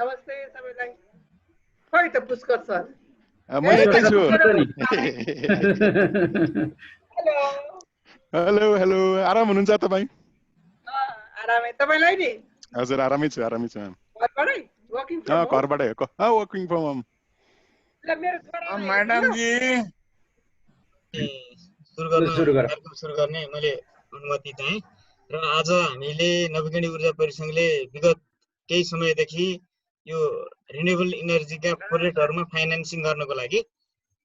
नमस्ते सबैलाई। खोइ त पुष्कर सर। म यतै छु। हेलो हेलो हेलो, आराम हुनुहुन्छ तपाईँ? आरामै, तपाईँलाई नि? हजुर आरामै छु म्याम। घरबाटै वर्किङ फ्रम होम? घरबाटै हो, वर्किङ फ्रम होम। ल मेरो छोरा मैडम जी कार्यक्रम सुरु गर्ने मैले अनुमति चाहे र आज हामीले नवीकरणीय ऊर्जा परिसंघले विगत केही समयदेखि यो रिन्युएबल इनर्जीका प्रोजेक्टहरुमा फाइनान्सिङ गर्नको लागि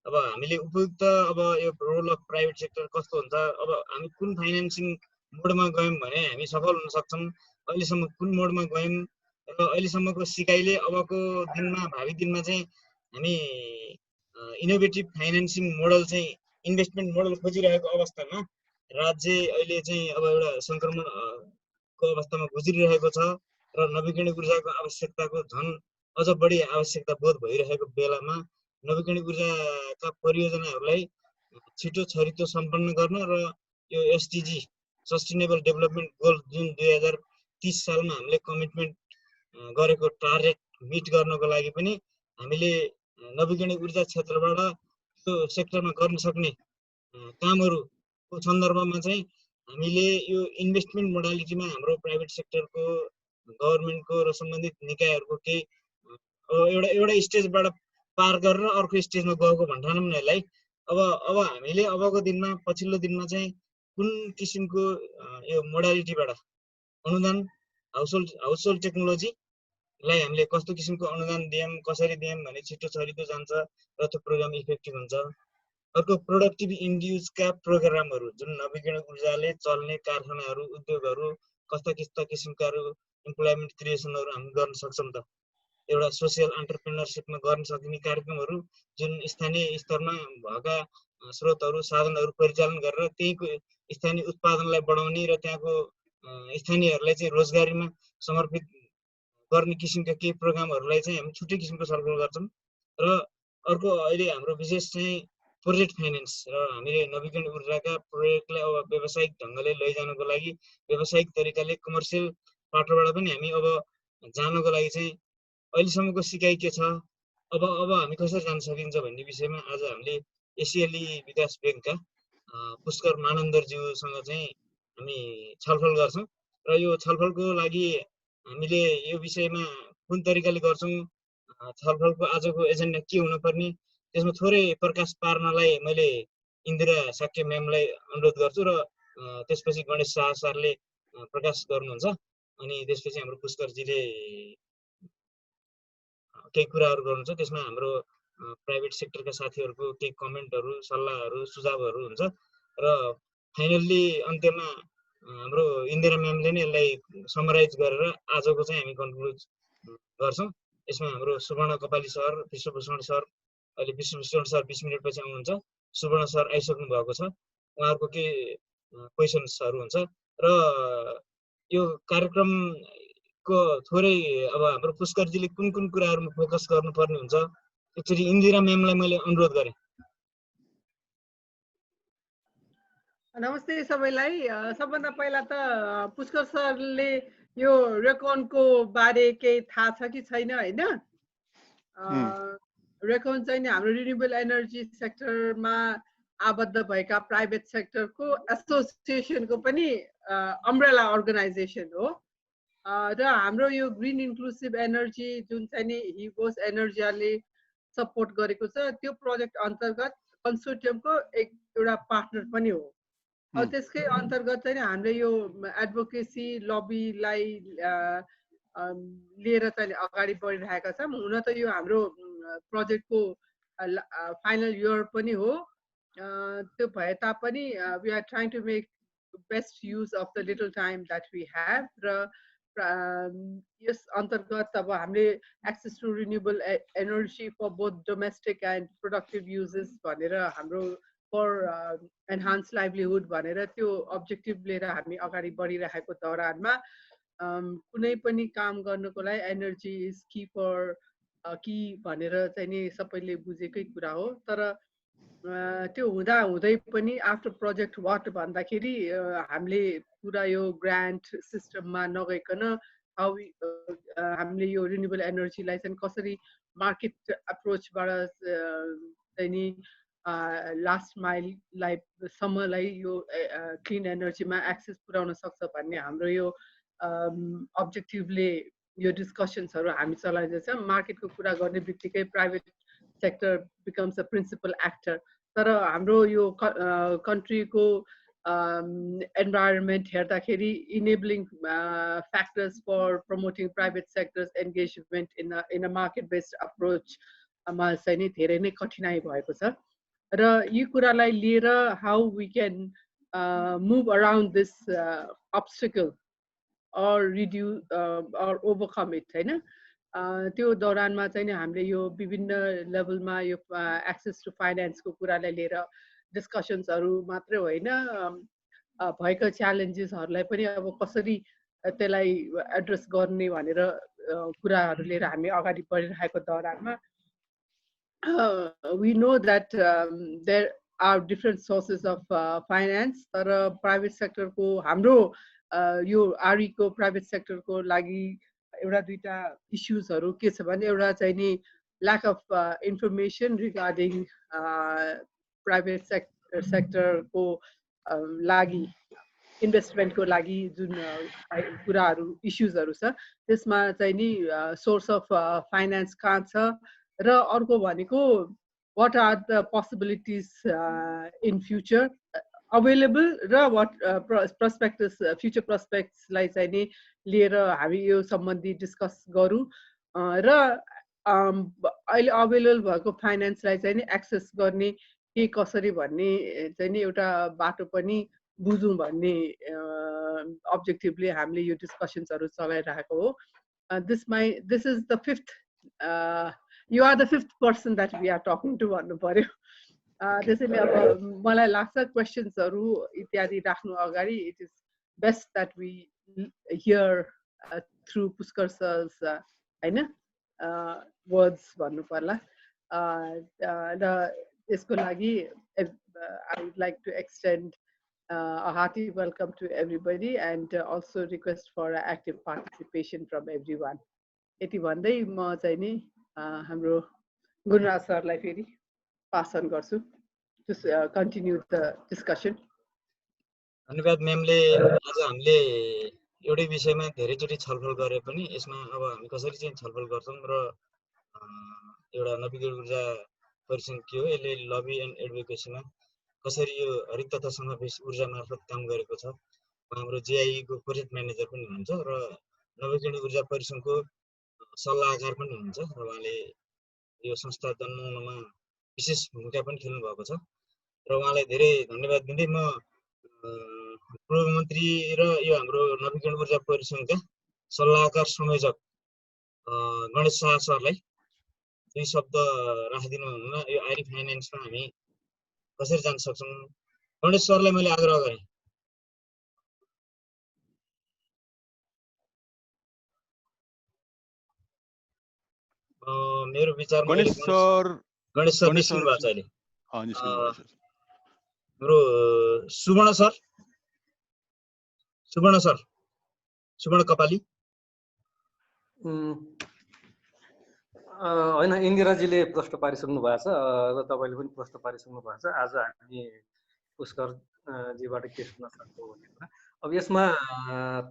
अब हामीले उपयुक्त अब यो रोल अफ प्राइभेट सेक्टर कस्तो हुन्छ, अब हामी कुन फाइनान्सिङ मोडमा गयौं भने हामी सफल हुन सक्छौं, अहिलेसम्म कुन मोडमा गयौं र अहिलेसम्मको सिकाइले अबको दिनमा भावी दिनमा चाहिँ हामी इनोभेटिभ फाइनान्सिङ मोडल चाहिँ इन्भेस्टमेन्ट मोडल खोजिरहेको अवस्थामा राज्य अहिले चाहिँ अब एउटा संक्रमण को अवस्थामा गुज्रिरहेको छ र नवीकरणीय ऊर्जाको आवश्यकताको झन् अझ बढी आवश्यकता बोध भइरहेको बेलामा नवीकरणीय ऊर्जाका परियोजनाहरूलाई छिटो छरितो सम्पन्न गर्न र यो एसडिजी सस्टेनेबल डेभलपमेन्ट गोल जुन 2030 सालमा हामीले कमिटमेन्ट गरेको टार्गेट मिट गर्नको लागि पनि हामीले नवीकरणीय ऊर्जा क्षेत्रबाट यो सेक्टरमा गर्न सक्ने कामहरुको सन्दर्भमा चाहिँ हामीले यो इन्भेस्टमेन्ट मोडालिटीमा हाम्रो प्राइभेट सेक्टरको गभर्नमेन्टको र सम्बन्धित निकायहरुको केही एउटा स्टेजबाट पार गरेर अर्को स्टेजमा गएको भन्ठानौं न यसलाई। अब हामीले अबको दिनमा पछिल्लो दिनमा चाहिँ कुन किसिमको यो मोडालिटीबाट अनुदान हाउसहोल्ड टेक्नोलोजीलाई हामीले कस्तो किसिमको अनुदान दियौं, कसरी दियौं भने छिटो छरितो जान्छ र त्यो प्रोग्राम इफेक्टिभ हुन्छ। अर्को प्रोडक्टिभ इन्ड्युसका प्रोग्रामहरु जुन नवीकरणीय ऊर्जाले चल्ने कारखानाहरु उद्योगहरु कस्ता किसिमकाहरु इम्प्लोयमेन्ट क्रिएसनहरु हामी गर्न सक्छौं त। एउटा सोशल एन्टरप्रेन्योरशिपमा गर्न सकिने कार्यक्रमहरु जुन स्थानीय स्तरमा भएका स्रोतहरु साधनहरु परिचालन गरेर त्यहीको स्थानीय उत्पादनलाई बढाउने र त्यहाँको स्थानीयहरुलाई चाहिँ रोजगारीमा समर्पित गर्ने किसिमका केही प्रोग्रामहरुलाई चाहिँ हामी छुट्टै किसिमको छलफल गर्छौं। र अर्को अहिले हाम्रो विशेष चाहिँ प्रोजेक्ट फाइनान्स र हामीले नवीकरणीय ऊर्जाका प्रोजेक्टलाई अब व्यावसायिक ढंगले लैजानको लागि व्यावसायिक तरिकाले कमर्सियल पाटोबाट पनि हामी अब जानको लागि चाहिँ अहिलेसम्मको सिकाइ के छ, अब हामी कसरी जान सकिन्छ भन्ने विषयमा आज हामीले एसियाली विकास बैंकका पुष्कर मानन्दरज्यूसँग चाहिँ हामी छलफल गर्छौं र यो छलफलको लागि हामीले यो विषयमा कुन तरिकाले गर्छौं, छलफलको आजको एजेन्डा के हुनुपर्ने त्यसमा थोरै प्रकाश पार्नलाई मैले इन्दिरा साक्य म्यामलाई अनुरोध गर्छु र त्यसपछि गणेश शाह सरले प्रकाश गर्नुहुन्छ अनि त्यसपछि हाम्रो पुष्करजीले केही कुराहरु गर्नुहुन्छ। त्यसमा हाम्रो प्राइभेट सेक्टरका साथीहरुको केही कमेन्टहरु, सल्लाहहरु, सुझावहरु हुन्छ र फाइनल्ली अन्त्यमा हाम्रो इन्दिरा म्यामले नै यसलाई समराइज गरेर आजको चाहिँ हामी कन्क्लुज गर्छौं। यसमा हाम्रो सुवर्ण कपाली सर, विश्वभूषण सर, अहिले विश्वभूषण सर 20 मिनेट पछि आउनुहुन्छ, सुवर्ण सर आइसक्नु भएको छ, उहाँहरुको के क्वेशन्सहरु हुन्छ र यो कार्यक्रमको थोरै अब हाम्रो पुष्करजीले कुन कुराहरुमा फोकस गर्नुपर्ने हुन्छ एकचोटी इन्दिरा म्यामलाई मैले अनुरोध गरे। नमस्ते सबैलाई। सबभन्दा पहिला त पुष्कर सरले यो रेकनको बारे केही थाहा छ कि छैन हैन? रेकन चाहिँ नि हाम्रो रिन्युएबल एनर्जी सेक्टरमा आबद्ध भएका प्राइभेट सेक्टरको एसोसिएसनको पनि अम्ब्रेला अर्गनाइजेसन हो र हाम्रो यो ग्रीन इन्क्लुसिभ एनर्जी जुन चाहिँ नि हिबोस एनर्जीले सपोर्ट गरेको छ त्यो प्रोजेक्ट अन्तर्गत कन्सोर्टियमको एउटा पार्टनर पनि हो। त्यसकै अन्तर्गत चाहिँ हामीले यो एडभोकेसी लबीलाई लिएर चाहिँ अगाडि बढिरहेका छौँ। हुन त यो हाम्रो प्रोजेक्टको फाइनल इयर पनि हो, त्यो भए तापनि we are trying to make best use of the little time that we have र यस अन्तर्गत अब हामीले access to renewable energy for both domestic and productive uses भनेर हाम्रो फर एन्हान्स लाइभलीहुड भनेर त्यो अब्जेक्टिभ लिएर हामी अगाडि बढिरहेको दौरानमा कुनै पनि काम गर्नको लागि एनर्जी इज की भनेर चाहिँ नि सबैले बुझेकै कुरा हो। तर त्यो हुँदा हुँदै पनि आफ्टर प्रोजेक्ट वाट भन्दाखेरि हामीले पुरा यो ग्रान्ट सिस्टममा नगइकन how we हामीले यो रिन्युएबल एनर्जीलाई चाहिँ कसरी मार्केट अप्रोचबाट चाहिँ नि लास्ट माइललाई सम्मलाई यो क्लिन एनर्जीमा एक्सेस पुर्याउन सक्छ भन्ने हाम्रो यो अब्जेक्टिभले यो डिस्कसन्सहरू हामी चलाइँदैछ। मार्केटको कुरा गर्ने बित्तिकै private sector becomes a principal actor, तर हाम्रो यो कन्ट्रीको environment हेर्दाखेरि enabling factors for promoting private sector's engagement in a market based approach मा चाहिँ नि धेरै नै कठिनाइ भएको छ र यो कुरालाई लिएर how we can move around this obstacle or reduce or overcome it हैन। त्यो दौरानमा चाहिँ नि हामीले यो विभिन्न लेभलमा यो एक्सेस टु फाइनान्सको कुरालाई लिएर डिस्कसन्सहरू मात्रै होइन, भएका च्यालेन्जेसहरूलाई पनि अब कसरी त्यसलाई एड्रेस गर्ने भनेर कुराहरू लिएर हामी अगाडि बढिरहेको दौरानमा we know that there are different sources of finance, तर प्राइभेट सेक्टरको हाम्रो यो आरई को प्राइभेट सेक्टरको लागि एउटा दुईटा इश्युजहरू के छ भने एउटा चाहिँ नि lack of information regarding private सेक्टरको लागि इन्भेस्टमेन्टको लागि जुन कुराहरू इश्युजहरू छ त्यसमा चाहिँ नि सोर्स अफ फाइनान्स कहाँ छ र अर्को भनेको what are the possibilities in future available र what prospectus future prospects लाई चाहिँ नि लिएर हामी यो सम्बन्धी डिस्कस गरौँ र अहिले अवेलेबल भएको फाइनान्सलाई चाहिँ नि एक्सेस गर्ने के कसरी भन्ने चाहिँ नि एउटा बाटो पनि बुझौँ भन्ने अब्जेक्टिभले हामीले यो डिस्कसन्सहरू चलाइरहेको हो। this is the fifth you are the fifth person that we are talking to भन्नु पर्यो। त्यसैले अब मलाई लाग्छ क्वेसन्सहरू इत्यादि राख्नु अगाडि it is best that we hear through Pushkar सर's हैन words भन्नु पर्ला र यसको लागि I would like to extend a hearty welcome to everybody and also request for active participation from everyone। यति भन्दै म चाहिँ नि हाम्रो गुणराज सरलाई फेरि पास अन गर्छु to continue the discussion। धन्यवाद म्यामले। आज हामीले एउटै विषयमा धेरैचोटि छलफल गरे पनि यसमा अब हामी कसरी चाहिँ छलफल गर्छौं र एउटा नवीकरणीय ऊर्जा परिसंघ के हो, यसले लबी एन्ड एडभोकेसीमा कसरी यो हरित तथा समावेश ऊर्जा मार्फत काम गरेको छ। हाम्रो जेआई को प्रोजेक्ट म्यानेजर पनि हुनुहुन्छ र नवीकरणीय ऊर्जा परिसंघको सल्लाहकार पनि हुनुहुन्छ र उहाँले यो संस्था जन्माउनमा विशेष भूमिका पनि खेल्नु भएको छ र उहाँलाई धेरै धन्यवाद दिँदै म पूर्व मन्त्री र यो हाम्रो नवीकरणीय ऊर्जा परिसंघका सल्लाहकार संयोजक गणेश शाह सरलाई दुई शब्द राखिदिनु हुन यो आरई फाइनान्समा हामी कसरी जान सक्छौं। गणेश सरलाई मैले आग्रह गरेँ। मेरो विचारमा गणेश सर निस्किनु भएको छ अहिले। हाम्रो सुवर्ण कपाली होइन, इन्दिराजीले प्रश्न पारिसक्नु भएको छ र तपाईँले पनि प्रश्न पारिसक्नु भएको छ। आज हामी पुष्कर जीबाट के सुन्न सक्छौँ भन्ने कुरा। अब यसमा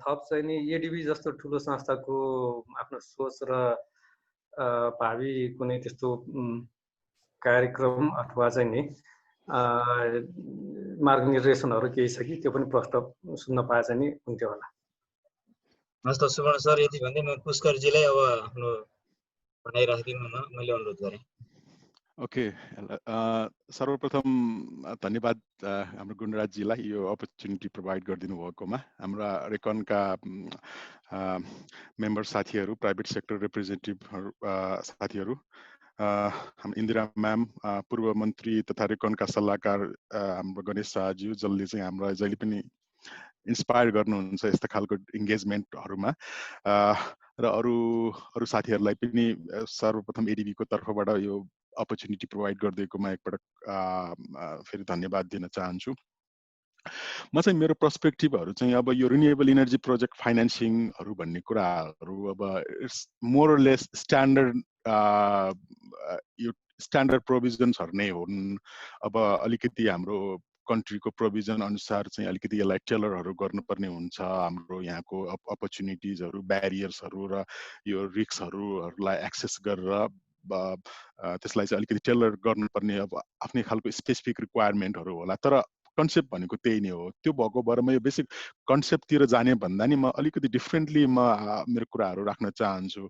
थप चाहिँ नि एडिबी जस्तो ठुलो संस्थाको आफ्नो सोच र भावी कुनै त्यस्तो कार्यक्रम अथवा चाहिँ नि मार्गनिर्देशनहरू केही छ कि त्यो पनि प्रश्न सुन्न पाए चाहिँ नि हुन्थ्यो होला। हस् त सुवर्ण सर, यति भन्दै म पुष्करजीलाई अब आफ्नो भनाइ राखिदिनु न मैले अनुरोध गरेँ। ओके, सर्वप्रथम धन्यवाद हाम्रो गुणराजजीलाई यो अपर्च्युनिटी प्रोभाइड गरिदिनु भएकोमा। हाम्रा रेकनका मेम्बर साथीहरू, प्राइभेट सेक्टर रिप्रेजेन्टेटिभहरू साथीहरू, हाम्रो इन्दिरा म्याम, पूर्व मन्त्री तथा रेकनका सल्लाहकार हाम्रो गणेश शाहज्यू, जसले चाहिँ हामीलाई जहिले पनि इन्स्पायर गर्नुहुन्छ यस्ता खालको इन्गेजमेन्टहरूमा, र अरू साथीहरूलाई पनि सर्वप्रथम एडिबीको तर्फबाट यो अपर्च्युनिटी प्रोभाइड गरिदिएकोमा एकपटक फेरि धन्यवाद दिन चाहन्छु। म चाहिँ मेरो पर्सपेक्टिभहरू चाहिँ अब यो रिन्युएबल इनर्जी प्रोजेक्ट फाइनेन्सिङहरू भन्ने कुराहरू अब इट्स मोर और लेस स्ट्यान्डर्ड यो स्ट्यान्डर्ड प्रोभिजन्सहरू नै हुन्। अब अलिकति हाम्रो कन्ट्रीको प्रोभिजन अनुसार चाहिँ अलिकति यसलाई टेलरहरू गर्नुपर्ने हुन्छ। हाम्रो यहाँको अपर्च्युनिटिजहरू, ब्यारियर्सहरू र यो रिस्कहरूलाई एक्सेस गरेर त्यसलाई चाहिँ अलिकति टेलर गर्नुपर्ने अब आफ्नै खालको स्पेसिफिक रिक्वायरमेन्टहरू होला। तर कन्सेप्ट भनेको त्यही नै हो। त्यो भएको भएर म यो बेसिक कन्सेप्टतिर जाने भन्दा नि म अलिकति डिफ्रेन्टली मेरो कुराहरू राख्न चाहन्छु।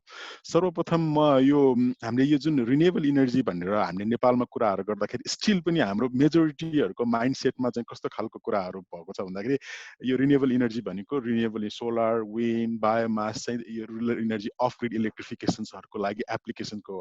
सर्वप्रथम म यो हामीले यो जुन रिन्युएबल इनर्जी भनेर हामीले नेपालमा कुराहरू गर्दाखेरि स्टिल पनि हाम्रो मेजोरिटीहरूको माइन्डसेटमा चाहिँ कस्तो खालको कुराहरू भएको छ भन्दाखेरि यो रिन्युएबल इनर्जी भनेको रिन्युएबल सोलर, विन्ड, बायोमास चाहिँ यो रुरल इनर्जी अफ ग्रिड इलेक्ट्रिफिकेसन्सहरूको लागि एप्लिकेसनको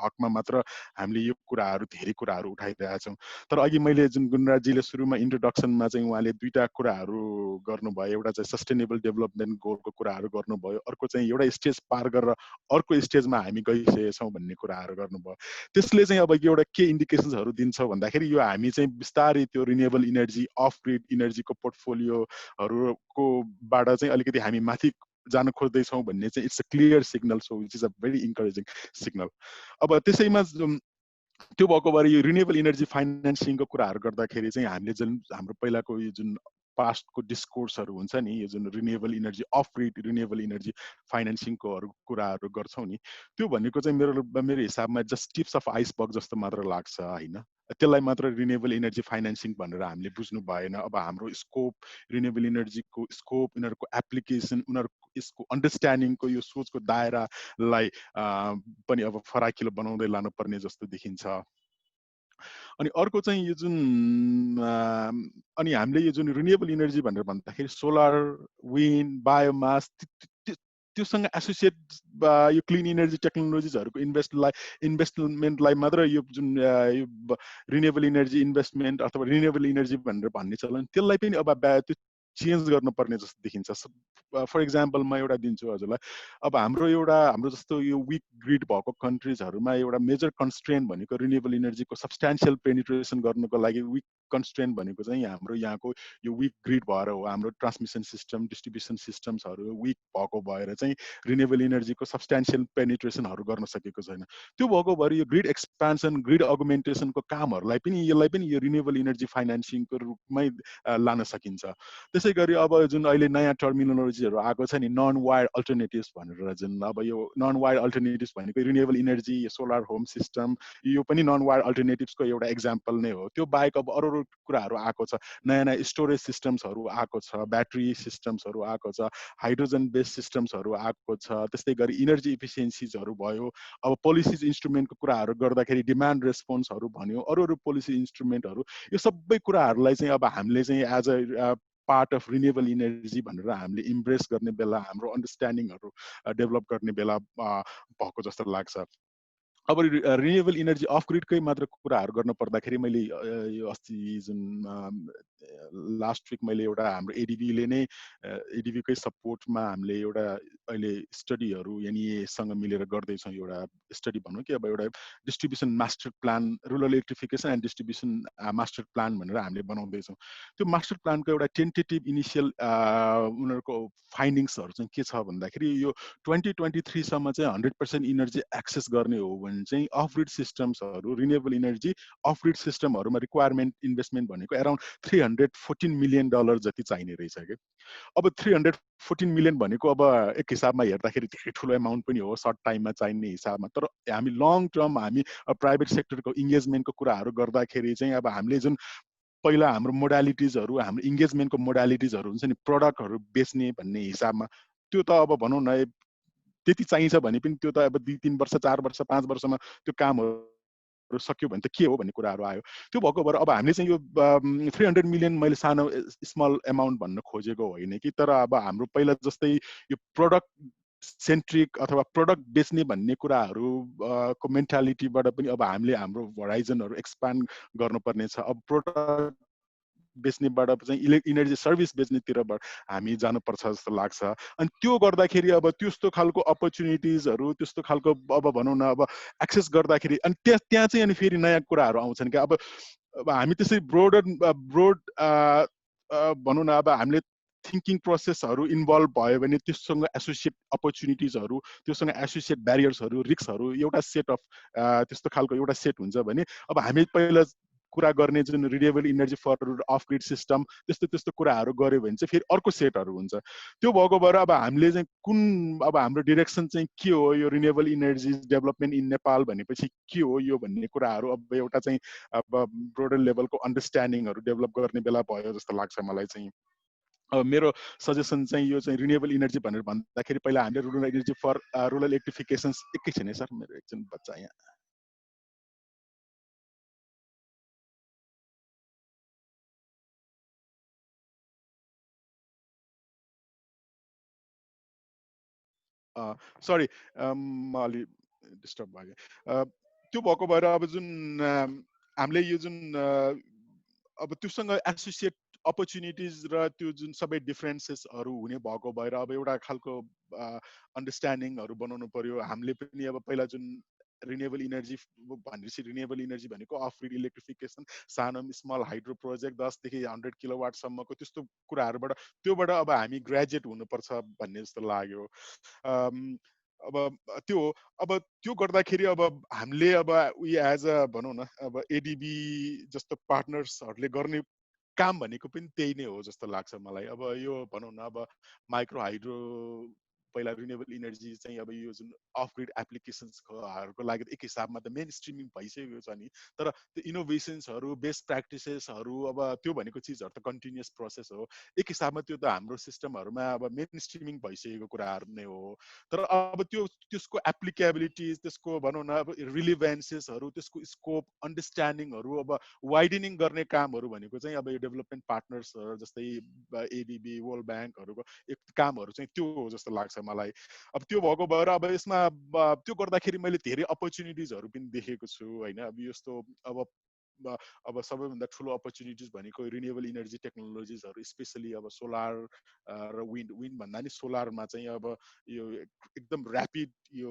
हकमा मात्र हामीले यो कुराहरू धेरै कुराहरू उठाइरहेका छौँ। तर अघि मैले जुन गुणराजजीले सुरुमा इन्ट्रोडक्सनमा चाहिँ उहाँले दुईटा कुराहरू गर्नुभयो। एउटा चाहिँ सस्टेनेबल डेभलपमेन्ट गोलको कुराहरू गर्नुभयो, अर्को चाहिँ एउटा स्टेज पार गरेर अर्को स्टेजमा हामी गइसकेका छौँ भन्ने कुराहरू गर्नुभयो। त्यसले चाहिँ अब एउटा के इन्डिकेसन्सहरू दिन्छ भन्दाखेरि यो हामी चाहिँ बिस्तारै त्यो रिन्युएबल इनर्जी अफ ग्रिड इनर्जीको पोर्टफोलियोहरूको बाट चाहिँ अलिकति हामी माथि जान खोज्दैछौँ भन्ने चाहिँ it's a clear signal. So it is a very encouraging signal. अब त्यसैमा त्यो भएको भएर यो रिन्युएबल इनर्जी फाइनेन्सिङको कुराहरू गर्दाखेरि चाहिँ हामीले जुन हाम्रो पहिलाको यो जुन पास्टको डिस्कोर्सहरू हुन्छ नि, यो जुन renewable energy off grid renewable energy फाइनेन्सिङकोहरू कुराहरू गर्छौँ नि, त्यो भनेको चाहिँ मेरो हिसाबमा जस्ट टिप्स अफ आइसबर्ग जस्तो मात्र लाग्छ होइन। त्यसलाई मात्र रिन्युएबल इनर्जी फाइनेन्सिङ भनेर हामीले बुझ्नु भएन। अब हाम्रो स्कोप, रिन्युएबल इनर्जीको स्कोप, उनीहरूको एप्लिकेसन, उनीहरूको यसको अन्डरस्ट्यान्डिङको यो सोचको दायरालाई पनि अब फराकिलो बनाउँदै लानुपर्ने जस्तो देखिन्छ। अनि अर्को चाहिँ यो जुन अनि हामीले यो जुन रिन्युएबल इनर्जी भनेर भन्दाखेरि सोलर, विन्ड, बायोमास त्योसँग एसोसिएट यो क्लिन इनर्जी टेक्नोलोजिजहरूको इन्भेस्टमेन्टलाई मात्र यो जुन यो रिन्युएबल इनर्जी इन्भेस्टमेन्ट अथवा रिन्युएबल इनर्जी भनेर भन्ने चलन, त्यसलाई पनि अब त्यो चेन्ज गर्नुपर्ने जस्तो देखिन्छ। फर इक्जाम्पल म एउटा दिन्छु हजुरलाई। अब हाम्रो जस्तो यो विक ग्रिड भएको कन्ट्रिजहरूमा एउटा मेजर कन्स्ट्रेन्ट भनेको रिन्युएबल इनर्जीको सब्सटेन्सियल पेनिट्रेसन गर्नुको लागि विक कन्स्ट्रेन्ट भनेको चाहिँ हाम्रो यहाँको यो विक ग्रिड भएर हो। हाम्रो ट्रान्समिसन सिस्टम, डिस्ट्रिब्युसन सिस्टम्सहरू विक भएको भएर चाहिँ रिन्युएबल इनर्जीको सब्सटेन्सियल पेनिट्रेसनहरू गर्न सकेको छैन। त्यो भएको भएर यो ग्रिड एक्सपान्सन, ग्रिड अगुमेन्टेसनको कामहरूलाई पनि यसलाई पनि यो रिन्युएबल इनर्जी फाइनेन्सिङको रूपमै लान सकिन्छ। त्यसै गरी अब जुन अहिले नयाँ टर्मिनोलोजीहरू आएको छ नि, नन वायर अल्टरनेटिभ्स भनेर, जुन अब यो नन वायर अल्टरनेटिभ्स भनेको renewable energy, solar home system, यो पनि नन वायर अल्टरनेटिभ्सको एउटा एक्जाम्पल नै हो। त्यो बाहेक अब अरू कुराहरू आएको छ, नयाँ नयाँ स्टोरेज सिस्टम्सहरू आएको छ, ब्याट्री सिस्टम्सहरू आएको छ, हाइड्रोजन बेस्ड सिस्टम्सहरू आएको छ। त्यस्तै गरी इनर्जी इफिसियन्सिजहरू भयो। अब पोलिसिज इन्स्ट्रुमेन्टको कुराहरू गर्दाखेरि डिमान्ड रेस्पोन्सहरू भन्यो, अरू पोलिसी इन्स्ट्रुमेन्टहरू, यो सबै कुराहरूलाई चाहिँ अब हामीले चाहिँ as a part of renewable energy भनेर हामीले इम्ब्रेस गर्ने बेला, हाम्रो अन्डरस्ट्यान्डिङहरू डेभलप गर्ने बेला भएको जस्तो लाग्छ। अब रिन्युएबल इनर्जी अफ ग्रिडकै मात्र कुराहरू गर्न पर्दाखेरि मैले यो अस्ति जुन लास्ट विक मैले एउटा हाम्रो एडिबीले नै एडिबीकै सपोर्टमा हामीले एउटा अहिले स्टडीहरू एनइएसँग मिलेर गर्दैछौँ। एउटा स्टडी भनौँ कि अब एउटा distribution master plan, rural electrification and distribution master plan भनेर हामीले बनाउँदैछौँ। त्यो मास्टर प्लानको एउटा टेन्टेटिभ इनिसियल उनीहरूको फाइन्डिङ्सहरू चाहिँ के छ भन्दाखेरि यो 2023सम्म चाहिँ 100% इनर्जी एक्सेस गर्ने हो भने चाहिँ अफ ग्रिड सिस्टम्सहरू, रिन्युएबल इनर्जी अफ ग्रिड सिस्टमहरूमा रिक्वायरमेन्ट इन्भेस्टमेन्ट भनेको अराउन्ड $314 मिलियन जति चाहिने रहेछ कि। अब 314 मिलियन भनेको अब एक हिसाबमा हेर्दाखेरि धेरै ठुलो एमाउन्ट पनि हो सर्ट टाइममा चाहिने हिसाबमा। तर हामी लङ टर्म हामी प्राइभेट सेक्टरको इङ्गेजमेन्टको कुराहरू गर्दाखेरि चाहिँ अब हामीले जुन पहिला हाम्रो मोडालिटिजहरू, हाम्रो इङ्गेजमेन्टको मोडालिटिजहरू हुन्छ नि, प्रडक्टहरू बेच्ने भन्ने हिसाबमा, त्यो त अब भनौँ न त्यति चाहिन्छ भने पनि त्यो त अब 2-3 वर्ष 4 वर्ष 5 वर्षमा त्यो कामहरू सक्यो भने त के हो भन्ने कुराहरू आयो। त्यो भएको भएर अब हामीले चाहिँ यो 300 मिलियन मैले सानो स्मल एमाउन्ट भन्न खोजेको होइन कि, तर अब हाम्रो पहिला जस्तै यो प्रडक्ट सेन्ट्रिक अथवा प्रडक्ट बेच्ने भन्ने कुराहरू को मेन्टालिटीबाट पनि अब हामीले हाम्रो होराइजनहरू एक्सपान्ड गर्नुपर्ने छ। अब प्रडक्ट बेच्नेबाट चाहिँ इनर्जी सर्भिस बेच्नेतिरबाट हामी जानुपर्छ जस्तो लाग्छ। अनि त्यो गर्दाखेरि अब त्यस्तो खालको अपर्च्युनिटिजहरू, त्यस्तो खालको अब भनौँ न अब एक्सेस गर्दाखेरि अनि त्यहाँ चाहिँ अनि फेरि नयाँ कुराहरू आउँछन् क्या। अब हामी त्यसरी ब्रोड भनौँ न अब हामीले थिङ्किङ प्रोसेसहरू इन्भल्भ भयो भने त्यससँग एसोसिएट अपर्च्युनिटिजहरू, त्योसँग एसोसिएट ब्यारियर्सहरू, रिस्कहरू एउटा सेट अफ त्यस्तो खालको एउटा सेट हुन्छ भने अब हामी पहिला कुरा गर्ने जुन renewable energy for off grid system त्यस्तो त्यस्तो कुराहरू गऱ्यो भने चाहिँ फेरि अर्को सेटहरू हुन्छ। त्यो भएको भएर अब हामीले चाहिँ कुन अब हाम्रो डिरेक्सन चाहिँ के हो, यो renewable energy development in Nepal भनेपछि के हो यो भन्ने कुराहरू अब एउटा चाहिँ अब ब्रोडर लेभलको अन्डरस्ट्यान्डिङहरू डेभलप गर्ने बेला भयो जस्तो लाग्छ मलाई चाहिँ। अब मेरो सजेसन चाहिँ यो चाहिँ रिन्युएबल इनर्जी भनेर भन्दाखेरि पहिला हामीले रुरल इनर्जी फर रुरल इलेक्ट्रिफिकेसन्स एकैछिन है सर, मेरो एकजना बच्चा यहाँ सरी म अलि डिस्टर्ब भयो। त्यो भएको भएर अब जुन हामीले यो जुन अब त्योसँग एसोसिएट अपर्च्युनिटिज र त्यो जुन सबै डिफरेन्सेसहरू हुने भएको भएर अब एउटा खालको अन्डरस्ट्यान्डिङहरू बनाउनु पर्यो। हामीले पनि अब पहिला जुन रिन्युएबल इनर्जी भनेपछि रिन्युएबल इनर्जी भनेको अफ ग्रिड इलेक्ट्रिफिकेसन, सानो स्मल हाइड्रो प्रोजेक्ट 10 देखि 100 किलोवाटसम्मको त्यस्तो कुराहरूबाट त्योबाट अब हामी ग्रेजुएट हुनुपर्छ भन्ने जस्तो लाग्यो। अब त्यो अब त्यो गर्दाखेरि अब हामीले अब वी एज अ भनौँ न अब एडिबी जस्तो पार्टनर्सहरूले गर्ने काम भनेको पनि त्यही नै हो जस्तो लाग्छ मलाई। अब यो भनौँ न अब माइक्रो हाइड्रो पहिला रिन्युएबल इनर्जी चाहिँ अब यो जुन अफ ग्रिड एप्लिकेसन्सहरूको लागि एक हिसाबमा त मेन स्ट्रिमिङ भइसकेको छ नि, तर त्यो इनोभेसन्सहरू बेस्ट प्र्याक्टिसेसहरू अब त्यो भनेको चिजहरू त कन्टिन्युस प्रोसेस हो। एक हिसाबमा त्यो त हाम्रो सिस्टमहरूमा अब मेन स्ट्रिमिङ भइसकेको कुराहरू नै हो। तर अब त्यसको एप्लिकेबिलिटिज, त्यसको भनौँ न अब रिलिभेन्सेसहरू, त्यसको स्कोप अन्डरस्ट्यान्डिङहरू अब वाइडनिङ गर्ने कामहरू भनेको चाहिँ अब यो डेभलपमेन्ट पार्टनर्सहरू जस्तै एडिबी, वर्ल्ड ब्याङ्कहरूको एक कामहरू चाहिँ त्यो हो जस्तो लाग्छ मलाई। अब त्यो भएको भएर अब यसमा त्यो गर्दाखेरि मैले धेरै अपर्च्युनिटिजहरू पनि देखेको छु होइन। अब यस्तो अब सबैभन्दा ठुलो अपर्च्युनिटिज भनेको रिन्युएबल इनर्जी टेक्नोलोजिजहरू, स्पेसली अब सोलर र विन्ड भन्दा नि सोलरमा चाहिँ अब यो एकदम ऱ्यापिड यो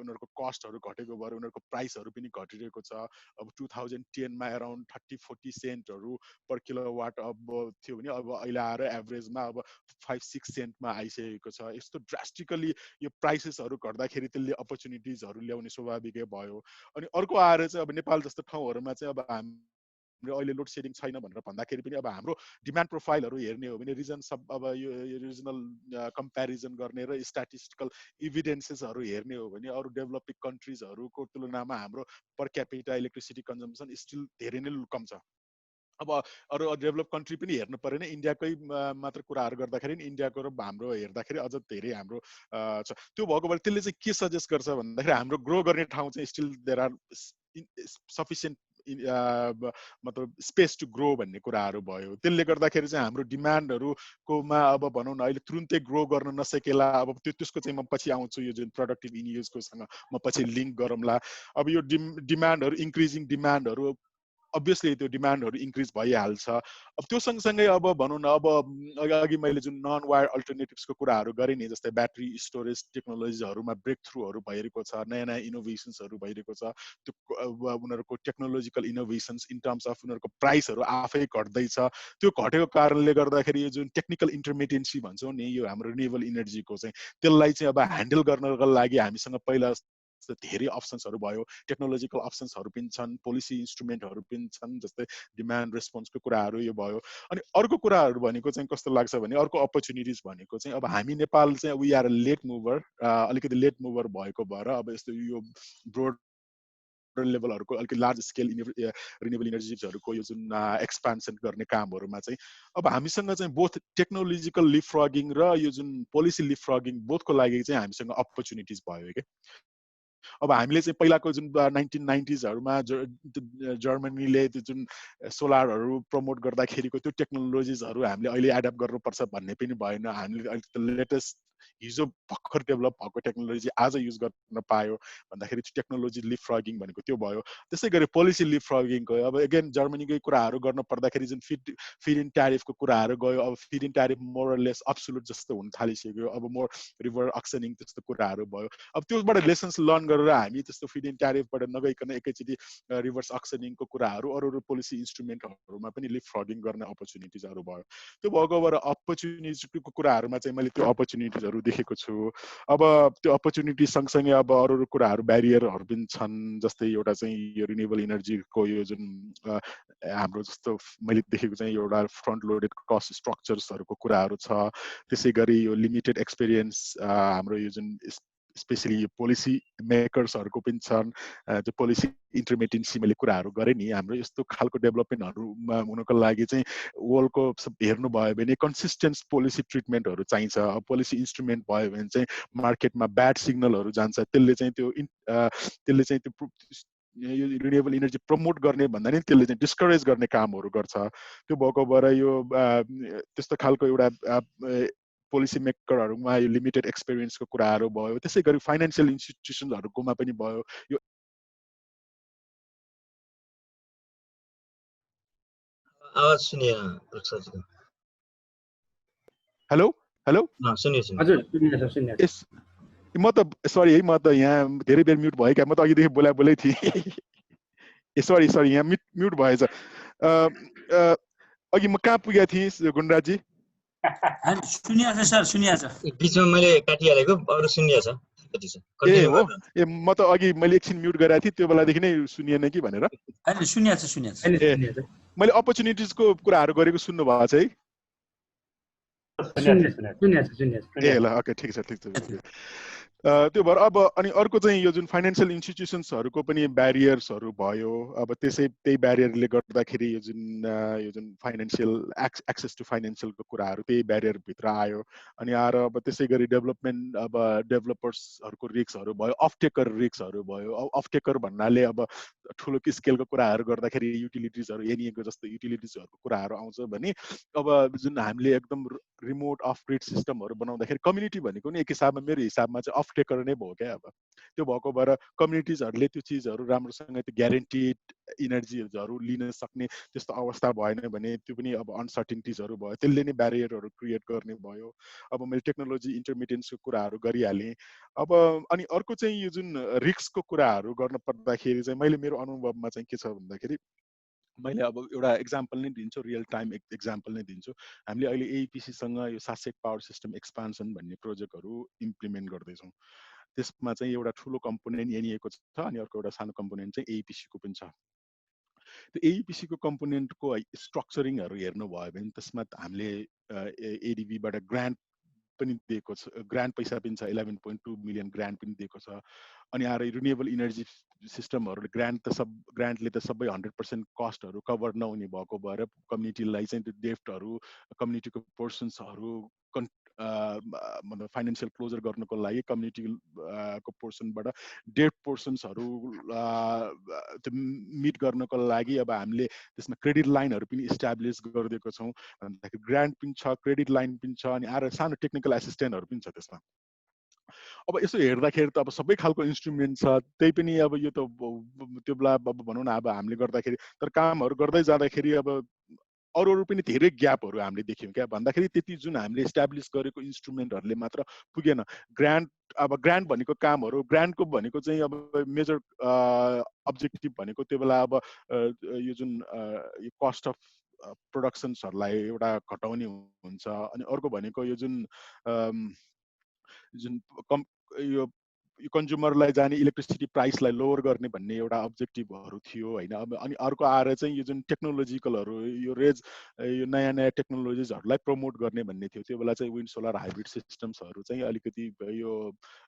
उनीहरूको कस्टहरू घटेको भएर उनीहरूको प्राइसहरू पनि घटिरहेको छ। अब 2010मा एराउन्ड 30-40 सेन्टहरू पर किलोवाट अब थियो भने अब अहिले आएर एभरेजमा अब 5-6 सेन्टमा आइसकेको छ। यस्तो ड्रास्टिकली यो प्राइसेसहरू घट्दाखेरि त्यसले अपर्च्युनिटिजहरू ल्याउने स्वाभाविकै भयो। अनि अर्को आएर चाहिँ अब नेपाल जस्तो ठाउँहरूमा चाहिँ अब हाम्रो अहिले लोड सेडिङ छैन भनेर भन्दाखेरि पनि अब हाम्रो डिमान्ड प्रोफाइलहरू हेर्ने हो भने रिजन सब अब यो रिजनल कम्पेरिजन गर्ने र स्ट्याटिस्टिकल इभिडेन्सेसहरू हेर्ने हो भने अरू डेभलपिङ कन्ट्रिजहरूको तुलनामा हाम्रो पर क्यापिटा इलेक्ट्रिसिटी कन्जम्सन स्टिल धेरै नै कम छ। अब अरू डेभलप कन्ट्री पनि हेर्नु परेन, इन्डियाकै मात्र कुराहरू गर्दाखेरि इन्डियाको र हाम्रो हेर्दाखेरि अझ धेरै हाम्रो छ। त्यो भएको भएर त्यसले चाहिँ के सजेस्ट गर्छ भन्दाखेरि हाम्रो ग्रो गर्ने ठाउँ चाहिँ स्टिल देयर आर सफिसियन्ट मतलब स्पेस टु ग्रो भन्ने कुराहरू भयो। त्यसले गर्दाखेरि चाहिँ हाम्रो डिमान्डहरूकोमा अब भनौँ न अहिले तुरुन्तै ग्रो गर्न नसकेला। अब त्यसको चाहिँ म पछि आउँछु, यो जुन प्रोडक्टिभ इन युजकोसँग म पछि लिङ्क गरौँला। अब यो डिमान्डहरू इन्क्रिजिङ डिमान्डहरू अभियसली त्यो डिमान्डहरू इन्क्रिज भइहाल्छ। अब त्यो सँगसँगै अब भनौँ न अब अघि मैले जुन नन वायर अल्टरनेटिभ्सको कुराहरू गरेँ नि, जस्तै ब्याट्री स्टोरेज टेक्नोलोजीहरूमा ब्रेक थ्रुहरू भइरहेको छ, नयाँ नयाँ इनोभेसन्सहरू भइरहेको छ। त्यो उनीहरूको technological innovations in terms of उनीहरूको प्राइसहरू आफै घट्दैछ। त्यो घटेको कारणले गर्दाखेरि यो जुन टेक्निकल इन्टरमिडिएन्सी भन्छौँ नि यो हाम्रो रिन्युएबल इनर्जीको चाहिँ, त्यसलाई चाहिँ अब ह्यान्डल गर्नको लागि हामीसँग पहिला धेरै अप्सन्सहरू भयो, टेक्नोलोजिकल अप्सन्सहरू पनि छन्, पोलिसी इन्स्ट्रुमेन्टहरू पनि छन्, जस्तै डिमान्ड रेस्पोन्सको कुराहरू यो भयो। अनि अर्को कुराहरू भनेको चाहिँ कस्तो लाग्छ भने अर्को अपर्च्युनिटिज भनेको चाहिँ अब हामी नेपाल चाहिँ वी आर लेट मुभर, अलिकति लेट मुभर भएको भएर अब यस्तो यो ब्रोड लेभलहरूको अलिकति लार्ज स्केल रिन्युएबल इनर्जिजहरूको यो जुन एक्सपान्सन गर्ने कामहरूमा चाहिँ अब हामीसँग चाहिँ बोथ टेक्नोलोजिकल लिपफ्रगिङ र यो जुन पोलिसी लिपफ्रगिङ बोथको लागि चाहिँ हामीसँग अपर्च्युनिटिज भयो क्या। अब हामीले चाहिँ पहिलाको जुन 1990sहरूमा जर्मनीले त्यो जुन सोलरहरू प्रमोट गर्दाखेरिको त्यो टेक्नोलोजिजहरू हामीले अहिले एडप्ट गर्नुपर्छ भन्ने पनि भएन। हामीले अहिले त लेटेस्ट हिजो भर्खर डेभलप भएको टेक्नोलोजी आज युज गर्न पायो भन्दाखेरि टेक्नोलोजी लिपफ्रगिङ भनेको त्यो भयो। त्यसै गरी पोलिसी लिपफ्रगिङको अब अगेन जर्मनीकै कुराहरू गर्न पर्दाखेरि जुन फिड इन ट्यारिफको कुराहरू गयो, अब feed in tariff more or less absolute जस्तो हुन थालिसक्यो, अब मोर रिभर अक्सनिङ त्यस्तो कुराहरू भयो। अब त्योबाट लेसन्स लर्न गरेर हामी त्यस्तो फिड इन ट्यारिफबाट नगइकन एकैचोटि रिभर्स अक्सनिङको कुराहरू अरू पोलिसी इन्स्ट्रुमेन्टहरूमा पनि लिपफ्रगिङ गर्ने अपर्च्युनिटिजहरू भयो। त्यो भएको भएर अपर्च्युनिटीको कुराहरूमा चाहिँ मैले त्यो अपर्च्युनिटिजहरू देखेको छु। अब त्यो अपर्च्युनिटी सँगसँगै अब अरू कुराहरू ब्यारियरहरू पनि छन्, जस्तै एउटा चाहिँ यो रिन्युएबल इनर्जीको यो जुन हाम्रो जस्तो मैले देखेको चाहिँ एउटा फ्रन्ट लोडेड कस्ट स्ट्रक्चर्सहरूको कुराहरू छ। त्यसै गरी यो लिमिटेड एक्सपिरियन्स हाम्रो यो जुन स्पेसली यो पोलिसी मेकर्सहरूको पनि छन्। त्यो पोलिसी इन्टरमिटेन्सी मैले कुराहरू गरेँ नि, हाम्रो यस्तो खालको डेभलपमेन्टहरूमा हुनको लागि चाहिँ वर्ल्डको हेर्नुभयो भने कन्सिस्टेन्ट पोलिसी ट्रिटमेन्टहरू चाहिन्छ। पोलिसी इन्स्ट्रुमेन्ट भयो भने चाहिँ मार्केटमा ब्याड सिग्नलहरू जान्छ, त्यसले चाहिँ त्यो यो रिन्युएबल इनर्जी प्रमोट गर्ने भन्दा नि त्यसले चाहिँ डिस्करेज गर्ने कामहरू गर्छ। त्यो भएको भएर यो त्यस्तो खालको एउटा पोलिसी मेकरहरूमा यो लिमिटेड एक्सपिरियन्सको कुराहरू भयो। त्यसै गरी फाइनेन्सियल इन्स्टिट्युसनहरूकोमा पनि भयो। यो आवाज सुनिएन सर। हेलो हेलो सुनिए हजुर सुनिए सर। म त सरी है, म त यहाँ धेरै बेर म्युट भयो क्या, म त अघिदेखि बोलै थिएँ। सरी यहाँ म्युट भएछ। अघि म कहाँ पुगेको थिएँ गुणराजी? सुनिया सर सुनिया छ, बिचमा मैले काटिहालेको, अरु सुनिया छ। ए हो, म त अघि मैले एकछिन म्युट गरेको थिएँ, त्यो बेलादेखि नै सुनिएन कि भनेर। हैन सुनिया छ। मैले अपर्च्युनिटिजको कुराहरू गरेको सुन्नु भएको छ है? ए ल ओके ठिक छ। त्यो भएर अब अनि अर्को चाहिँ यो जुन फाइनेन्सियल इन्स्टिट्युसन्सहरूको पनि ब्यारियर्सहरू भयो। अब त्यही ब्यारियरले गर्दाखेरि यो जुन फाइनेन्सियल एक्सेस टु फाइनेन्सियलको कुराहरू त्यही ब्यारियरभित्र आयो। अनि आएर अब त्यसै गरी डेभलपमेन्ट अब डेभलपर्सहरूको रिस्कहरू भयो, अफटेकर रिस्कहरू भयो। अफटेकर भन्नाले अब ठुलो स्केलको कुराहरू गर्दाखेरि युटिलिटिजहरू एनिएको जस्तो युटिलिटिजहरूको कुराहरू आउँछ भने अब जुन हामीले एकदम रिमोट अफ ग्रिड सिस्टमहरू बनाउँदाखेरि कम्युनिटी भनेको नि एक हिसाबमा मेरो हिसाबमा चाहिँ अफटेकर नै भयो क्या। अब त्यो भएको भएर कम्युनिटिजहरूले त्यो चिजहरू राम्रोसँग त्यो ग्यारेन्टिड इनर्जीहरू लिन सक्ने त्यस्तो अवस्था भएन भने त्यो पनि अब अनसर्टिनिटिजहरू भयो, त्यसले नै ब्यारियरहरू क्रिएट गर्ने भयो। अब मैले टेक्नोलोजी इन्टरमिडियन्सको कुराहरू गरिहालेँ। अब अनि अर्को चाहिँ यो जुन रिस्कको कुराहरू गर्न पर्दाखेरि चाहिँ मैले मेरो अनुभवमा चाहिँ के छ भन्दाखेरि मैले अब एउटा एक्जाम्पल नै दिन्छु, रियल टाइम एक्जाम्पल नै दिन्छु। हामीले अहिले एइपिसीसँग यो सासेक पावर सिस्टम एक्सपान्सन भन्ने प्रोजेक्टहरू इम्प्लिमेन्ट गर्दैछौँ। त्यसमा चाहिँ एउटा ठुलो कम्पोनेन्ट एनिएको छ अनि अर्को एउटा सानो कम्पोनेन्ट चाहिँ एइपिसीको पनि छ। त्यो एइपिसीको कम्पोनेन्टको स्ट्रक्चरिङहरू हेर्नुभयो भने त्यसमा हामीले एडिबीबाट ग्रान्ट पनि दिएको छ, ग्रान्ट पैसा पनि छ, 11.2 मिलियन ग्रान्ट पनि दिएको छ। अनि आएर रिन्युएबल इनर्जी सिस्टमहरूले ग्रान्टले त सबै 100% कस्टहरू कभर नहुने भएको भएर कम्युनिटीलाई चाहिँ त्यो डेफ्टहरू कम्युनिटीको पोर्सन्सहरू मतलब फाइनेन्सियल क्लोजर गर्नको लागि कम्युनिटीको पोर्सनबाट डेट पोर्सन्सहरू त्यो मिट गर्नको लागि अब हामीले त्यसमा क्रेडिट लाइनहरू पनि इस्टाब्लिस गरिदिएको छौँ। भन्दाखेरि ग्रान्ट पनि छ, क्रेडिट लाइन पनि छ, अनि आएर सानो टेक्निकल एसिस्टेन्टहरू पनि छ त्यसमा। अब यसो हेर्दाखेरि त अब सबै खालको इन्स्ट्रुमेन्ट छ, त्यही पनि अब यो त त्यो बेला अब भनौँ न अब हामीले गर्दाखेरि तर कामहरू गर्दै जाँदाखेरि अब अरू पनि धेरै ग्यापहरू हामीले देख्यौँ क्या। भन्दाखेरि त्यति जुन हामीले इस्टाब्लिस गरेको इन्स्ट्रुमेन्टहरूले मात्र पुगेन। ग्रान्ट भनेको कामहरू, ग्रान्टको भनेको चाहिँ अब मेजर अब्जेक्टिभ भनेको त्यो बेला अब यो जुन यो कस्ट अफ प्रोडक्सन्सहरूलाई एउटा घटाउने हुन्छ। अनि अर्को भनेको यो जुन यो कन्ज्युमरलाई जाने इलेक्ट्रिसिटी प्राइसलाई लोवर गर्ने भन्ने एउटा अब्जेक्टिभहरू थियो होइन। अब अनि अर्को आएर चाहिँ यो जुन टेक्नोलोजिकलहरू यो नयाँ टेक्नोलोजिजहरूलाई प्रमोट गर्ने भन्ने थियो। त्यो बेला चाहिँ विन्ड सोलर हाइब्रिड सिस्टम्सहरू चाहिँ अलिकति यो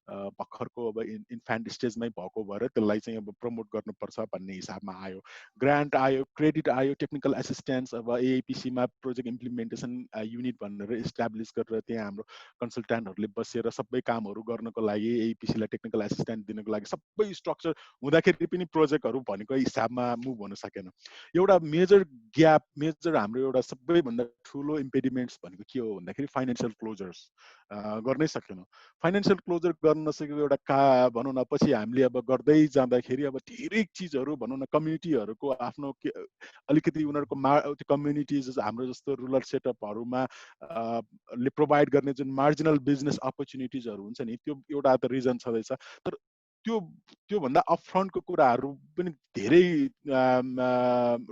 भर्खरको अब इन्फान्ट स्टेजमै भएको भएर त्यसलाई चाहिँ अब प्रमोट गर्नुपर्छ भन्ने हिसाबमा आयो। ग्रान्ट आयो, क्रेडिट आयो, टेक्निकल एसिस्टेन्स अब एआइपिसीमा प्रोजेक्ट इम्प्लिमेन्टेसन युनिट भनेर इस्टाब्लिस गरेर त्यहाँ हाम्रो कन्सल्ट्यान्टहरूले बसेर सबै कामहरू गर्नको लागि एआइपिसीलाई टेक्निकल एसिस्टेन्ट दिनको लागि सबै स्ट्रक्चर हुँदाखेरि पनि प्रोजेक्टहरू भनेको हिसाबमा मुभ हुन सकेन। एउटा मेजर ग्याप, मेजर हाम्रो एउटा सबैभन्दा ठुलो इम्पेडिमेन्ट्स भनेको के हो भन्दाखेरि फाइनेन्सियल क्लोजर्स गर्नै सकेनौँ। फाइनेन्सियल क्लोजर गर्न नसकेको एउटा भनौँ न, पछि हामीले अब गर्दै जाँदाखेरि अब धेरै चिजहरू भनौँ न, कम्युनिटीहरूको आफ्नो अलिकति उनीहरूको कम्युनिटिज हाम्रो जस्तो रुरल सेटअपहरूमा ले प्रोभाइड गर्ने जुन मार्जिनल बिजनेस अपर्च्युनिटिजहरू हुन्छ नि, त्यो एउटा त रिजन छँदैछ। तर त्योभन्दा अपफ्रन्टको कुराहरू पनि धेरै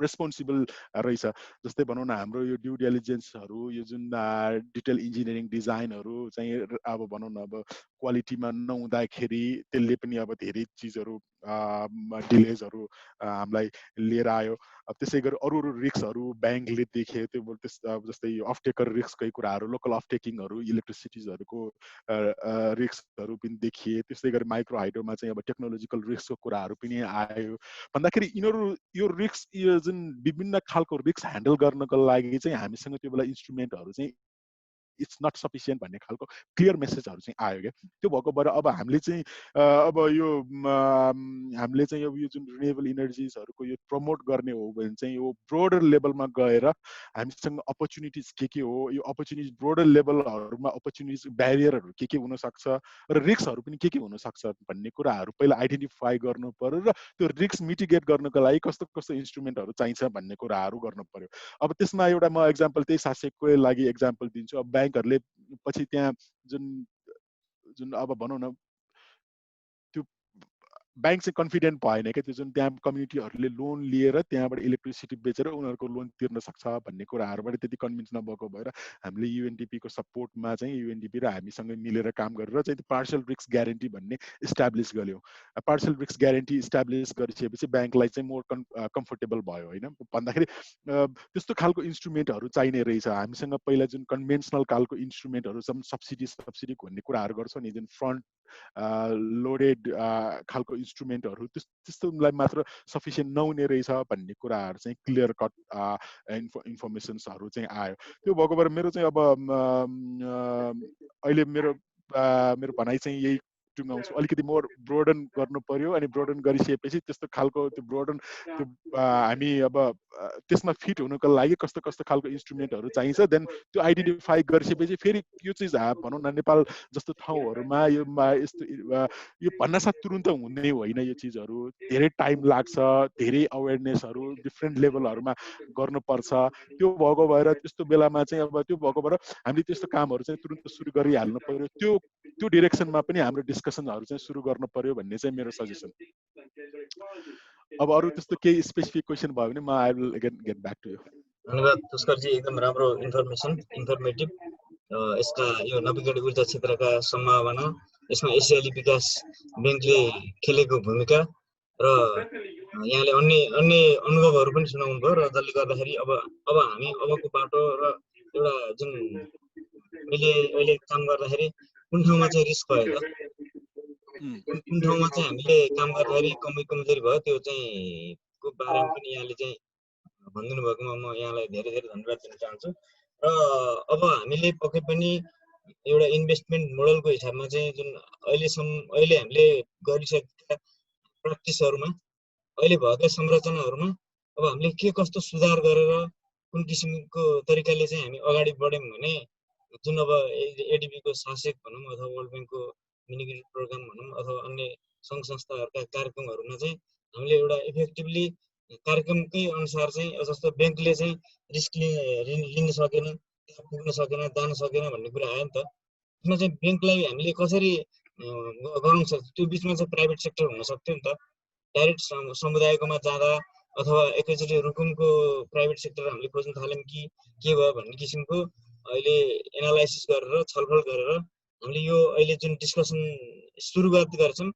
रेस्पोन्सिबल रहेछ। जस्तै भनौँ न, हाम्रो यो ड्यु डिलिजेन्सहरू, यो जुन डिटेल इन्जिनियरिङ डिजाइनहरू चाहिँ अब भनौँ न, अब क्वालिटीमा नहुँदाखेरि त्यसले पनि अब धेरै चिजहरू डिलेजहरू हामीलाई लिएर आयो। अब त्यसै गरी अरू रिस्कहरू ब्याङ्कले देखे, त्यो जस्तै अफटेकर रिस्ककै कुराहरू, लोकल अफटेकिङहरू, इलेक्ट्रिसिटिजहरूको रिस्कहरू पनि देखिए। त्यस्तै गरी माइक्रो हाइड्रोमा चाहिँ अब टेक्नोलोजिकल रिस्कको कुराहरू पनि आयो भन्दाखेरि यिनीहरू यो रिस्क, यो जुन विभिन्न खालको रिस्क ह्यान्डल गर्नको लागि चाहिँ हामीसँग त्यो बेला इन्स्ट्रुमेन्टहरू चाहिँ इट्स नट सफिसियन्ट भन्ने खालको क्लियर मेसेजहरू चाहिँ आयो क्या। त्यो भएको भएर अब हामीले चाहिँ अब यो हामीले चाहिँ अब यो जुन रिन्युएबल इनर्जिजहरूको यो प्रमोट गर्ने हो भने चाहिँ यो ब्रोडर लेभलमा गएर हामीसँग अपर्च्युनिटिज के हो, यो अपर्च्युनिटिज ब्रोडर लेभलहरूमा अपर्च्युनिटिज ब्यारियरहरू के हुनसक्छ र रिस्कहरू पनि के हुनसक्छ भन्ने कुराहरू पहिला आइडेन्टिफाई गर्नु पर्यो र त्यो रिस्क मिटिगेट गर्नको लागि कस्तो कस्तो इन्स्ट्रुमेन्टहरू चाहिन्छ भन्ने कुराहरू गर्नु पर्यो। अब त्यसमा एउटा म एक्जाम्पल त्यही सासेकको लागि एक्जाम्पल दिन्छु। अब ब्याङ्कहरूले पछि त्यहाँ जुन अब भनौँ न, त्यो ब्याङ्क चाहिँ कन्फिडेन्ट भएन क्या, त्यो जुन त्यहाँ कम्युनिटीहरूले लोन लिएर त्यहाँबाट इलेक्ट्रिसिटी बेचेर उनीहरूको लोन तिर्न सक्छ भन्ने कुराहरूबाट त्यति कन्भिन्स नभएको भएर हामीले युएनडिपीको सपोर्टमा चाहिँ युएनडिपी र हामीसँग मिलेर काम गरेर चाहिँ पार्सल रिस्क ग्यारेन्टी भन्ने इस्टाब्लिस गऱ्यौँ। पार्सल रिस्क ग्यारेन्टी इस्टाब्लिस गरिसकेपछि ब्याङ्कलाई चाहिँ मोर कम्फोर्टेबल भयो होइन, भन्दाखेरि त्यस्तो खालको इन्स्ट्रुमेन्टहरू चाहिने रहेछ। हामीसँग पहिला जुन कन्भेन्सनल खालको इन्स्ट्रुमेन्टहरू छन्, सब्सिडी भन्ने कुराहरू गर्छौँ नि, जुन फ्रन्ट लोडेड खालको इन्स्ट्रुमेन्टहरू, त्यस्तोलाई मात्र सफिसियन्ट नहुने रहेछ भन्ने कुराहरू चाहिँ क्लियर कट इन्फर्मेसन्सहरू चाहिँ आयो। त्यो भएको भएर मेरो चाहिँ अब अहिले मेरो भनाइ चाहिँ यही टुङ्गाउँछु, अलिकति मोर ब्रोडन गर्नु पर्यो। अनि ब्रोडन गरिसकेपछि त्यस्तो खालको त्यो ब्रोडन त्यो हामी अब त्यसमा फिट हुनुको लागि कस्तो कस्तो खालको इन्स्ट्रुमेन्टहरू चाहिन्छ, देन त्यो आइडेन्टिफाई गरिसकेपछि फेरि यो चिज भनौँ न, नेपाल जस्तो ठाउँहरूमा यो भन्नासाथ तुरुन्त हुने होइन। यो चिजहरू धेरै टाइम लाग्छ, धेरै अवेरनेसहरू डिफ्रेन्ट लेभलहरूमा गर्नुपर्छ। त्यो भएको भएर त्यस्तो बेलामा चाहिँ अब त्यो भएको भएर हामीले त्यस्तो कामहरू चाहिँ तुरुन्त सुरु गरिहाल्नु पर्यो। त्यो डिरेक्सनमा पनि हाम्रो डिस्कसनहरू चाहिँ सुरु गर्नु पर्यो भन्ने चाहिँ मेरो सजेसन। अब अरू त्यस्तो केही स्पेसिफिक क्वेसन भयो भने म I will again get back to you. धन्यवाद पुष्करजी, एकदम राम्रो इन्फर्मेटिभ। यसका यो नवीकरणीय ऊर्जा क्षेत्रका सम्भावना, यसमा एसियाली विकास ब्याङ्कले खेलेको भूमिका र यहाँले अन्य अनुभवहरू पनि सुनाउनु भयो, र जसले गर्दाखेरि अब हामी अबको बाटो र एउटा जुन मैले अहिले काम गर्दाखेरि कुन ठाउँमा चाहिँ रिस्क भयो त, कुन ठाउँमा चाहिँ हामीले काम गर्दाखेरि कमजोरी भयो, त्यो चाहिँ को बारेमा पनि यहाँले चाहिँ भनिदिनु भएकोमा म यहाँलाई धेरै धेरै धन्यवाद दिन चाहन्छु। र अब हामीले पक्कै पनि एउटा इन्भेस्टमेन्ट मोडलको हिसाबमा चाहिँ जुन अहिले हामीले गरिसकेका प्र्याक्टिसहरूमा, अहिले भएका संरचनाहरूमा अब हामीले के कस्तो सुधार गरेर कुन किसिमको तरिकाले चाहिँ हामी अगाडि बढ्यौँ भने जुन अब एडिबीको सासेक भनौँ अथवा वर्ल्ड ब्याङ्कको मिनिग्रेड प्रोग्राम भनौँ अथवा अन्य सङ्घ संस्थाहरूका कार्यक्रमहरूमा चाहिँ हामीले एउटा इफेक्टिभली कार्यक्रमकै अनुसार चाहिँ जस्तो ब्याङ्कले चाहिँ रिस्क लिन सकेन, पुग्न सकेन, जान सकेन भन्ने कुरा आयो नि त। त्यसमा चाहिँ ब्याङ्कलाई हामीले कसरी गराउन सक्छ, त्यो बिचमा चाहिँ प्राइभेट सेक्टर हुन सक्थ्यो नि त। डाइरेक्ट समुदायकोमा जाँदा अथवा एकैचोटि रुकुमको प्राइभेट सेक्टर हामीले खोज्न थाल्यौँ कि के भयो भन्ने किसिमको अहिले एनालाइसिस गरेर छलफल गरेर हामीले यो अहिले जुन डिस्कसन सुरुवात गर्छौँ,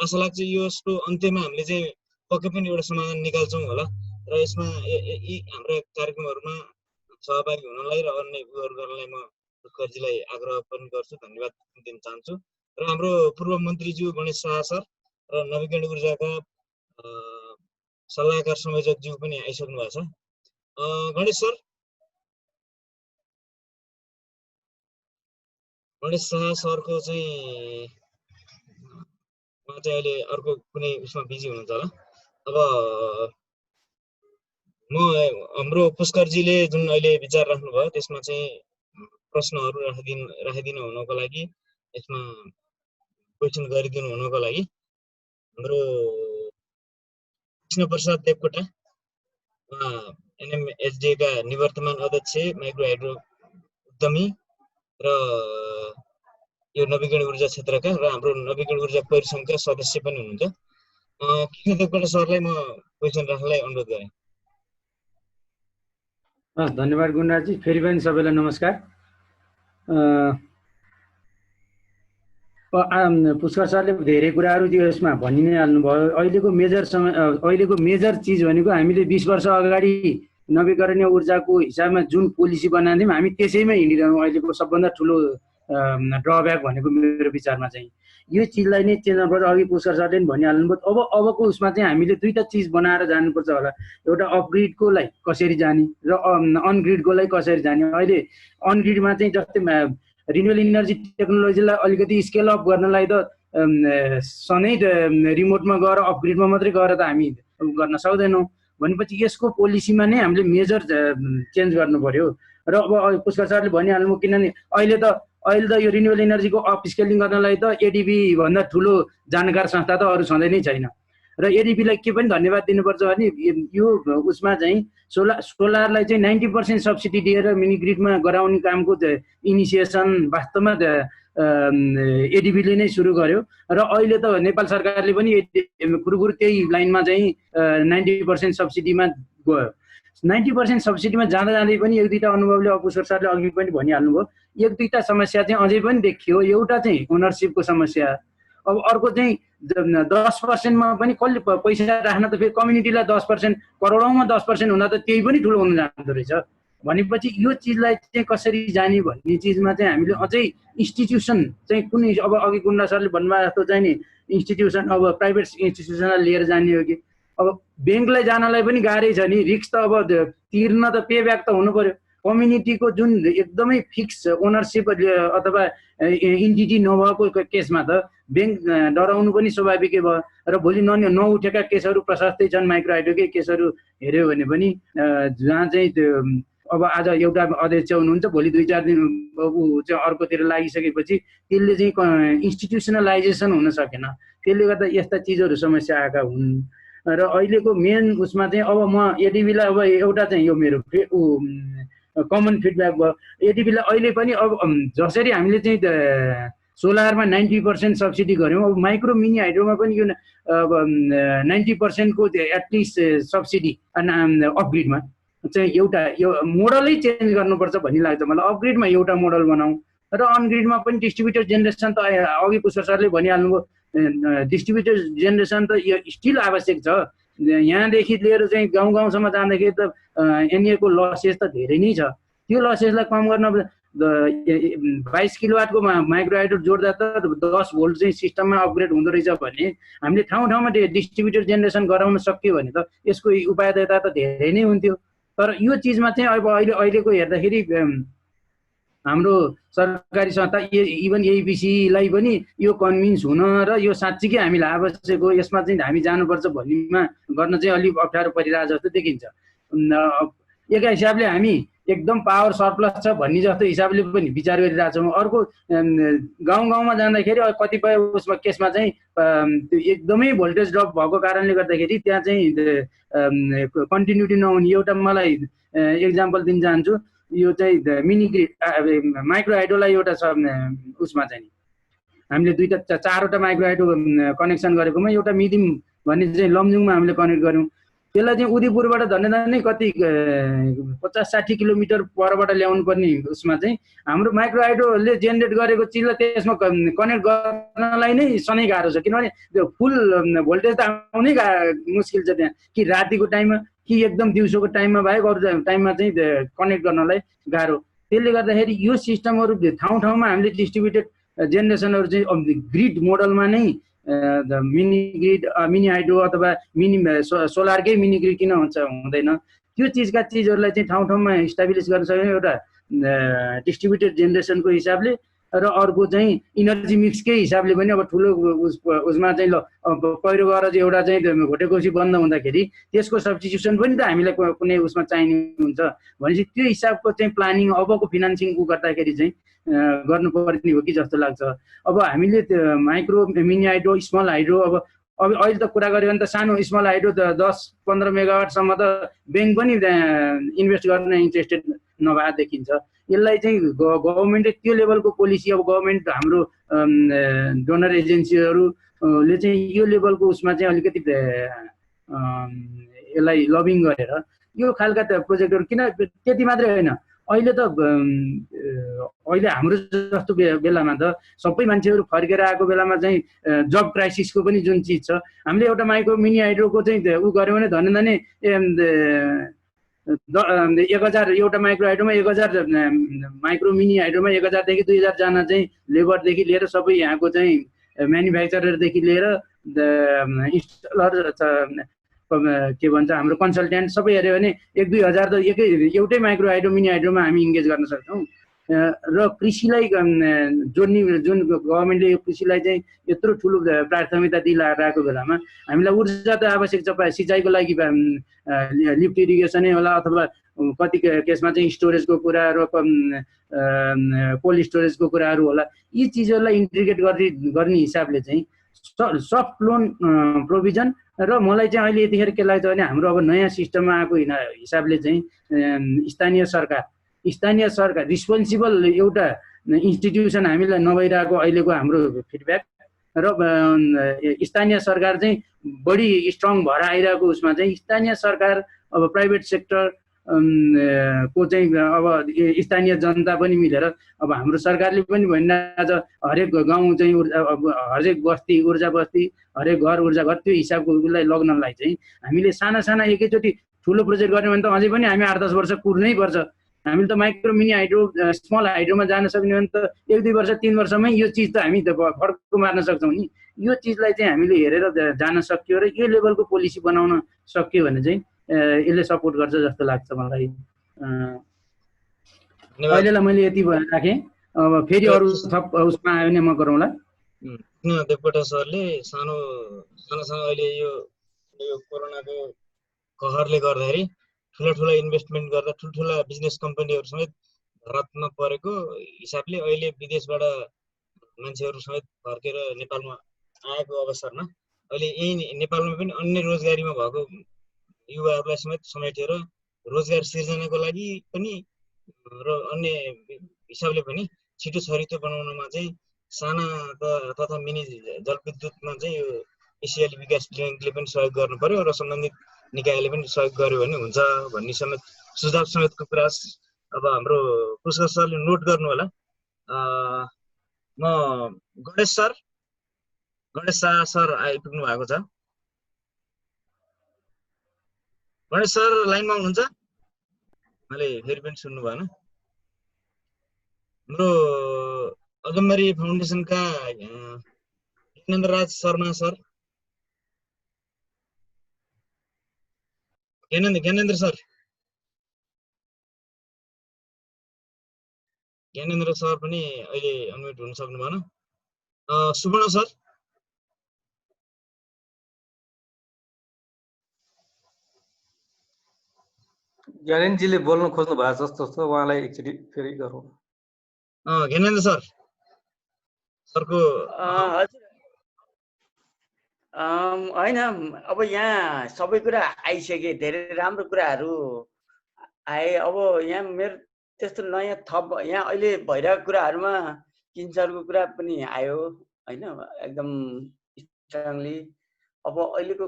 आशा लाग्छ यसको अन्त्यमा हामीले चाहिँ पक्कै पनि एउटा समाधान निकाल्छौँ होला। र यसमा यी हाम्रा कार्यक्रमहरूमा सहभागी हुनलाई र अन्य उयोहरू गर्नलाई म पुष्करजीलाई आग्रह पनि गर्छु, धन्यवाद दिन चाहन्छु। र हाम्रो पूर्व मन्त्रीज्यू गणेश शाह सर र नवीकरणीय ऊर्जाका सल्लाहकार संयोजकज्यू पनि आइसक्नु भएको छ। गणेश शाह सरको चाहिँ उहाँ चाहिँ अहिले अर्को कुनै उसमा बिजी हुनुहुन्छ होला। अब म हाम्रो पुष्करजीले जुन अहिले विचार राख्नुभयो त्यसमा चाहिँ प्रश्नहरू राखिदिनु हुनको लागि, यसमा क्वेसन गरिदिनु हुनको लागि हाम्रो कृष्ण प्रसाद देवकोटा एनएमएचडीए का निवर्तमान अध्यक्ष, माइक्रो हाइड्रो उद्यमी र यो नवीकरणीय ऊर्जा क्षेत्रका र हाम्रो नवीकरणीय ऊर्जा परिसङ्घका सदस्य पनि हुनुहुन्छ। कृष्ण देवकोटा सरलाई म क्वेसन राख्नलाई अनुरोध गरेँ। धन्यवाद गुणराजी। फेरि पनि सबैलाई नमस्कार। पुष्कर सरले धेरै कुराहरू यसमा भनि नै हाल्नुभयो। अहिलेको मेजर चिज भनेको हामीले 20 वर्ष अगाडि नवीकरणीय ऊर्जाको हिसाबमा जुन पोलिसी बनाउँथ्यौँ हामी त्यसैमा हिँडिरहौँ। अहिलेको सबभन्दा ठुलो ड्रब्याक भनेको मेरो विचारमा चाहिँ यो चिजलाई नै चेन्ज गर्नुपर्छ। अघि पुष्कर सरले पनि भनिहाल्नुभयो। अबको उसमा चाहिँ हामीले दुईटा चिज बनाएर जानुपर्छ होला। एउटा अपग्रिडको लागि कसरी जाने र अनग्रिडको लागि कसरी जाने। अहिले अनग्रिडमा चाहिँ जस्तै रिन्युएबल इनर्जी टेक्नोलोजीलाई अलिकति स्केल अप गर्नलाई त सधैँ रिमोटमा गएर अपग्रिडमा मात्रै गएर त हामी गर्न सक्दैनौँ। भनेपछि यसको पोलिसीमा नै हामीले मेजर चेन्ज गर्नु पर्यो। र अब पुष्कर सरले भनिहाल्नु, किनभने अहिले त यो रिन्युएबल इनर्जीको अप स्केलिङ गर्नलाई त एडिबी भन्दा ठुलो जानकार संस्था त अरू छँदै नै छैन। र एडिबीलाई के पनि धन्यवाद दिनुपर्छ भने यो उसमा चाहिँ सोलरलाई चाहिँ 90% सब्सिडी दिएर मिनी ग्रिडमा गराउने कामको इनिसिएसन वास्तवमा एडिबीले नै सुरु गर्यो। र अहिले त नेपाल सरकारले पनि कुरुकुरु त्यही लाइनमा चाहिँ 90% सब्सिडीमा गयो। 90% सब्सिडीमा जाँदा जाँदै पनि एक दुईवटा अनुभवले पुष्कर सरले अघि पनि भनिहाल्नुभयो, एक दुईवटा समस्या चाहिँ अझै पनि देखियो। एउटा चाहिँ ओनरसिपको समस्या। अब अर्को चाहिँ 10%मा पनि कसले पैसा राख्न त फेरि कम्युनिटीलाई 10%, करोडौँमा 10% हुँदा त त्यही पनि ठुलो हुन जाँदो रहेछ। भनेपछि यो चिजलाई चाहिँ कसरी जाने भन्ने चिजमा चाहिँ हामीले अझै इन्स्टिट्युसन चाहिँ कुनै, अब अघि गुन्डा सरले भन्नुभयो जस्तो चाहिँ नि इन्स्टिट्युसन, अब प्राइभेट इन्स्टिट्युसनलाई लिएर जाने हो कि अब ब्याङ्कलाई जानलाई पनि गाह्रै छ नि। रिस्क त अब तिर्न त पे ब्याक त हुनु पर्यो। कम्युनिटीको जुन एकदमै फिक्स ओनरसिप अथवा इन्टिटी नभएको केसमा त ब्याङ्क डराउनु पनि स्वाभाविकै भयो। र भोलि नउठेका केसहरू प्रशस्तै छन्। माइक्रो हाइड्रोकै केसहरू हेऱ्यो भने पनि जहाँ चाहिँ त्यो अब आज एउटा अध्यक्ष हुनुहुन्छ, भोलि 2-4 दिन ऊ चाहिँ अर्कोतिर लागिसकेपछि त्यसले चाहिँ इन्स्टिट्युसनलाइजेसन हुन सकेन। त्यसले गर्दा यस्ता चिजहरू समस्या आएका हुन्। र अहिलेको मेन उसमा चाहिँ अब म एडिबीलाई अब एउटा चाहिँ यो मेरो कमन फिडब्याक भयो। एडिबीलाई अहिले पनि अब जसरी हामीले चाहिँ सोलरमा 90% सब्सिडी गऱ्यौँ, अब माइक्रो मिनी हाइड्रोमा पनि यो अब 90% को एटलिस्ट सब्सिडी अपग्रिडमा चाहिँ एउटा यो मोडलै चेन्ज गर्नुपर्छ भन्ने लाग्छ मलाई। अपग्रिडमा एउटा मोडल बनाऊ र अनग्रिडमा पनि डिस्ट्रिब्युटर जेनेरेसन त अघि पुष्कर सरले भनिहाल्नुभयो, डिस्ट्रिब्युटर जेनेरेसन त यो स्टिल आवश्यक छ। यहाँदेखि लिएर चाहिँ गाउँ गाउँसम्म जाँदाखेरि त एनएको लसेस त धेरै नै छ। त्यो लसेसलाई कम गर्न 22 किलोवाटको माइक्रो हाइड्रो जोड्दा त 10 भोल्ट चाहिँ सिस्टममा अपग्रेड हुँदो रहेछ भने हामीले ठाउँ ठाउँमा डिस्ट्रिब्युटर जेनेरेसन गराउन सक्यो भने त यसको उपायता त धेरै नै हुन्थ्यो। तर यो चिजमा चाहिँ अब अहिलेको हेर्दाखेरि हाम्रो सरकारी संस्था इभन एबिसीलाई पनि यो कन्भिन्स हुन र यो साँच्चीकै हामीलाई आवश्यक हो, यसमा चाहिँ हामी जानुपर्छ भन्नेमा गर्न चाहिँ अलिक अप्ठ्यारो परिरहेको जस्तो देखिन्छ। एक हिसाबले हामी एकदम पावर सरप्लस छ भन्ने जस्तो हिसाबले पनि विचार गरिरहेछौँ। अर्को गाउँ गाउँमा जाँदाखेरि कतिपय उसमा केसमा चाहिँ एकदमै भोल्टेज ड्रप भएको कारणले गर्दाखेरि त्यहाँ चाहिँ कन्टिन्युटी नहुने। एउटा मलाई एक्जाम्पल दिन चाहन्छु। यो चाहिँ मिनी ग्रिड माइक्रो हाइड्रोलाई एउटा उसमा चाहिँ हामीले 2-4वटा माइक्रो हाइड्रो कनेक्सन गरेकोमा एउटा मिडियम भन्ने चाहिँ लमजुङमा हामीले कनेक्ट गऱ्यौँ। त्यसलाई चाहिँ उदयपुरबाट झन्डै कति 50-60 किलोमिटर परबाट ल्याउनु पर्ने उसमा चाहिँ हाम्रो माइक्रो हाइड्रोले जेनेरेट गरेको चिजलाई त्यसमा कनेक्ट गर्नलाई नै सधैँ गाह्रो छ। किनभने त्यो फुल भोल्टेज त आउनै मुस्किल छ त्यहाँ, कि रातिको टाइममा कि एकदम दिउँसोको टाइममा बाहेक अरू टाइममा चाहिँ कनेक्ट गर्नलाई गाह्रो। त्यसले गर्दाखेरि यो सिस्टमहरू ठाउँ ठाउँमा हामीले डिस्ट्रिब्युटेड जेनेरेसनहरू चाहिँ ग्रिड मोडलमा नै मिनी ग्रिड मिनी हाइड्रो अथवा मिनी सोलरकै मिनी ग्रिड किन हुँदैन, त्यो चिजहरूलाई चाहिँ ठाउँ ठाउँमा इस्टाब्लिस गर्न सक्यो एउटा डिस्ट्रिब्युटेड जेनेरेसनको हिसाबले। र अर्को चाहिँ इनर्जी मिक्सकै हिसाबले पनि अब ठुलो उसमा चाहिँ ल पहिरो गएर चाहिँ एउटा चाहिँ घोटेकोसी बन्द हुँदाखेरि त्यसको सब्स्टिट्युसन पनि त हामीलाई कुनै उसमा चाहिने हुन्छ भनेपछि त्यो हिसाबको चाहिँ प्लानिङ अबको फिनान्सिङ गर्दाखेरि चाहिँ गर्नुपर्ने हो कि जस्तो लाग्छ। अब हामीले micro mini hydro small hydro अब अहिले त कुरा गऱ्यो भने त सानो स्मल हाइड्रो त 10-15 मेगावाटसम्म त ब्याङ्क पनि इन्भेस्ट गर्न इन्ट्रेस्टेड नभए देखिन्छ। यसलाई चाहिँ गभर्मेन्टले त्यो लेभलको पोलिसी अब गभर्मेन्ट हाम्रो डोनर एजेन्सीहरूले चाहिँ यो लेभलको उसमा चाहिँ अलिकति यसलाई लबिङ गरेर यो खालका प्रोजेक्टहरू किन त्यति मात्रै होइन अहिले त अहिले हाम्रो जस्तो बेलामा त सबै मान्छेहरू फर्केर आएको बेलामा चाहिँ जब क्राइसिसको पनि जुन चिज छ हामीले एउटा माइक्रो मिनी हाइड्रोको चाहिँ उ गऱ्यौँ भने धन्ने 1000 एउटा माइक्रो हाइड्रोमा 1000 माइक्रो मिनी हाइड्रोमा 1000 देखि 2000 जना चाहिँ लेबरदेखि लिएर सबै यहाँको चाहिँ म्यानुफ्याक्चररदेखि लिएर इन्स्टलर के भन्छ हाम्रो कन्सल्टेन्ट सबै हेऱ्यो भने 1-2 हजार त एउटै माइक्रो हाइड्रो मिनी हाइड्रोमा हामी इन्गेज गर्न सक्छौँ। र कृषिलाई जोड्ने जुन गभर्मेन्टले यो कृषिलाई चाहिँ यत्रो ठुलो प्राथमिकता दिइरहेको बेलामा हामीलाई ऊर्जा त आवश्यक छ, सिँचाइको लागि लिफ्ट इरिगेसनै होला अथवा कति केसमा चाहिँ स्टोरेजको कुरा र कोल्ड स्टोरेजको कुराहरू होला। यी चिजहरूलाई इन्टिग्रेट गर्ने हिसाबले चाहिँ सफ्ट लोन प्रोभिजन र मलाई चाहिँ अहिले यतिखेर के लाग्छ भने हाम्रो अब नयाँ सिस्टममा आएको हिसाबले चाहिँ स्थानीय सरकार रिस्पोन्सिबल एउटा इन्स्टिट्युसन हामीलाई नभइरहेको अहिलेको हाम्रो फिडब्याक र स्थानीय सरकार चाहिँ बढी स्ट्रङ भएर आइरहेको उसमा चाहिँ स्थानीय सरकार अब प्राइभेट सेक्टर को चाहिँ अब स्थानीय जनता पनि मिलेर अब हाम्रो सरकारले पनि भनिरहेको छ हरेक गाउँ चाहिँ हरेक बस्ती ऊर्जा बस्ती हरेक घर ऊर्जा घर त्यो हिसाबको उसलाई लग्नलाई चाहिँ हामीले साना साना एकैचोटि ठुलो प्रोजेक्ट गर्यौँ भने त अझै पनि हामी 8-10 वर्ष कुर्नै पर्छ। हामीले त माइक्रो मिनी हाइड्रो स्मल हाइड्रोमा जान सक्ने भने त 1-2 वर्ष 3 वर्षमै यो चिज त हामी त फड्को मार्न सक्छौँ नि। यो चिजलाई चाहिँ हामीले हेरेर जान सक्यो र यो लेभलको पोलिसी बनाउन सक्यो भने चाहिँ यसले सपोर्ट गर्छ जस्तो लाग्छ मलाई। अहिलेलाई मैले यति राखेँ, अब फेरि अरू थप उसमा आयो भने म गरौँला। देवकोटा सरले सानो अहिले यो कोरोनाको कहरले गर्दाखेरि ठुला इन्भेस्टमेन्ट गर्दा ठुल्ठुला बिजनेस कम्पनीहरू समेत धरापमा परेको हिसाबले अहिले विदेशबाट मान्छेहरू समेत फर्केर नेपालमा आएको अवसरमा अहिले यही नेपालमा पनि अन्य रोजगारीमा भएको युवाहरूलाई समेत समेटेर रोजगार सिर्जनाको लागि पनि र अन्य हिसाबले पनि छिटो छरितो बनाउनमा चाहिँ साना तथा मिनी जलविद्युतमा चाहिँ यो एसियाली विकास ब्याङ्कले पनि सहयोग गर्नु पर्यो र सम्बन्धित निकायले पनि सहयोग गर्यो भने हुन्छ भन्ने समेत सुझाव समेतको कुरा अब हाम्रो पुष्कर सरले नोट गर्नु होला। म गणेश शाह सर आइपुग्नु भएको छ। गणेश सर लाइनमा हुनुहुन्छ? मैले फेरि पनि सुन्नु भएन। हाम्रो अगमबारी फाउन्डेसनका Gyanendra Raj Sharma sir, Gyanendra sir, Gyanendra sir पनि अहिले अनम्युट हुन सक्नु भएन। सुवर्ण सर, ज्ञानेन्द्रजीले बोल्न खोज्नु भएको जस्तो छ, उहाँलाई एकचोटि फेरि गरौँ। ज्ञानेन्द्र सरको हजुर होइन, अब यहाँ सबै कुरा आइसके, धेरै राम्रो कुराहरू आए। अब यहाँ मेरो त्यस्तो नयाँ थप यहाँ अहिले भइरहेको कुराहरूमा किन्सरको कुरा पनि आयो होइन, एकदम स्ट्रङली। अब अहिलेको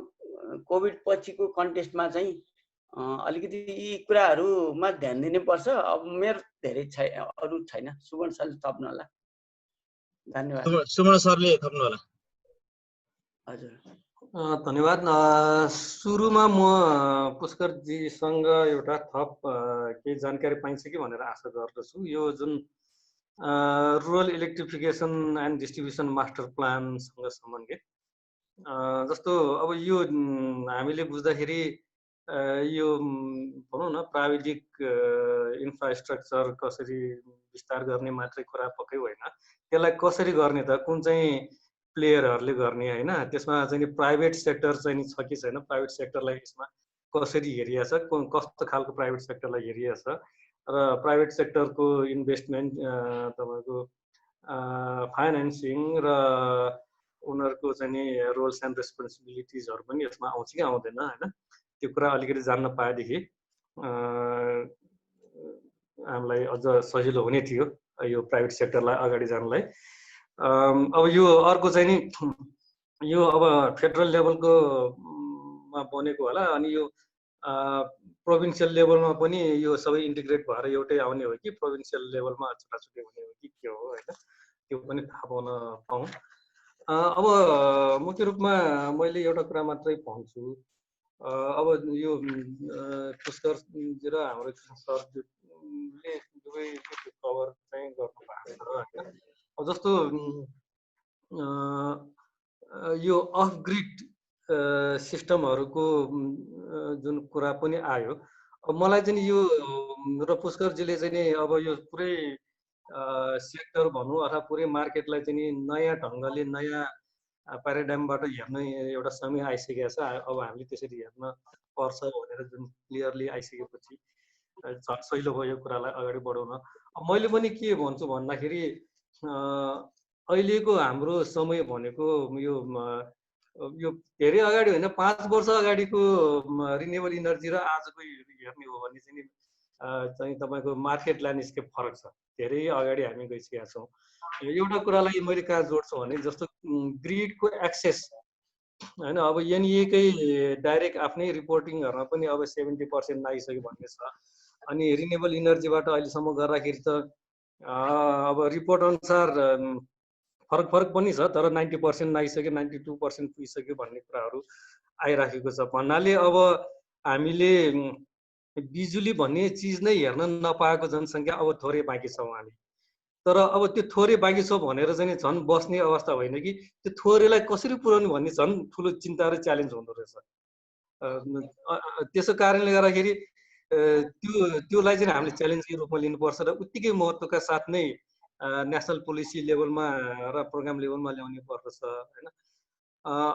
कोभिड पछिको कन्टेक्स्टमा चाहिँ अलिकति यी कुराहरूमा ध्यान दिनुपर्छ। अब मेरो धेरै अरू छैन। सुवर्ण सरले थप्नु होला। धन्यवाद। सुवर्ण सरले थप्नु होला। हजुर धन्यवाद। सुरुमा म पुष्करजीसँग एउटा थप केही जानकारी पाइन्छ कि भनेर आशा गर्दछु। यो जुन rural electrification and distribution master प्लानसँग सम्बन्धित जस्तो अब यो हामीले बुझ्दाखेरि यो भनौँ न प्राविधिक इन्फ्रास्ट्रक्चर कसरी विस्तार गर्ने मात्रै कुरा पक्कै होइन, त्यसलाई कसरी गर्ने त, कुन चाहिँ प्लेयरहरूले गर्ने होइन, त्यसमा चाहिँ प्राइभेट सेक्टर चाहिँ छ कि छैन, प्राइभेट सेक्टरलाई यसमा कसरी हेरिया छ, कस्तो खालको प्राइभेट सेक्टरलाई हेरिया छ, र प्राइभेट सेक्टरको इन्भेस्टमेन्ट तपाईँको फाइनेन्सिङ र उनीहरूको चाहिँ रोल्स एन्ड रेस्पोन्सिबिलिटिजहरू पनि यसमा आउँछ कि आउँदैन होइन, त्यो कुरा अलिकति जान्न पाएदेखि हामीलाई अझ सजिलो हुने थियो यो प्राइभेट सेक्टरलाई अगाडि जानलाई। अब यो अर्को चाहिँ नि यो अब फेडरल लेभलको मा बनेको होला, अनि यो प्रोभिन्सियल लेभलमा पनि यो सबै इन्टिग्रेट भएर एउटै आउने हो कि प्रोभिन्सियल लेभलमा छुट्टाछुट्टै हुने हो कि के हो होइन, त्यो पनि थाहा पाउन पाऊँ। अब मुख्य रूपमा मैले एउटा कुरा मात्रै भन्छु, अब यो पुष्करजी र हाम्रो सरले दुवै कभर चाहिँ गर्नु भएको छ होइन। अब जस्तो यो अफ ग्रिड सिस्टमहरूको जुन कुरा पनि आयो, अब मलाई चाहिँ यो र पुष्करजीले चाहिँ अब यो पुरै सेक्टर भनौँ अथवा पुरै मार्केटलाई चाहिँ नयाँ ढङ्गले नयाँ प्याराडाइमबाट हेर्ने एउटा समय आइसकेको छ। अब हामीले त्यसरी हेर्न पर्छ भनेर जुन क्लियरली आइसकेपछि सहिलो भयो यो कुरालाई अगाडि बढाउन। मैले पनि के भन्छु भन्दाखेरि अहिलेको हाम्रो समय भनेको यो धेरै अगाडि होइन, 5 वर्ष अगाडिको रिन्युएबल इनर्जी र आजको हेर्ने हो भने चाहिँ तपाईँको मार्केट ल्यान्डस्केप फरक छ, धेरै अगाडि हामी गइसकेका छौँ। एउटा कुरालाई मैले कहाँ जोड्छु भने जस्तो ग्रिडको एक्सेस होइन, अब एनइएकै डाइरेक्ट आफ्नै रिपोर्टिङहरूमा पनि अब 70% नागिसक्यो भन्ने छ, अनि रिन्युएबल इनर्जीबाट अहिलेसम्म गर्दाखेरि त अब रिपोर्ट अनुसार फरक पनि छ, तर 90% नागिसक्यो, 92% पुगिसक्यो भन्ने कुराहरू आइराखेको छ। भन्नाले अब हामीले बिजुली भन्ने चिज नै हेर्न नपाएको जनसङ्ख्या अब थोरै बाँकी छौँ हामी, तर अब त्यो थोरै बाँकी छ भनेर चाहिँ झन् बस्ने अवस्था होइन कि त्यो थोरैलाई कसरी पुर्याउने भन्ने झन् ठुलो चिन्ता र च्यालेन्ज हुँदो रहेछ। त्यसो कारणले गर्दाखेरि त्योलाई चाहिँ हामीले च्यालेन्जकै रूपमा लिनुपर्छ र उत्तिकै महत्त्वका साथ नै नेसनल पोलिसी लेभलमा र प्रोग्राम लेभलमा ल्याउनु पर्दछ होइन।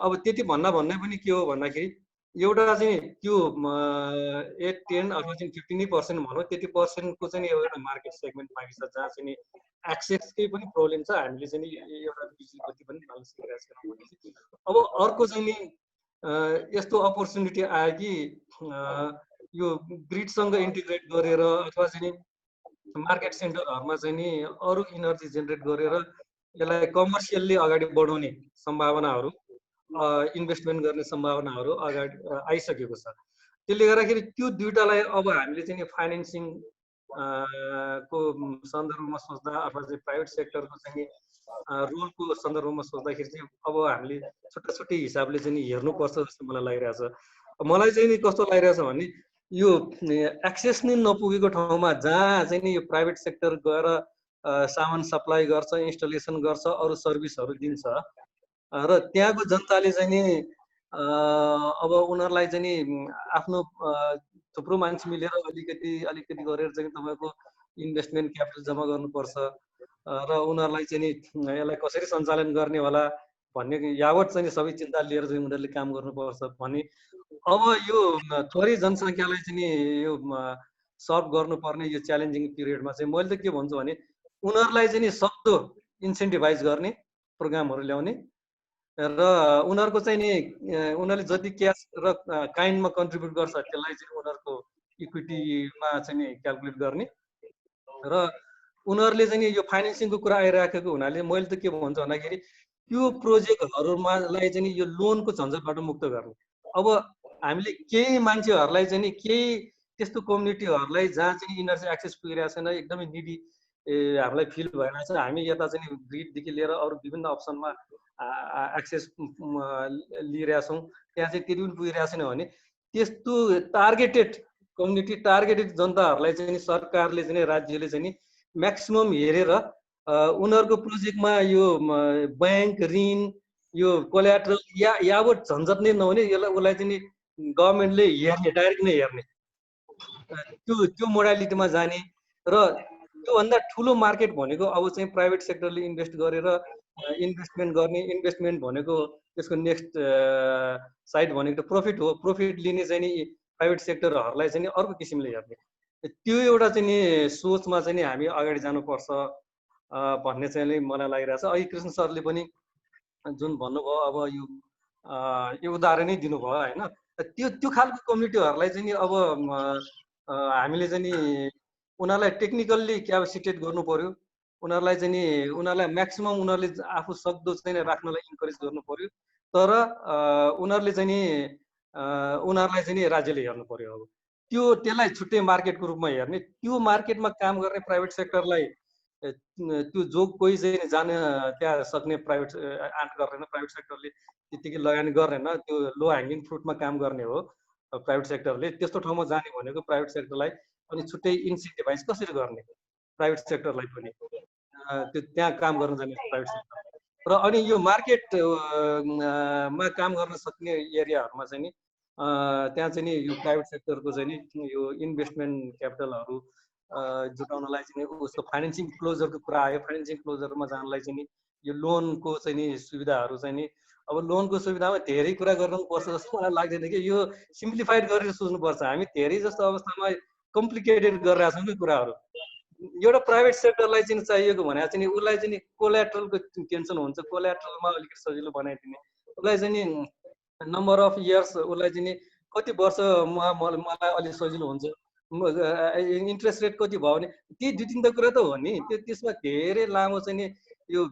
अब त्यति भन्नै पनि के हो भन्दाखेरि एउटा चाहिँ त्यो 8-10 अथवा चाहिँ 15% भनौँ, त्यति पर्सेन्टको चाहिँ एउटा मार्केट सेगमेन्ट बाँकी छ जहाँ चाहिँ एक्सेसकै पनि प्रब्लम छ, हामीले चाहिँ एउटा बिजुली बत्ती पनि बाल्न सकिरहेको छैनौँ। अब अर्को चाहिँ नि यस्तो अपर्च्युनिटी आयो कि यो ग्रिडसँग इन्टिग्रेट गरेर अथवा चाहिँ मार्केट सेन्टरहरूमा चाहिँ नि अरू इनर्जी जेनेरेट गरेर यसलाई कमर्सियल्ली अगाडि बढाउने सम्भावनाहरू, इन्भेस्टमेन्ट गर्ने सम्भावनाहरू अगाडि आइसकेको छ। त्यसले गर्दाखेरि त्यो दुईटालाई अब हामीले चाहिँ फाइनेन्सिङ को सन्दर्भमा सोच्दा अथवा चाहिँ प्राइभेट सेक्टरको चाहिँ रोलको सन्दर्भमा सोच्दाखेरि चाहिँ अब हामीले छुट्टै हिसाबले चाहिँ हेर्नुपर्छ जस्तो मलाई लागिरहेछ। मलाई चाहिँ नि कस्तो लागिरहेछ भने यो एक्सेस नै नपुगेको ठाउँमा जहाँ चाहिँ नि यो प्राइभेट सेक्टर गएर सामान सप्लाई गर्छ, इन्स्टलेसन गर्छ, अरू सर्भिसहरू दिन्छ र त्यहाँको जनताले चाहिँ नि अब उनीहरूलाई चाहिँ नि आफ्नो थुप्रो मान्छे मिलेर अलिकति गरेर चाहिँ तपाईँको इन्भेस्टमेन्ट क्यापिटल जम्मा गर्नुपर्छ र उनीहरूलाई चाहिँ नि यसलाई कसरी सञ्चालन गर्ने होला भन्ने यावत चाहिँ सबै चिन्ता लिएर चाहिँ उनीहरूले काम गर्नुपर्छ भन्ने। अब यो थोरै जनसङ्ख्यालाई चाहिँ नि यो सर्भ गर्नुपर्ने यो च्यालेन्जिङ पिरियडमा चाहिँ मैले त के भन्छु भने उनीहरूलाई चाहिँ नि सक्दो इन्सेन्टिभाइज गर्ने प्रोग्रामहरू ल्याउने र उनीहरूको चाहिँ नि उनीहरूले जति क्यास र काइन्डमा कन्ट्रिब्युट गर्छ त्यसलाई चाहिँ उनीहरूको इक्विटीमा चाहिँ नि क्यालकुलेट गर्ने र उनीहरूले चाहिँ यो फाइनेन्सिङको कुरा आइराखेको हुनाले मैले त के भन्छु भन्दाखेरि त्यो प्रोजेक्टहरूलाई चाहिँ यो लोनको झन्झटबाट मुक्त गर्ने। अब हामीले केही मान्छेहरूलाई चाहिँ नि केही त्यस्तो कम्युनिटीहरूलाई जहाँ चाहिँ इनर्जी एक्सेस पुगिरहेको छैन, एकदमै निडी हामीलाई फिल भइरहेको छ, हामी यता चाहिँ ग्रिडदेखि लिएर अरू विभिन्न अप्सनमा एक्सेस लिइरहेका छौँ, त्यहाँ चाहिँ त्यति पनि पुगिरहेको छैन भने त्यस्तो टार्गेटेड कम्युनिटी टार्गेटेड जनताहरूलाई चाहिँ सरकारले चाहिँ राज्यले चाहिँ म्याक्सिमम हेरेर उनीहरूको प्रोजेक्टमा यो ब्याङ्क ऋण यो कोल्याट्रल यावत झन्झट नै नहुने, यसलाई उसलाई चाहिँ गभर्मेन्टले हेर्ने, डाइरेक्ट नै हेर्ने, त्यो मोडालिटीमा जाने। र त्योभन्दा ठुलो मार्केट भनेको अब चाहिँ प्राइभेट सेक्टरले इन्भेस्ट गरेर इन्भेस्टमेन्ट गर्ने। इन्भेस्टमेन्ट भनेको त्यसको नेक्स्ट साइड भनेको प्रफिट हो। प्रफिट लिने चाहिँ नि प्राइभेट सेक्टरहरूलाई चाहिँ अर्को किसिमले हेर्ने। त्यो एउटा चाहिँ नि सोचमा चाहिँ नि हामी अगाडि जानुपर्छ भन्ने चाहिँ मलाई लागिरहेछ। अघि कृष्ण सरले पनि जुन भन्नुभयो अब यो उदाहरणै दिनुभयो होइन। त्यो खालको कम्युनिटीहरूलाई चाहिँ नि अब हामीले चाहिँ नि उनीहरूलाई टेक्निकल्ली क्यापेसिटेट गर्नु पर्यो। उनीहरूलाई चाहिँ नि उनीहरूलाई म्याक्सिमम उनीहरूले आफू सक्दो चाहिँ राख्नलाई इन्करेज गर्नु पर्यो। तर उनीहरूले चाहिँ नि उनीहरूलाई चाहिँ नि राज्यले हेर्नु पर्यो। अब त्यसलाई छुट्टै मार्केटको रूपमा हेर्ने। त्यो मार्केटमा काम गर्ने प्राइभेट सेक्टरलाई त्यो जो कोही चाहिँ जान त्यहाँ सक्ने प्राइभेट आँट गर्दैन। प्राइभेट सेक्टरले त्यतिकै लगानी गर्दैन। त्यो लो ह्याङ्गिङ फ्रुटमा काम गर्ने हो प्राइभेट सेक्टरले। त्यस्तो ठाउँमा जाने भनेको प्राइभेट सेक्टरलाई अनि छुट्टै इन्सेन्टिभाइज कसरी गर्ने प्राइभेट सेक्टरलाई पनि त्यो त्यहाँ काम गर्न जाने प्राइभेट सेक्टर। र अनि यो मार्केटमा काम गर्न सक्ने एरियाहरूमा चाहिँ नि त्यहाँ चाहिँ नि यो प्राइभेट सेक्टरको चाहिँ नि यो इन्भेस्टमेन्ट क्यापिटलहरू जुटाउनलाई चाहिँ उसको फाइनेन्सिङ क्लोजरको कुरा आयो। फाइनेन्सिङ क्लोजरमा जानलाई चाहिँ नि यो लोनको चाहिँ नि सुविधाहरू चाहिँ नि अब लोनको सुविधामा धेरै कुरा गर्नुपर्छ जस्तो मलाई लाग्दैन कि यो सिम्प्लिफाइड गरेर सोच्नुपर्छ। हामी धेरै जस्तो अवस्थामा कम्प्लिकेटेड गरिरहेछौँ कि कुराहरू। एउटा प्राइभेट सेक्टरलाई चाहिँ चाहिएको भने चाहिँ उसलाई चाहिँ कोल्याट्रलको टेन्सन हुन्छ। कोल्याट्रलमा अलिकति सजिलो बनाइदिने। उसलाई चाहिँ नि नम्बर अफ इयर्स उसलाई चाहिँ नि कति वर्ष मलाई अलिक सजिलो हुन्छ। इन्ट्रेस्ट रेट कति भयो भने ती दुई तिनवटा कुरा त हो नि। त्यसमा धेरै लामो चाहिँ नि यो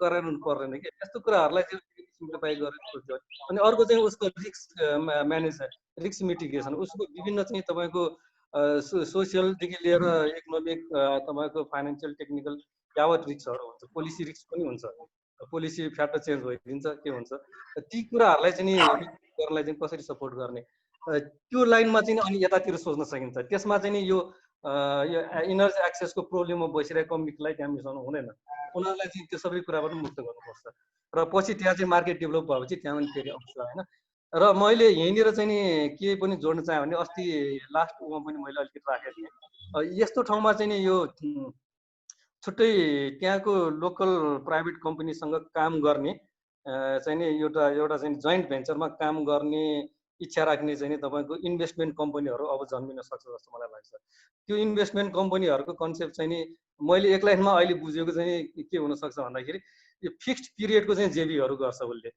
गराउनु पर्दैन कि। यस्तो कुराहरूलाई चाहिँ सिम्प्लिफाई गरेर सोच्यो। अनि अर्को चाहिँ उसको रिस्क म्यानेजमेन्ट, रिस्क मिटिगेसन। उसको विभिन्न चाहिँ तपाईँको सोसियलदेखि लिएर इकोनोमिक तपाईँको फाइनेन्सियल टेक्निकल यावत रिस्कहरू हुन्छ। पोलिसी रिस्क पनि हुन्छ। पोलिसी फ्याक्टर चेन्ज भइदिन्छ के हुन्छ। ती कुराहरूलाई चाहिँ नि गर्नलाई चाहिँ कसरी सपोर्ट गर्ने त्यो लाइनमा चाहिँ अनि यतातिर सोच्न सकिन्छ। त्यसमा चाहिँ नि यो इनर्जी एक्सेसको प्रब्लममा बसिरहेको कम्युनिटीलाई त्यहाँ मिसाउनु हुँदैन। उनीहरूलाई चाहिँ त्यो सबै कुराबाट मुक्त गर्नुपर्छ। र पछि त्यहाँ चाहिँ मार्केट डेभलप भएपछि त्यहाँ पनि फेरि आउँछ होइन। र मैले यहीँनिर चाहिँ नि के पनि जोड्न चाहेँ भने अस्ति लास्टमा पनि मैले अलिकति राखेको थिएँ। यस्तो ठाउँमा चाहिँ नि यो छुट्टै त्यहाँको लोकल प्राइभेट कम्पनीसँग काम गर्ने चाहिँ नि एउटा चाहिँ जोइन्ट भेन्चरमा काम गर्ने इच्छा राख्ने चाहिँ नि तपाईँको इन्भेस्टमेन्ट कम्पनीहरू अब जन्मिन सक्छ जस्तो मलाई लाग्छ। त्यो इन्भेस्टमेन्ट कम्पनीहरूको कन्सेप्ट चाहिँ नि मैले एक लाइनमा अहिले बुझेको चाहिँ के हुनसक्छ भन्दाखेरि यो फिक्स्ड पिरियडको चाहिँ जेबीहरू गर्छ उसले।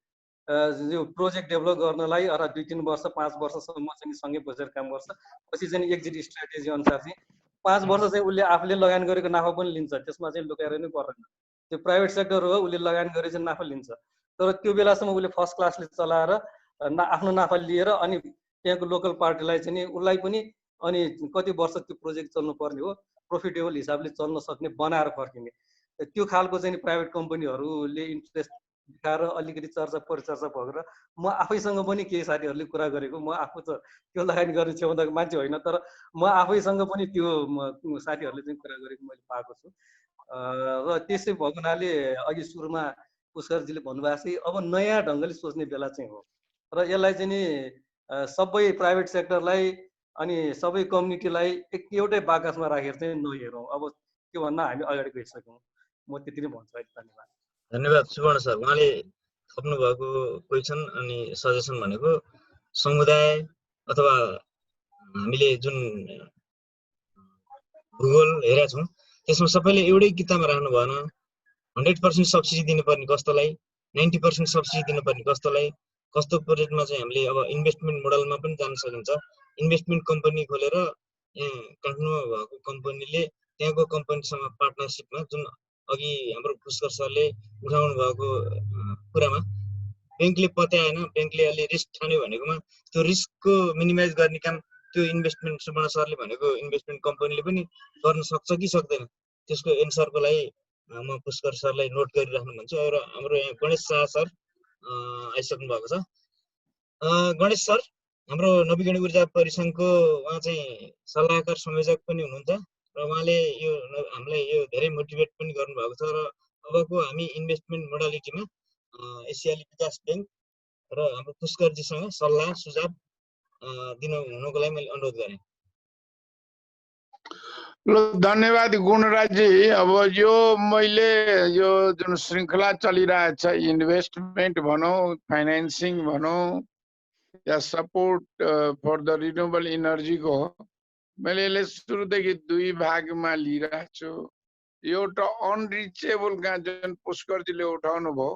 यो प्रोजेक्ट डेभलप गर्नलाई अथवा 2-3 वर्ष 5 वर्षसम्म चाहिँ सँगै बसेर काम गर्छ। पछि चाहिँ एक्जिट स्ट्राटेजी अनुसार चाहिँ 5 वर्ष चाहिँ उसले आफूले लगानी गरेको नाफा पनि लिन्छ। त्यसमा चाहिँ लुकाएर नै पर्दैन। त्यो प्राइभेट सेक्टर हो, उसले लगानी गरेर चाहिँ नाफा लिन्छ। तर त्यो बेलासम्म उसले फर्स्ट क्लासले चलाएर आफ्नो नाफा लिएर अनि त्यहाँको लोकल पार्टीलाई चाहिँ नि उसलाई पनि अनि कति वर्ष त्यो प्रोजेक्ट चल्नु पर्ने हो, प्रोफिटेबल हिसाबले चल्न सक्ने बनाएर फर्किने। त्यो खालको चाहिँ प्राइभेट कम्पनीहरूले इन्ट्रेस्ट देखाएर अलिकति चर्चा परिचर्चा भएर म आफैसँग पनि केही साथीहरूले कुरा गरेको। म आफू त त्यो लगानी गर्ने क्षमताको मान्छे होइन, तर म आफैसँग पनि त्यो साथीहरूले चाहिँ कुरा गरेको मैले पाएको छु। र त्यसै भएको हुनाले अघि सुरुमा पुष्करजीले भन्नुभएको चाहिँ अब नयाँ ढङ्गले सोच्ने बेला चाहिँ हो। र यसलाई चाहिँ नि सबै प्राइभेट सेक्टरलाई अनि सबै कम्युनिटीलाई एउटै बाकसमा राखेर चाहिँ नहेरौँ। अब त्योभन्दा हामी अगाडि गइसक्यौँ। म त्यति नै भन्छु अहिले। धन्यवाद। धन्यवाद सुवर्ण सर। उहाँले थप्नु भएको क्वेसन अनि सजेसन भनेको समुदाय अथवा हामीले जुन भूगोल हेरेका छौँ त्यसमा सबैले एउटै किताबमा राख्नु भएन। 100% सब्सिडी दिनुपर्ने कस्तोलाई, 90% सब्सिडी दिनुपर्ने कस्तोलाई, कस्तो प्रोजेक्टमा चाहिँ हामीले अब इन्भेस्टमेन्ट मोडलमा पनि जान सकिन्छ। इन्भेस्टमेन्ट कम्पनी खोलेर यहाँ काठमाडौँमा भएको कम्पनीले त्यहाँको कम्पनीसँग पार्टनरसिपमा जुन अघि हाम्रो पुष्कर सरले उठाउनु भएको कुरामा ब्याङ्कले पत्याएन, ब्याङ्कले अलि रिस्क ठान्यो भनेकोमा त्यो रिस्कको मिनिमाइज गर्ने काम त्यो इन्भेस्टमेन्ट सुवर्ण सरले भनेको इन्भेस्टमेन्ट कम्पनीले पनि गर्न सक्छ कि सक्दैन, त्यसको एन्सरको लागि म पुष्कर सरलाई नोट गरिराख्नु भन्छु। र हाम्रो यहाँ गणेश शाह सर आइसक्नु भएको छ। गणेश सर हाम्रो नवीकरणीय ऊर्जा परिसङ्घको उहाँ चाहिँ सल्लाहकार संयोजक पनि हुनुहुन्छ र उहाँले यो हामीलाई यो धेरै मोटिभेट पनि गर्नुभएको छ। र अबको हामी इन्भेस्टमेन्ट मोडालिटीमा एसियाली विकास ब्याङ्क र हाम्रो पुष्करजीसँग सल्लाह सुझाव हुनुको लागि मैले अनुरोध गरेँ। ल धन्यवाद गुणराजी। अब यो मैले यो जुन श्रृङ्खला चलिरहेछ इन्भेस्टमेन्ट भनौँ फाइनेन्सिङ भनौँ या सपोर्ट फर द रिन्युएबल इनर्जीको मैले यसले सुरुदेखि दुई भागमा लिइरहेको छु। एउटा अनरिचेबल कहाँ जुन पुष्करजीले उठाउनु भयो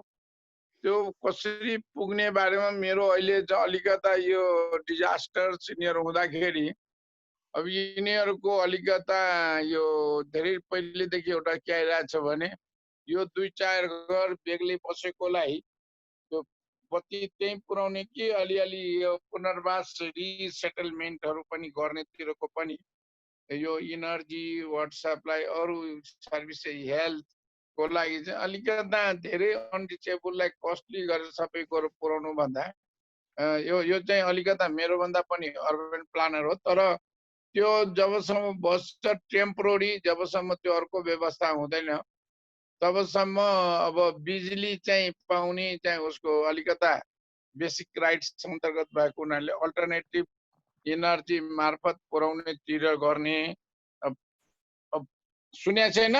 त्यो कसरी पुग्ने बारेमा मेरो अहिले चाहिँ अलिकता यो डिजास्टर सिनियर हुँदाखेरि अब यिनीहरूको अलिकता यो धेरै पहिलेदेखि एउटा के आइरहेछ भने यो 2-4 घर बेग्लै बसेकोलाई त्यो बत्ती त्यही पुर्याउने कि अलिअलि यो पुनर्वास रिसेटलमेन्टहरू पनि गर्नेतिरको पनि यो इनर्जी वाटर सप्लाई अरू सर्भिस हेल्थको लागि चाहिँ अलिकता धेरै अनरिचेबललाई कस्टली गरेर सबै कुरो पुर्याउनु भन्दा यो चाहिँ अलिकता मेरो भन्दा पनि अर्बन प्लानर हो। तर त्यो जबसम्म बस्छ टेम्पोररी जबसम्म त्यो अर्को व्यवस्था हुँदैन तबसम्म अब बिजुली चाहिँ पाउने चाहिँ उसको अलिकता बेसिक राइट्स अन्तर्गत भएको हुनाले अल्टरनेटिभ इनर्जी मार्फत पुर्याउनेतिर गर्ने। अब सुन्या छैन?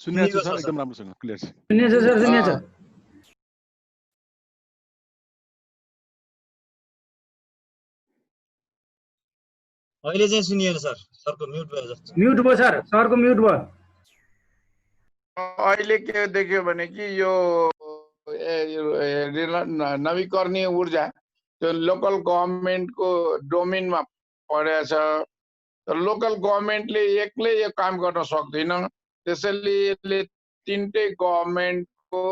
सुनिएको छ सर, एकदम राम्रोसँग क्लियर छ। सुनिएको छ सर, सुनिएको छ। अहिले चाहिँ सुनिएन सर, सरको म्युट भयो जस्तो। म्युट भयो सर, सरको म्युट भयो। अहिले के देख्यो भने कि यो नवीकरणीय ऊर्जा त्यो लोकल गभर्मेन्टको डोमेनमा परेको छ। तर लोकल गभर्मेन्टले एक्लै यो काम गर्न सक्दैन। त्यसैले यसले तीनटै गभर्मेन्टको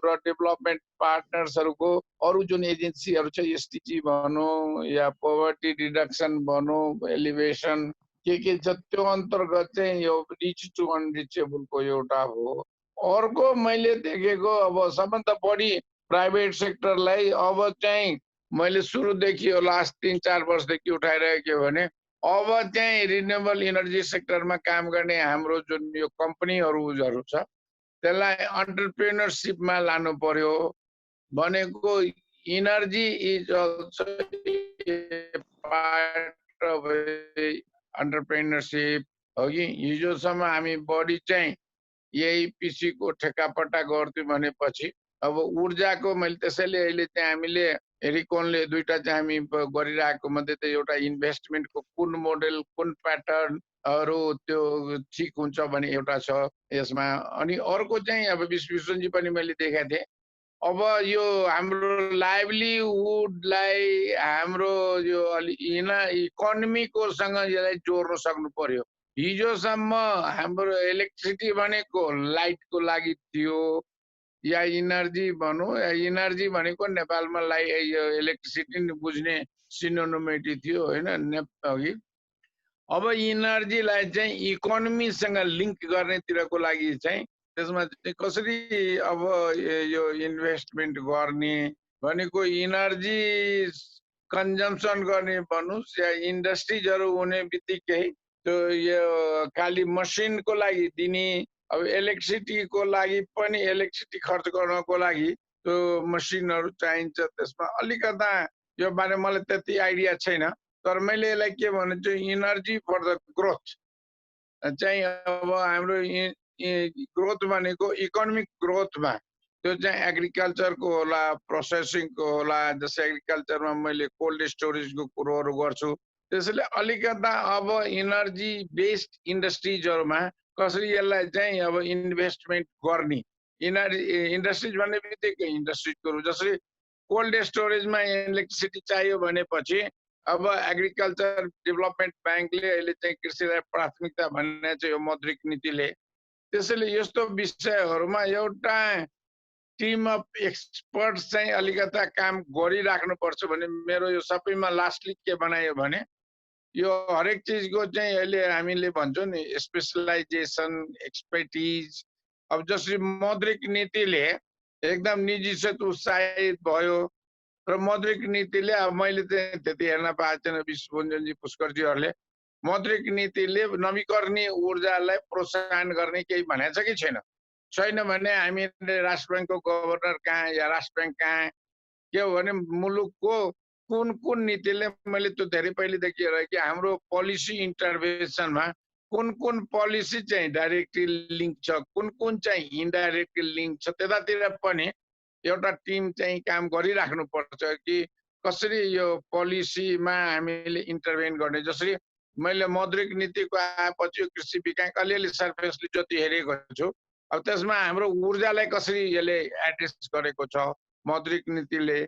र डेभलपमेन्ट पार्टनर्सहरूको अरू जुन एजेन्सीहरू छ एसटिजी भनौँ या पोभर्टी रिडक्सन भनौँ एलिभेसन के छ त्यो अन्तर्गत चाहिँ यो रिच टु अनरिचेबलको एउटा हो। अर्को मैले देखेको अब सबभन्दा बढी प्राइभेट सेक्टरलाई अब चाहिँ मैले सुरुदेखि यो लास्ट 3-4 वर्षदेखि उठाइरहेको के भने अब चाहिँ रिन्युएबल इनर्जी सेक्टरमा काम गर्ने हाम्रो जुन यो कम्पनीहरू छ त्यसलाई एन्टरप्रेन्योरशिपमा लानु पर्यो। भनेको energy is also part of entrepreneurship हो कि। हिजोसम्म हामी बढी चाहिँ यही पिसीको ठेक्कापट्टा गर्थ्यौँ भनेपछि अब ऊर्जाको मैले त्यसैले अहिले चाहिँ हामीले रिकोनले दुईटा चाहिँ हामी गरिरहेको मध्ये त एउटा इन्भेस्टमेन्टको कुन मोडल कुन प्याटर्नहरू त्यो ठिक हुन्छ भने एउटा छ यसमा। अनि अर्को चाहिँ अब विश्वजी पनि मैले देखाएको थिएँ अब यो हाम्रो लाइभलीहुडलाई हाम्रो यो अलि इकोनोमीकोसँग यसलाई जोड्न सक्नु पर्यो। हिजोसम्म हाम्रो इलेक्ट्रिसिटी भनेको लाइटको लागि थियो या इनर्जी भनौँ या इनर्जी भनेको नेपालमा यो इलेक्ट्रिसिटी बुझ्ने सिनोनिमिटी थियो होइन अघि। अब इनर्जीलाई चाहिँ इकोनोमीसँग लिङ्क गर्नेतिरको लागि चाहिँ त्यसमा कसरी अब यो इन्भेस्टमेन्ट गर्ने भनेको इनर्जी कन्जम्सन गर्ने भन्नुहोस् या इन्डस्ट्रिजहरू हुने बित्तिकै त्यो यो खालि मसिनको लागि दिने अब इलेक्ट्रिसिटीको लागि पनि इलेक्ट्रिसिटी खर्च गर्नको लागि त्यो मसिनहरू चाहिन्छ। त्यसमा अलिकता यो बारे मलाई त्यति आइडिया छैन। तर मैले यसलाई के भन्छु इनर्जी फर द ग्रोथ चाहिँ अब हाम्रो ग्रोथ भनेको इकोनोमिक ग्रोथमा त्यो चाहिँ एग्रिकल्चरको होला प्रोसेसिङको होला। जस्तै एग्रिकल्चरमा मैले कोल्ड स्टोरेजको कुरोहरू गर्छु। त्यसैले अलिकता अब इनर्जी बेस्ड इन्डस्ट्रिजहरूमा कसरी यसलाई चाहिँ अब इन्भेस्टमेन्ट गर्ने इन्डस्ट्रिज भन्ने बित्तिकै इन्डस्ट्रिजको जसरी कोल्ड स्टोरेजमा इलेक्ट्रिसिटी चाहियो भनेपछि अब एग्रिकल्चर डेभलपमेन्ट ब्याङ्कले अहिले चाहिँ कृषिलाई प्राथमिकता भन्ने चाहिँ यो मौद्रिक नीतिले। त्यसैले यस्तो विषयहरूमा एउटा टिम अफ एक्सपर्ट्स चाहिँ अलिकता काम गरिराख्नुपर्छ भने मेरो यो सबैमा लास्टली के बनायो भने यो हरेक चिजको चाहिँ अहिले हामीले भन्छौँ नि स्पेसलाइजेसन एक्सपर्टिज। अब जसरी मौद्रिक नीतिले एकदम निजीसित उत्साहित भयो र मौद्रिक नीतिले अब मैले चाहिँ त्यति हेर्न पाएको छैन विश्वभञ्जनजी पुष्करजीहरूले मौद्रिक नीतिले नवीकरणीय ऊर्जालाई प्रोत्साहन गर्ने केही भनेको छ कि छैन? छैन भने हामीले राष्ट्र ब्याङ्कको गभर्नर कहाँ या राष्ट्र ब्याङ्क कहाँ के हो भने मुलुकको कुन कुन नीतिले मैले त्यो धेरै पहिलेदेखि हेरेँ कि हाम्रो पोलिसी इन्टरभेन्सनमा कुन पोलिसी चाहिँ डाइरेक्टली लिङ्क छ कुन चाहिँ इन्डाइरेक्टली लिङ्क छ त्यतातिर पनि एउटा टिम चाहिँ काम गरिराख्नु पर्छ कि कसरी यो पोलिसीमा हामीले इन्टरभेन गर्ने। जसरी मैले मौद्रिक नीतिको आएपछि कृषि विकास अलिअलि सर्फेसली जति हेरेको छु अब त्यसमा हाम्रो ऊर्जालाई कसरी यसले एड्रेस गरेको छ मौद्रिक नीतिले।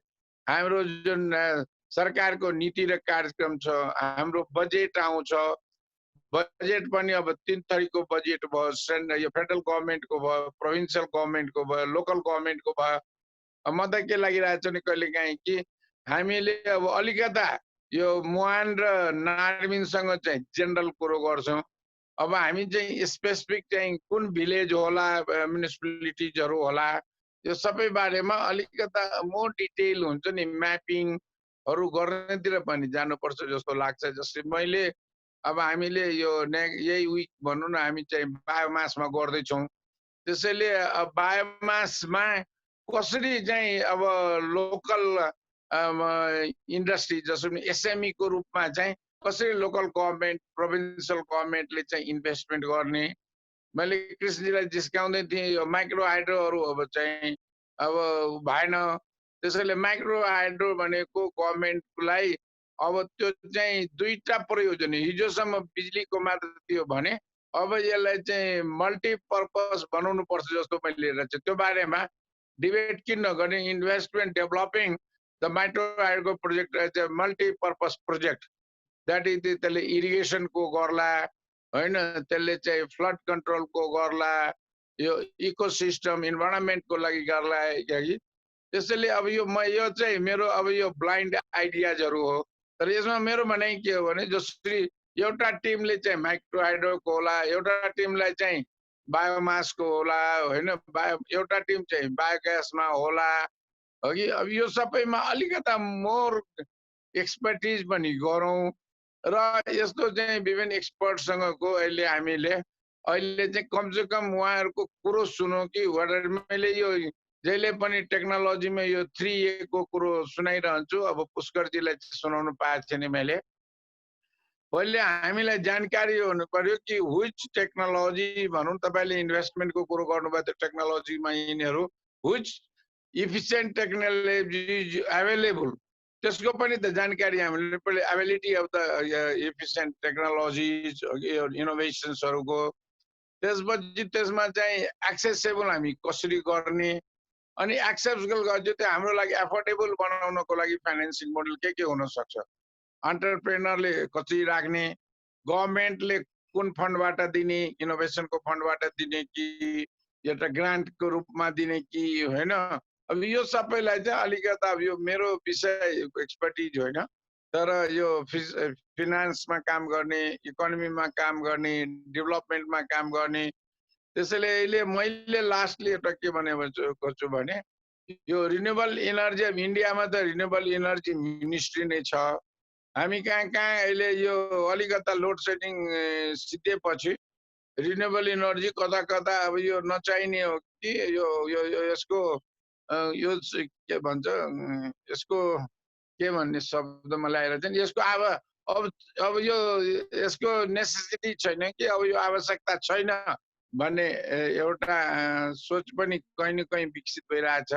हाम्रो जुन सरकारको नीति र कार्यक्रम छ हाम्रो बजेट आउँछ बजेट पनि अब 3 थरीको बजेट भयो यो फेडरल गभर्नमेन्टको भयो प्रोभिन्सियल गभर्नमेन्टको भयो लोकल गभर्नमेन्टको भयो। म त के लागिरहेको छ नि कहिलेकाहीँ कि हामीले अब अलिकता यो मुहान र नार्मिनसँग चाहिँ जेनरल कुरो गर्छौँ। अब हामी चाहिँ स्पेसिफिक चाहिँ कुन भिलेज होला म्युनिसिपालिटिजहरू होला यो सबै बारेमा अलिकता मोर डिटेल हुन्छ नि म्यापिङहरू गर्नेतिर पनि जानुपर्छ जस्तो लाग्छ। जस्तै मैले अब हामीले यो यही विक भनौँ न हामी चाहिँ बायोमासमा गर्दैछौँ त्यसैले बायोमासमा कसरी चाहिँ अब लोकल इन्डस्ट्री जसरी एसएमई को रूपमा चाहिँ कसरी लोकल गभर्नमेन्ट प्रोभिन्सियल गभर्नमेन्टले चाहिँ इन्भेस्टमेन्ट गर्ने। मैले कृष्णजीलाई जिस्काउँदै थिएँ यो माइक्रो हाइड्रोहरू अब चाहिँ अब भएन त्यसैले माइक्रो हाइड्रो भनेको गभर्नमेन्टलाई अब त्यो चाहिँ दुईटा प्रयोजन हिजोसम्म बिजुलीको मात्र थियो भने अब यसलाई चाहिँ मल्टिपर्पज बनाउनु पर्छ जस्तो मैले हेरेको छु। त्यो बारेमा डिबेट किन नगर्ने investment developing the micro hydro project as a multipurpose project that is त्यसले इरिगेसनको गर्ला होइन त्यसले चाहिँ फ्लड कन्ट्रोलको गर्ला यो इकोसिस्टम इन्भाइरोमेन्टको लागि गर्ला कि त्यसैले अब यो चाहिँ मेरो अब यो ब्लाइन्ड आइडियाजहरू हो। तर यसमा मेरो भनाइ के हो भने जसरी एउटा टिमले चाहिँ माइक्रो हाइड्रोको होला एउटा टिमलाई चाहिँ बायोमासको होला होइन एउटा टिम चाहिँ बायोग्यासमा होला अघि अब यो सबैमा अलिकता मोर एक्सपर्टिज पनि गरौँ र यस्तो चाहिँ विभिन्न एक्सपर्टसँगको अहिले हामीले अहिले चाहिँ कमसेकम उहाँहरूको कुरो सुनौँ कि मैले यो जहिले पनि टेक्नोलोजीमा यो 3A को कुरो सुनाइरहन्छु। अब पुष्करजीलाई सुनाउनु पाएको थिएँ नि मैले पहिले हामीलाई जानकारी हुनु पर्यो कि व्हिच टेक्नोलोजी भनौँ तपाईँले इन्भेस्टमेन्टको कुरो गर्नुभयो त्यो टेक्नोलोजीमा यिनीहरू व्हिच इफिसिएन्ट टेक्नोलोजी अवेलेबल त्यसको पनि त जानकारी हामीले पहिले एबिलिटी अफ द इफिसिएन्ट टेक्नोलोजिज इनोभेसन्सहरूको त्यसपछि त्यसमा चाहिँ एक्सेसेबल हामी कसरी गर्ने अनि एक्सेसेबल गर्छु त्यो हाम्रो लागि एफोर्डेबल बनाउनको लागि फाइनेन्सिङ मोडल के हुन सक्छ एन्टरप्रेनरले कसरी राख्ने गभर्नमेन्टले कुन फन्डबाट दिने इनोभेसनको फन्डबाट दिने कि एउटा ग्रान्टको रूपमा दिने कि होइन। अब यो सबैलाई चाहिँ अलिकता अब यो मेरो विषय एक्सपर्टिज होइन तर यो फिनान्समा काम गर्ने इकोनोमीमा काम गर्ने डेभलपमेन्टमा काम गर्ने त्यसैले अहिले मैले लास्टली एउटा के गर्छु भने यो रिन्युएबल एनर्जी अब इन्डियामा त रिन्युएबल एनर्जी मिनिस्ट्री नै छ। हामी कहाँ अहिले यो अलिकता लोड सेडिङ सिद्धेपछि रिन्युएबल एनर्जी कता कता अब यो नचाहिने हो कि यो यसको यो के भन्छ यसको के भन्ने शब्द मलाई आएर चाहिँ यसको अब यो यसको नेसेसिटी छैन कि अब यो आवश्यकता छैन भन्ने एउटा सोच पनि कहीँ न कहीँ विकसित भइरहेछ।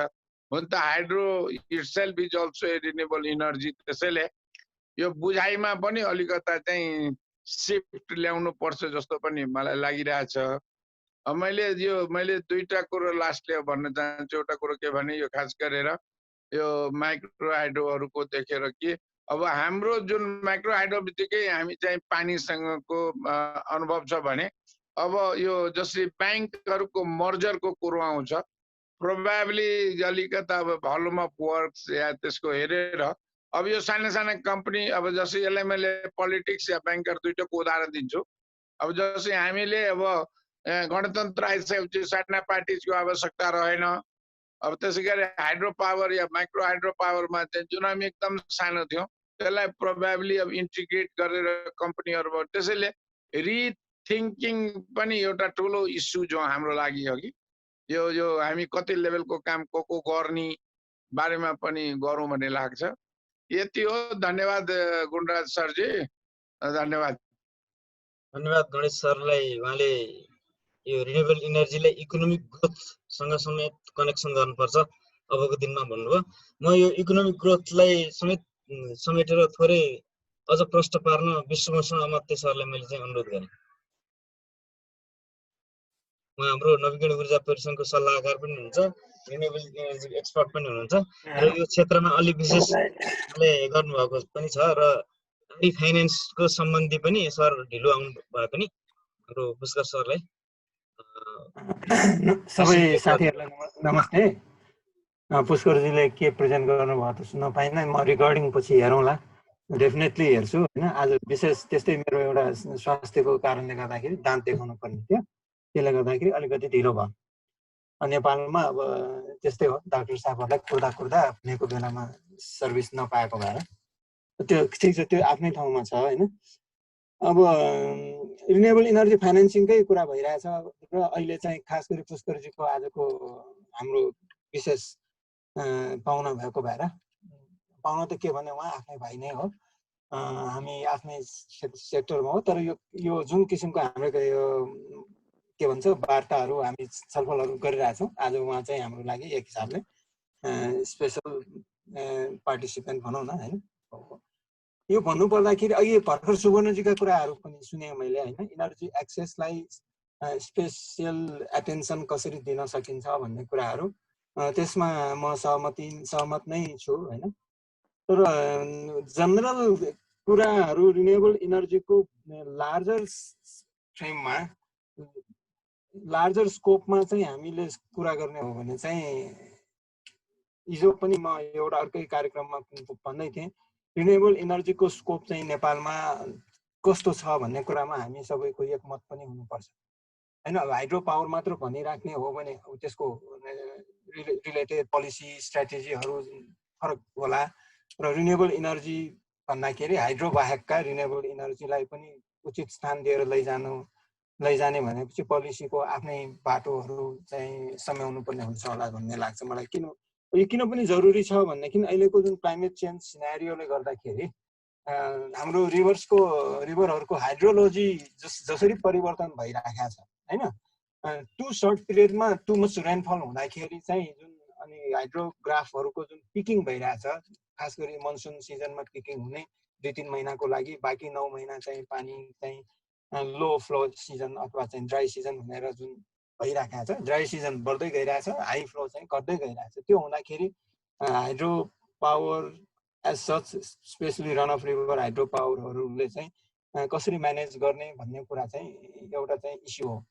हुन त hydro itself is also A renewable energy त्यसैले यो बुझाइमा पनि अलिकता चाहिँ सिफ्ट ल्याउनु पर्छ जस्तो पनि मलाई लागिरहेछ। मैले दुईटा कुरो लास्टले भन्न चाहन्छु। एउटा कुरो के भने यो खास गरेर यो माइक्रो हाइड्रोहरूको देखेर कि अब हाम्रो जुन माइक्रो हाइड्रो बित्तिकै हामी चाहिँ पानीसँगको अनुभव छ भने अब यो जसरी ब्याङ्कहरूको मर्जरको कुरो आउँछ प्रोबेबली अलिकता अब भोल्युम अफ वर्क्स या त्यसको हेरेर अब यो साना साना कम्पनी अब जस्तै यसलाई मैले पोलिटिक्स या ब्याङ्कर दुईटाको उदाहरण दिन्छु। अब जस्तै हामीले अब गणतन्त्र आइसकेपछि साना पार्टिजको आवश्यकता रहेन। अब त्यसै गरी हाइड्रो पावर या माइक्रो हाइड्रो पावरमा चाहिँ जुन हामी एकदम सानो थियौँ त्यसलाई प्रोबेबली अब इन्टिग्रेट गरेर कम्पनीहरूबाट त्यसैले रिथिङ्किङ पनि एउटा ठुलो इस्यु जो हाम्रो लागि हो कि यो हामी कति लेभलको काम को गर्ने बारेमा पनि गरौँ भन्ने लाग्छ। यति हो। धन्यवाद गुणराज सरजी, धन्यवाद। धन्यवाद गणेश सरलाई। उहाँले यो रिन्युएबल इनर्जीलाई इकोनोमिक ग्रोथसँग समेत कनेक्सन गर्नुपर्छ अबको दिनमा भन्नुभयो। म यो इकोनोमिक ग्रोथलाई समेटेर थोरै अझ प्रश्न पार्न विश्वभूषण अमात्य सरलाई मैले चाहिँ अनुरोध गरेँ। उहाँ हाम्रो नवीकरणीय ऊर्जा परिसङ्घको सल्लाहकार पनि हुनुहुन्छ, रिन्युएबल इनर्जी एक्सपर्ट पनि हुनुहुन्छ र यो क्षेत्रमा अलि विशेष गर्नुभएको पनि छ र फाइनेन्सको सम्बन्धी पनि सर ढिलो आउनु भए पनि हाम्रो पुष्कर सरलाई। सबै साथीहरूलाई नमस्ते। पुष्करजीले के प्रेजेन्ट गर्नुभयो त सुन्न पाइनँ, म रिकर्डिङ पछि हेरौँला, डेफिनेटली हेर्छु होइन। आज विशेष त्यस्तै मेरो एउटा स्वास्थ्यको कारणले गर्दाखेरि दाँत देखाउनु पर्ने थियो, त्यसले गर्दाखेरि अलिकति ढिलो भयो। नेपालमा अब त्यस्तै हो, डाक्टर साहबहरूलाई कुर्दा भनेको बेलामा सर्भिस नपाएको भएर त्यो ठिक छ, त्यो आफ्नै ठाउँमा छ होइन। अब रिन्युएबल इनर्जी फाइनेन्सिङकै कुरा भइरहेछ र अहिले चाहिँ खास गरी पुष्करजीको आजको हाम्रो विशेष पाहुना भएको भएर, पाहुना त के भने उहाँ आफ्नै भाइ नै हो, हामी आफ्नै सेक्टरमा हो, तर यो जुन किसिमको हाम्रो यो के भन्छ वार्ताहरू हामी छलफलहरू गरिरहेछौँ, आज उहाँ चाहिँ हाम्रो लागि एक हिसाबले स्पेसल पार्टिसिपेन्ट भनौँ न होइन। यो भन्नुपर्दाखेरि अघि भर्खर सुवर्णजीका कुराहरू पनि सुने मैले होइन। इनर्जी एक्सेसलाई स्पेसियल एटेन्सन कसरी दिन सकिन्छ भन्ने कुराहरू, त्यसमा म सहमत नै छु होइन। तर जनरल कुराहरू रिन्युएबल इनर्जीको लार्जर फ्रेममा, लार्जर स्कोपमा चाहिँ हामीले कुरा गर्ने हो भने चाहिँ हिजो पनि म एउटा अर्कै कार्यक्रममा भन्दै थिएँ, रिन्युएबल इनर्जीको स्कोप चाहिँ नेपालमा कस्तो छ भन्ने कुरामा हामी सबैको एकमत पनि हुनुपर्छ होइन। अब हाइड्रो पावर मात्र भनिराख्ने हो भने त्यसको रिलेटेड पोलिसी स्ट्राटेजीहरू फरक होला र रिन्युएबल इनर्जी भन्दाखेरि हाइड्रो बाहेकका रिन्युएबल इनर्जीलाई पनि उचित स्थान दिएर लैजाने भनेपछि पोलिसीको आफ्नै बाटोहरू चाहिँ समाउनु पर्ने हुन्छ होला भन्ने लाग्छ मलाई। यो किन पनि जरुरी छ भनेदेखि अहिलेको जुन क्लाइमेट चेन्ज सिनारियोले गर्दाखेरि हाम्रो रिभरहरूको हाइड्रोलोजी जसरी परिवर्तन भइरहेको छ होइन, टु सर्ट पिरियडमा टु मच रेनफल हुँदाखेरि चाहिँ जुन अनि हाइड्रोग्राफहरूको जुन पिकिङ भइरहेछ, खास गरी मनसुन सिजनमा पिकिङ हुने 2-3 महिनाको लागि, बाँकी 9 महिना चाहिँ पानी चाहिँ लो फ्लो सिजन अथवा चाहिँ ड्राई सिजन भनेर जुन भइरहेको छ, ड्राई सिजन बढ्दै गइरहेछ, हाई फ्लो चाहिँ घट्दै गइरहेछ। त्यो हुँदाखेरि hydro power as such, specially run of river hydro पावरहरूले चाहिँ कसरी म्यानेज गर्ने भन्ने कुरा चाहिँ एउटा चाहिँ इस्यु हो।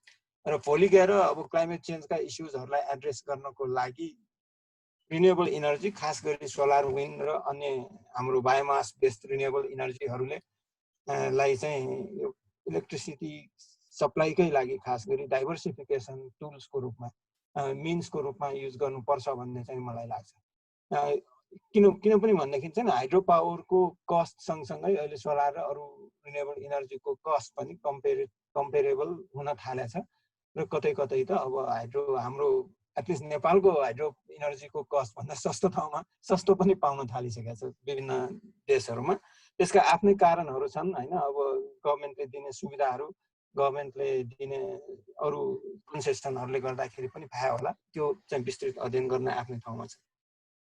र भोलि गएर अब क्लाइमेट चेन्जका इस्युजहरूलाई एड्रेस गर्नको लागि रिन्युएबल इनर्जी, खास गरी सोलर, विन्ड र अन्य हाम्रो बायोमास बेस्ड रिन्युएबल इनर्जीहरूले लाई चाहिँ यो इलेक्ट्रिसिटी सप्लाईकै लागि खास गरी डाइभर्सिफिकेसन टुल्सको रूपमा, मिन्सको रूपमा युज गर्नुपर्छ भन्ने चाहिँ मलाई लाग्छ। किन पनि भन्दाखेरि चाहिँ हाइड्रो पावरको कस्ट सँगसँगै अहिले सोलर र अरू रिन्युएबल इनर्जीको कस्ट पनि कम्पेरेबल हुन थालेछ र कतै त अब हाम्रो एटलिस्ट नेपालको हाइड्रो इनर्जीको कस्ट भन्दा सस्तो पनि पाउन थालिसकेको छ विभिन्न देशहरूमा। त्यसका आफ्नै कारणहरू छन् होइन। अब गभर्मेन्टले दिने सुविधाहरू, गभर्मेन्टले दिने अरू कन्सेसनहरूले गर्दाखेरि पनि भए होला, त्यो चाहिँ विस्तृत अध्ययन गर्न आफ्नै ठाउँमा छ।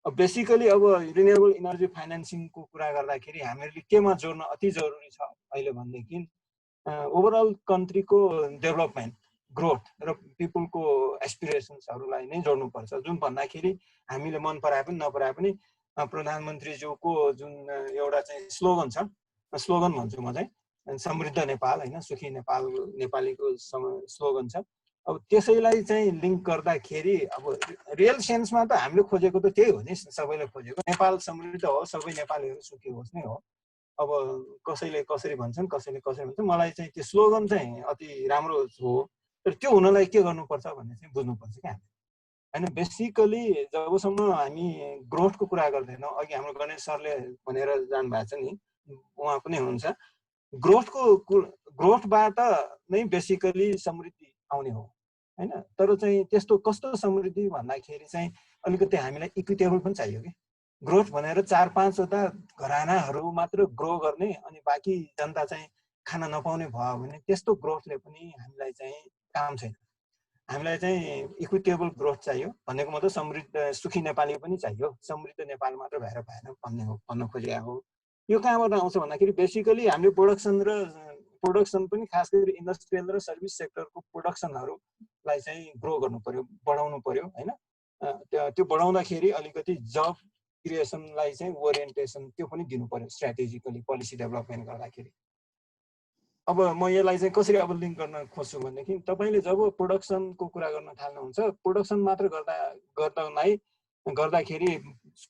अब बेसिकली अब रिन्युएबल इनर्जी फाइनेन्सिङको कुरा गर्दाखेरि हामीहरूले केमा जोड्न अति जरुरी छ अहिले भनेदेखि ओभरअल कन्ट्रीको डेभलपमेन्ट, ग्रोथ र पिपुलको एस्पिरेसन्सहरूलाई नै जोड्नुपर्छ। जुन भन्दाखेरि हामीले मन पराए पनि नपराए पनि प्रधानमन्त्रीज्यूको जुन एउटा चाहिँ स्लोगन छ, स्लोगन भन्छु म चाहिँ, समृद्ध नेपाल होइन, सुखी नेपाल नेपालीको स्लोगन छ। अब त्यसैलाई चाहिँ लिङ्क गर्दाखेरि अब रियल सेन्समा त हामीले खोजेको त त्यही हो नि, सबैले खोजेको नेपाल समृद्ध हो, सबै नेपालीहरू सुखी होस् नै हो। अब कसैले कसरी भन्छन्, कसैले कसरी भन्छन्, मलाई चाहिँ त्यो स्लोगन चाहिँ अति राम्रो हो, तर त्यो हुनलाई के गर्नुपर्छ भन्ने चाहिँ बुझ्नुपर्छ क्या होइन। बेसिकली जबसम्म हामी ग्रोथको कुरा गर्दैनौँ, अघि हाम्रो गणेश सरले भनेर जानुभएको छ नि, उहाँ पनि हुनुहुन्छ, ग्रोथबाट नै बेसिकली समृद्धि आउने हो। हैन। तर चाहिँ त्यस्तो कस्तो समृद्धि भन्दाखेरि चाहिँ अलिकति हामीलाई इक्विटेबल पनि चाहियो कि ग्रोथ भनेर 4-5 वटा घरानाहरू मात्र ग्रो गर्ने अनि बाँकी जनता चाहिँ खान नपाउने भयो भने त्यस्तो ग्रोथले पनि हामीलाई चाहिँ काम छैन। हामीलाई चाहिँ इक्विटेबल ग्रोथ चाहियो भनेको मतलब समृद्ध सुखी नेपाली पनि चाहियो, समृद्ध नेपाल मात्र भएर भएन भन्ने हो, भन्न खोजेको हो। यो कहाँबाट आउँछ भन्दाखेरि बेसिकली हामीले प्रोडक्सन पनि खास गरी इन्डस्ट्रियल र सर्भिस सेक्टरको प्रोडक्सनहरूलाई चाहिँ ग्रो गर्नु पर्यो, बढाउनु पर्यो हैन। त्यो बढाउँदाखेरि अलिकति जब क्रिएसनलाई चाहिँ ओरिएन्टेसन त्यो पनि दिनु पर्यो स्ट्राटेजिकली पोलिसी डेभलपमेन्ट गर्दाखेरि। अब म यसलाई चाहिँ कसरी अब लिङ्क गर्न खोज्छु भनेदेखि तपाईँले जब प्रोडक्सनको कुरा गर्न थाल्नुहुन्छ, प्रोडक्सन मात्र गर्दाखेरि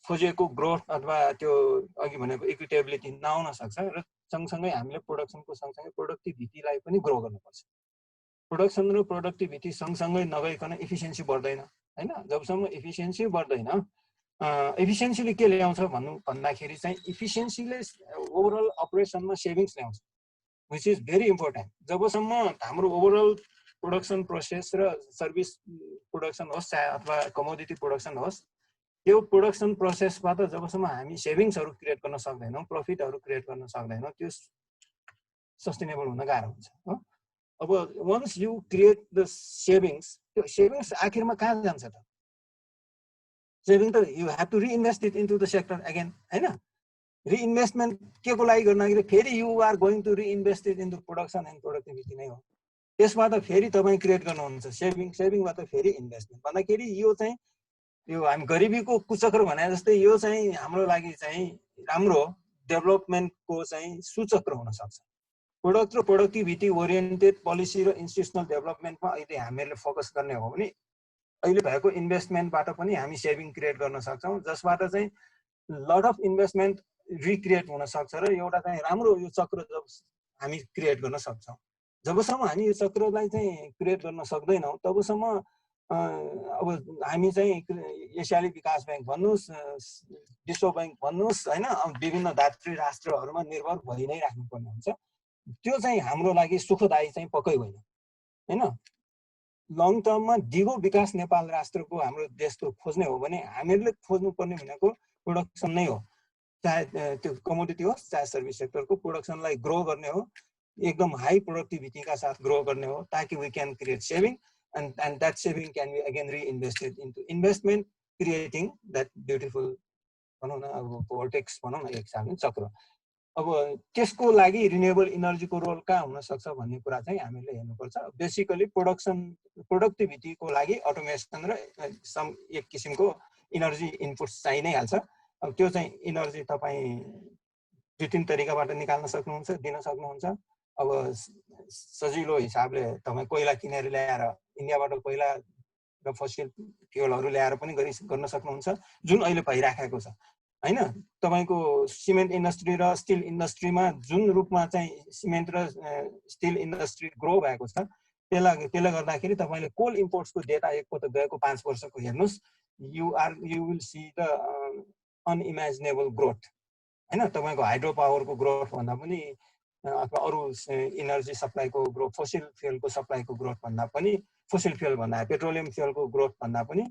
खोजेको ग्रोथ अथवा त्यो अघि भनेको इक्विटेबिलिटी नआउन सक्छ र सँगसँगै हामीले प्रोडक्सनको सँगसँगै प्रोडक्टिभिटीलाई पनि ग्रो गर्नुपर्छ। प्रोडक्सन र प्रोडक्टिभिटी सँगसँगै नगइकन इफिसियन्सी बढ्दैन हैन। जबसम्म इफिसियन्सी बढ्दैन, इफिसियन्सीले के ल्याउँछ भन्दाखेरि चाहिँ इफिसियन्सीले ओभरअल अपरेसनमा सेभिङ्स ल्याउँछ, which is very important। जबसम्म हाम्रो ओभरअल प्रोडक्सन प्रोसेस र सर्भिस प्रोडक्सन होस् चाहे अथवा कमोडिटी प्रोडक्सन होस्, त्यो प्रोडक्सन प्रोसेसबाट जबसम्म हामी सेभिङ्सहरू क्रिएट गर्न सक्दैनौँ, प्रफिटहरू क्रिएट गर्न सक्दैनौँ, त्यो सस्टेनेबल हुन गाह्रो हुन्छ हो। अब once you create the savings, त्यो सेभिङ्स आखिरमा कहाँ जान्छ त? सेभिङ त you have to reinvest it into the sector again हैन। रिइन्भेस्टमेन्ट के को लागि गर्दाखेरि फेरि you are going to reinvest it into production and productivity नै हो। त्यसबाट फेरि तपाईँ क्रिएट गर्नुहुन्छ सेभिङबाट फेरि इन्भेस्टमेन्ट भन्दाखेरि यो चाहिँ यो हामी गरिबीको कुचक्र भने जस्तै यो चाहिँ हाम्रो लागि चाहिँ राम्रो डेभलपमेन्टको चाहिँ सूचक्र हुन सक्छ। प्रोडक्ट र प्रोडक्टिभिटी ओरिएन्टेड पोलिसी र इन्स्टिट्युसनल डेभलपमेन्टमा अहिले हामीहरूले फोकस गर्ने हो भने अहिले भएको इन्भेस्टमेन्टबाट पनि हामी सेभिङ क्रिएट गर्न सक्छौँ, जसबाट चाहिँ लट अफ इन्भेस्टमेन्ट रिक्रिएट हुन सक्छ र एउटा चाहिँ राम्रो यो चक्र जब हामी क्रिएट गर्न सक्छौँ। जबसम्म हामी यो चक्रलाई चाहिँ क्रिएट गर्न सक्दैनौँ तबसम्म अब हामी चाहिँ एसियाली विकास ब्याङ्क भन्नुहोस्, विश्व ब्याङ्क भन्नुहोस् हैन, विभिन्न दात्री राष्ट्रहरूमा निर्भर भइ नै राख्नुपर्ने हुन्छ। त्यो चाहिँ हाम्रो लागि सुखदायी चाहिँ पक्कै होइन हैन। लङ टर्ममा दिगो विकास नेपाल राष्ट्रको हाम्रो देशको खोज्ने हो भने हामीहरूले खोज्नुपर्ने भनेको प्रोडक्सन नै हो, चाहे त्यो कमोडिटी होस् चाहे सर्भिस सेक्टरको प्रोडक्सनलाई ग्रो गर्ने हो, एकदम हाई प्रोडक्टिभिटीका साथ ग्रो गर्ने हो, ताकि we can create saving and that saving can be again reinvested into investment, creating that beautiful भनौँ न अब vortex भनौँ न एक हिसाबले चक्र। अब त्यसको लागि रिन्युएबल इनर्जीको रोल कहाँ हुन सक्छ भन्ने कुरा चाहिँ हामीले हेर्नुपर्छ। बेसिकली प्रोडक्टिभिटीको लागि अटोमेसन र एक किसिमको इनर्जी इनपुट्स चाहिँ नै हाल्छ। अब त्यो चाहिँ इनर्जी तपाईँ 2-3 तरिकाबाट निकाल्न सक्नुहुन्छ, दिन सक्नुहुन्छ। अब सजिलो हिसाबले तपाईँ कोइला किनेर ल्याएर इन्डियाबाट कोइला र फसिल फ्युलहरू ल्याएर पनि गर्न सक्नुहुन्छ, जुन अहिले भइराखेको छ हैन। तपाईँको सिमेन्ट इन्डस्ट्री र स्टिल इन्डस्ट्रीमा जुन रूपमा चाहिँ सिमेन्ट र स्टिल इन्डस्ट्री ग्रो भएको छ, त्यसले गर्दाखेरि तपाईँले कोल इम्पोर्ट्सको डेटा एकपल्ट गएको 5 वर्षको हेर्नुहोस्, you will see the unimaginable growth हैन। तपाईँको हाइड्रो पावरको ग्रोथ भन्दा पनि अथवा अरू इनर्जी सप्लाईको ग्रोथ, फोसिल फ्युलको सप्लाईको ग्रोथ भन्दा पनि, फोसिल फ्युल भन्दा पेट्रोलियम फ्युलको ग्रोथ भन्दा पनि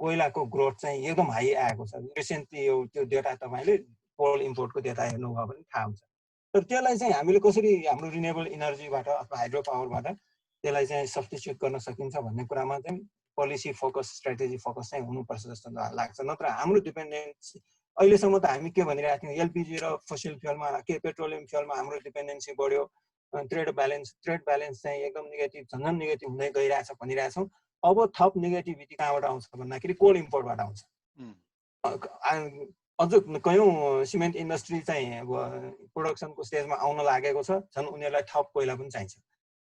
कोइलाको ग्रोथ चाहिँ एकदम हाई आएको छ। रिसेन्टली त्यो डेटा तपाईँले कोल इम्पोर्टको डेटा हेर्नुभयो भने थाहा हुन्छ। तर त्यसलाई चाहिँ हामीले कसरी हाम्रो रिन्युएबल इनर्जीबाट अथवा हाइड्रो पावरबाट त्यसलाई चाहिँ सब्स्टिट्युट गर्न सकिन्छ भन्ने कुरामा चाहिँ पोलिसी फोकस, स्ट्राटेजी फोकस चाहिँ हुनुपर्छ जस्तो लाग्छ। नत्र हाम्रो डिपेन्डेन्सी अहिलेसम्म त हामी के भनिरहेको थियौँ, एलपिजी र फोसिल फ्युलमा के पेट्रोलियम फ्युलमा हाम्रो डिपेन्डेन्सी बढ्यो, ट्रेड ब्यालेन्स चाहिँ एकदम नेगेटिभ, झन् नेगेटिभ हुँदै गइरहेछ भनिरहेछौँ। अब थप नेगेटिभिटी कहाँबाट आउँछ भन्दाखेरि कोल इम्पोर्टबाट आउँछ। अझ कयौँ सिमेन्ट इन्डस्ट्री चाहिँ अब प्रोडक्सनको स्टेजमा आउन लागेको छ, झन् उनीहरूलाई थप कोइला पनि चाहिन्छ।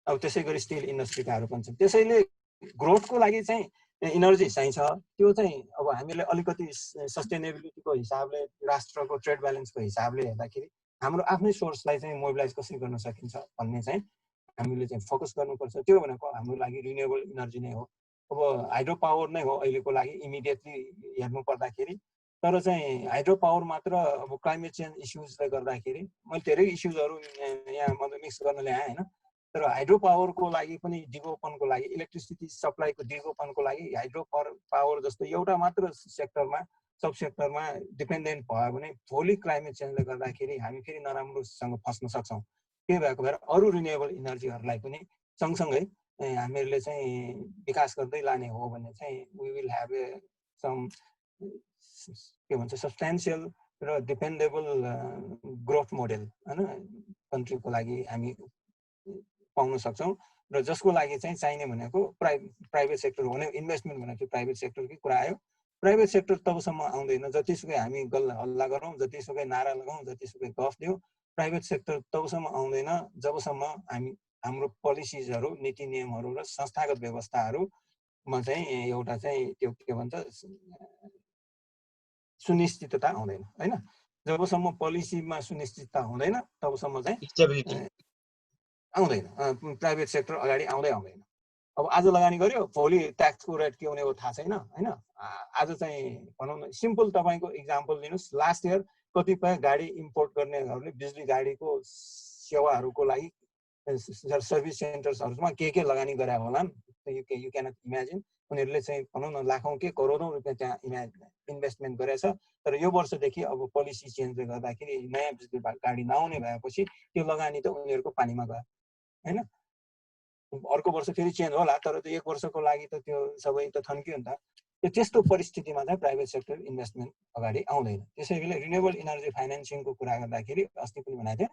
अब त्यसै गरी स्टिल इन्डस्ट्रीकाहरू पनि छन्। त्यसैले ग्रोथको लागि चाहिँ इनर्जी चाहिन्छ। त्यो चाहिँ अब हामीले अलिकति सस्टेनेबिलिटीको हिसाबले, राष्ट्रको ट्रेड ब्यालेन्सको हिसाबले हेर्दाखेरि हाम्रो आफ्नै सोर्सलाई चाहिँ मोबिलाइज कसरी गर्न सकिन्छ भन्ने चाहिँ हामीले चाहिँ फोकस गर्नुपर्छ। त्यो भनेको हाम्रो लागि रिन्युएबल इनर्जी नै हो। अब हाइड्रो पावर नै हो अहिलेको लागि इमिडिएटली हेर्नु पर्दाखेरि। तर चाहिँ हाइड्रो पावर मात्र अब क्लाइमेट चेन्ज इस्युजले गर्दाखेरि मैले धेरै इस्युजहरू यहाँ मतलब मिक्स गर्न ल्याएँ हैन। तर हाइड्रो पावरको लागि पनि डेभलपमेन्टको लागि इलेक्ट्रिसिटी सप्लाईको डेभलपमेन्टको लागि हाइड्रो पावर जस्तो एउटा मात्र सेक्टरमा सब सेक्टरमा डिपेन्डेन्ट भयो भने भोलि क्लाइमेट चेन्जले गर्दाखेरि हामी फेरि नराम्रोसँग फस्न सक्छौँ। त्यही भएको भएर अरू रिन्युएबल इनर्जीहरूलाई पनि सँगसँगै हामीहरूले चाहिँ विकास गर्दै लाने हो भने चाहिँ we will have a some के भन्छ सब्सटेन्सियल र डिपेन्डेबल ग्रोथ मोडेल होइन कन्ट्रीको लागि हामी पाउन सक्छौँ र जसको लागि चाहिँ चाहिने भनेको प्राइभेट सेक्टर हो भने इन्भेस्टमेन्ट भनेको प्राइभेट सेक्टरकै कुरा आयो। प्राइभेट सेक्टर तबसम्म आउँदैन जतिसुकै हामी हल्ला गरौँ, जतिसुकै नारा लगाउँ, जतिसुकै गफ दिउँ, प्राइभेट सेक्टर तबसम्म आउँदैन जबसम्म हाम्रो पोलिसिजहरू नीति नियमहरू र संस्थागत व्यवस्थाहरूमा चाहिँ एउटा चाहिँ त्यो के भन्छ सुनिश्चितता आउँदैन होइन। जबसम्म पोलिसीमा सुनिश्चितता हुँदैन तबसम्म चाहिँ आउँदैन, प्राइभेट सेक्टर अगाडि आउँदैन। अब आज लगानी गर्यो भोलि ट्याक्सको रेट के हुने हो थाहा छैन होइन। आज चाहिँ भनौँ न सिम्पल तपाईँको इक्जाम्पल दिनुहोस्, लास्ट इयर कतिपय गाडी इम्पोर्ट गर्नेहरूले बिजुली गाडीको सेवाहरूको लागि सर्भिस सेन्टर्सहरूमा के लगानी गरे होलान् यु क्यानट इमेजिन। उनीहरूले चाहिँ भनौँ न लाखौँ के करोडौँ रुपियाँ त्यहाँ इन्भेस्टमेन्ट गरेछ। तर यो वर्षदेखि अब पोलिसी चेन्जले गर्दाखेरि नयाँ बिजुली गाडी नआउने भएपछि त्यो लगानी त उनीहरूको पानीमा गयो होइन। अर्को वर्ष फेरि चेन्ज होला तर त्यो एक वर्षको लागि त त्यो सबै त थन्कियो नि त। त्यस्तो परिस्थितिमा चाहिँ प्राइभेट सेक्टर इन्भेस्टमेन्ट अगाडि आउँदैन। त्यसैले रिन्युएबल इनर्जी फाइनेन्सिङको कुरा गर्दाखेरि अस्ति पनि भनेको थिएँ,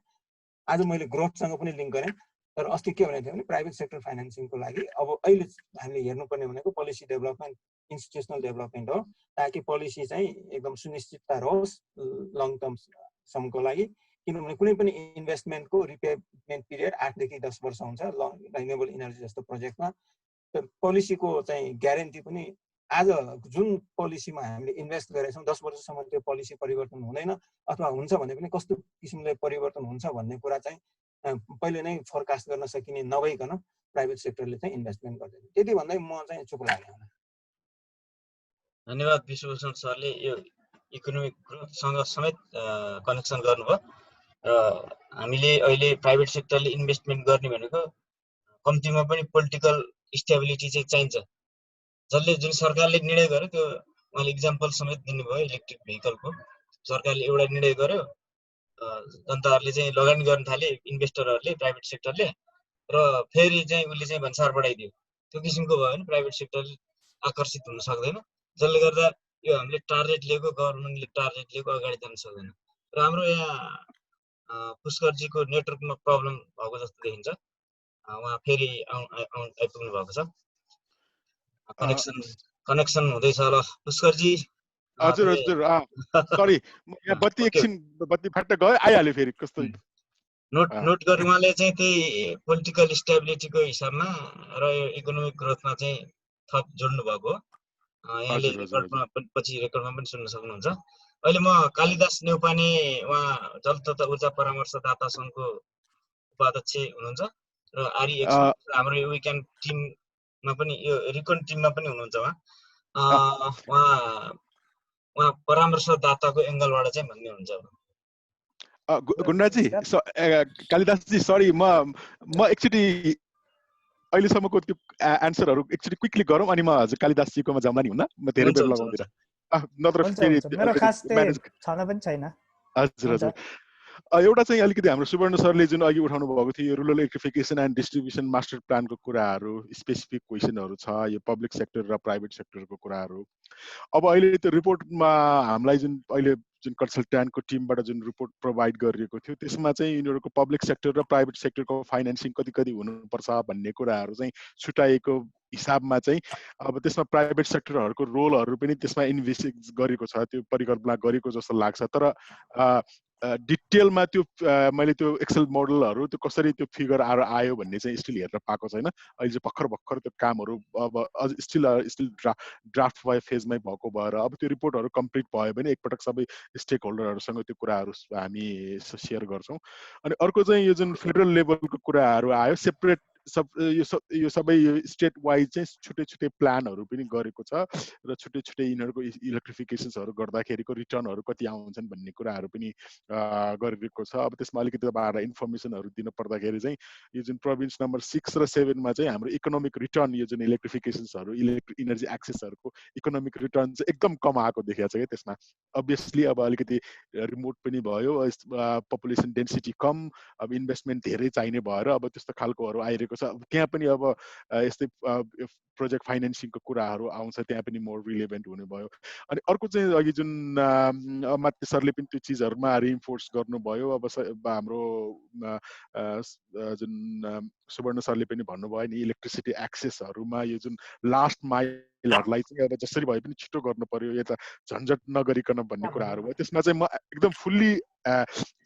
आज मैले ग्रोथसँग पनि लिङ्क गरेँ। तर अस्ति के भनेको थियो भने प्राइभेट सेक्टर फाइनेन्सिङको लागि अब अहिले हामीले हेर्नुपर्ने भनेको पोलिसी डेभलपमेन्ट, इन्स्टिट्युसनल डेभलपमेन्ट हो, ताकि पोलिसी चाहिँ एकदम सुनिश्चितता रहोस् लङ टर्मसम्मको लागि। किनभने कुनै पनि इन्भेस्टमेन्टको रिपेमेन्ट पिरियड 8 देखि 10 वर्ष हुन्छ रिन्युएबल इनर्जी जस्तो प्रोजेक्टमा। पोलिसीको चाहिँ ग्यारेन्टी पनि आज जुन पोलिसीमा हामीले इन्भेस्ट गरेछौँ 10 वर्षसम्म त्यो पोलिसी परिवर्तन हुँदैन, अथवा हुन्छ भने पनि कस्तो किसिमले परिवर्तन हुन्छ भन्ने कुरा चाहिँ पहिले नै फोरकास्ट गर्न सकिने नभइकन प्राइभेट सेक्टरले चाहिँ इन्भेस्टमेन्ट गर्दैन। त्यति भन्दै म चाहिँ चुप लाग्यो। धन्यवाद विश्वभूषण सरले यो इकोनोमिक ग्रोथसँग समेत कनेक्सन गर्नुभयो। र हामीले अहिले प्राइभेट सेक्टरले इन्भेस्टमेन्ट गर्ने भनेको कम्तीमा पनि पोलिटिकल स्टेबिलिटी चाहिँ चाहिन्छ। जसले जुन सरकारले निर्णय गर्यो त्यो उहाँले इक्जाम्पल समेत दिनुभयो इलेक्ट्रिक भेहिकलको। सरकारले एउटा निर्णय गर्यो, जनताहरूले चाहिँ लगानी गर्न थाले, इन्भेस्टरहरूले प्राइभेट सेक्टरले, र फेरि चाहिँ उसले चाहिँ भन्सार बढाइदियो। त्यो किसिमको भयो भने प्राइभेट सेक्टरले आकर्षित हुन सक्दैन। जसले गर्दा यो हामीले टार्गेट लिएको, गभर्मेन्टले टार्गेट लिएको अगाडि जान सक्दैन। र हाम्रो यहाँ पुष्करजीको नेटवर्कमा प्रब्लम भएको जस्तो देखिन्छ। उहाँ फेरि आइपुग्नु भएको छ। कनेक्सन हुँदैछ होला पुष्करजी। हजुर हजुर सरी यहाँ बत्ती फाट्न गयो, आइहाल्यो फेरि कस्तो। नोट गरे उहाँले चाहिँ त्यही पोलिटिकल स्टेबिलिटीको हिसाबमा र इकोनोमिक ग्रोथमा चाहिँ थप जोड्नु भएको हो। यहाँले रेकर्डमा पछि रेकर्डमा पनि सुन्न सक्नुहुन्छ। अहिले म कालिदास नेउपाने उहाँ जल तथा ऊर्जा परामर्शदाता सङ्घको उपाध्यक्ष हुनुहुन्छ र आरी हाम्रो विकेन्ड टिममा पनि यो रिकन टिममा पनि हुनुहुन्छ। उहाँ परामर्शदाताको एङ्गलबाट चाहिँ भन्ने हुन्छ। गुन्डाजी कालिदासजी सरी म एकचोटि अहिलेसम्मको त्यो एन्सरहरू एकचोटि क्विकली गरौँ अनि म हजुर कालिदासजीकोमा जाउँला नि हुन। म धेरै बेर लगाउँदिनँ नत्र मेरो खास छन पनि छैन। हजुर हजुर एउटा चाहिँ अलिकति हाम्रो सुवर्ण सरले जुन अघि उठाउनु भएको थियो rural electrification and distribution master प्लानको कुराहरू, स्पेसिफिक क्वेसनहरू छ, यो पब्लिक सेक्टर र प्राइभेट सेक्टरको कुराहरू। अब अहिले त्यो रिपोर्टमा हामीलाई जुन अहिले जुन कन्सल्ट्यान्टको टिमबाट जुन रिपोर्ट प्रोभाइड गरिएको थियो त्यसमा चाहिँ यिनीहरूको पब्लिक सेक्टर र प्राइभेट सेक्टरको फाइनेन्सिङ कति कति हुनुपर्छ भन्ने कुराहरू चाहिँ छुट्याएको हिसाबमा चाहिँ अब त्यसमा प्राइभेट सेक्टरहरूको रोलहरू पनि त्यसमा इन्भेस्ट गरेको छ, त्यो परिकल्पना गरेको जस्तो लाग्छ। तर डिटेलमा त्यो मैले त्यो एक्सेल मोडलहरू त्यो कसरी त्यो फिगर आयो भन्ने चाहिँ स्टिल हेर्न पाएको छैन। अहिले चाहिँ भर्खर त्यो कामहरू अब स्टिल ड्राफ्ट भयो फेजमै भएको भएर अब त्यो रिपोर्टहरू कम्प्लिट भयो भने एकपटक सबै स्टेक होल्डरहरूसँग त्यो कुराहरू हामी सेयर गर्छौँ। अनि अर्को चाहिँ यो जुन फेडरल लेभलको कुराहरू आयो, सेपरेट यो सबै स्टेट वाइज चाहिँ छुट्टै छुट्टै प्लानहरू पनि गरेको छ र छुट्टै छुट्टै यिनीहरूको इलेक्ट्रिफिकेसन्सहरू गर्दाखेरिको रिटर्नहरू कति आउँछन् भन्ने कुराहरू पनि गरिएको छ। अब त्यसमा अलिकति तपाईँहरूलाई इन्फर्मेसनहरू दिन पर्दाखेरि चाहिँ यो जुन प्रोभिन्स नम्बर 6 र 7 मा चाहिँ हाम्रो इकोनोमिक रिटर्न यो जुन इलेक्ट्रिफिकेसन्सहरू इलेक्ट्रिक इनर्जी एक्सेसहरूको इकोनोमिक रिटर्न चाहिँ एकदम कम आएको देखिएको छ क्या। त्यसमा अभियसली अब अलिकति रिमोट पनि भयो, पपुलेसन डेन्सिटी कम, अब इन्भेस्टमेन्ट धेरै चाहिने भएर अब त्यस्तो खालकोहरू आइरहेको छ। त्यहाँ पनि अब यस्तै प्रोजेक्ट फाइनेन्सिङको कुराहरू आउँछ, त्यहाँ पनि मोर रिलेभेन्ट हुने भयो। अनि अर्को चाहिँ अघि जुन माथि सरले पनि त्यो चिजहरूमा रिइन्फोर्स गर्नुभयो। अब हाम्रो जुन सुवर्ण सरले पनि भन्नुभयो नि इलेक्ट्रिसिटी एक्सेसहरूमा यो जुन लास्ट माइलहरूलाई चाहिँ अब जसरी भए पनि छिटो गर्नु पर्यो, यता झन्झट नगरिकन भन्ने कुराहरू भयो। त्यसमा चाहिँ म एकदम फुल्ली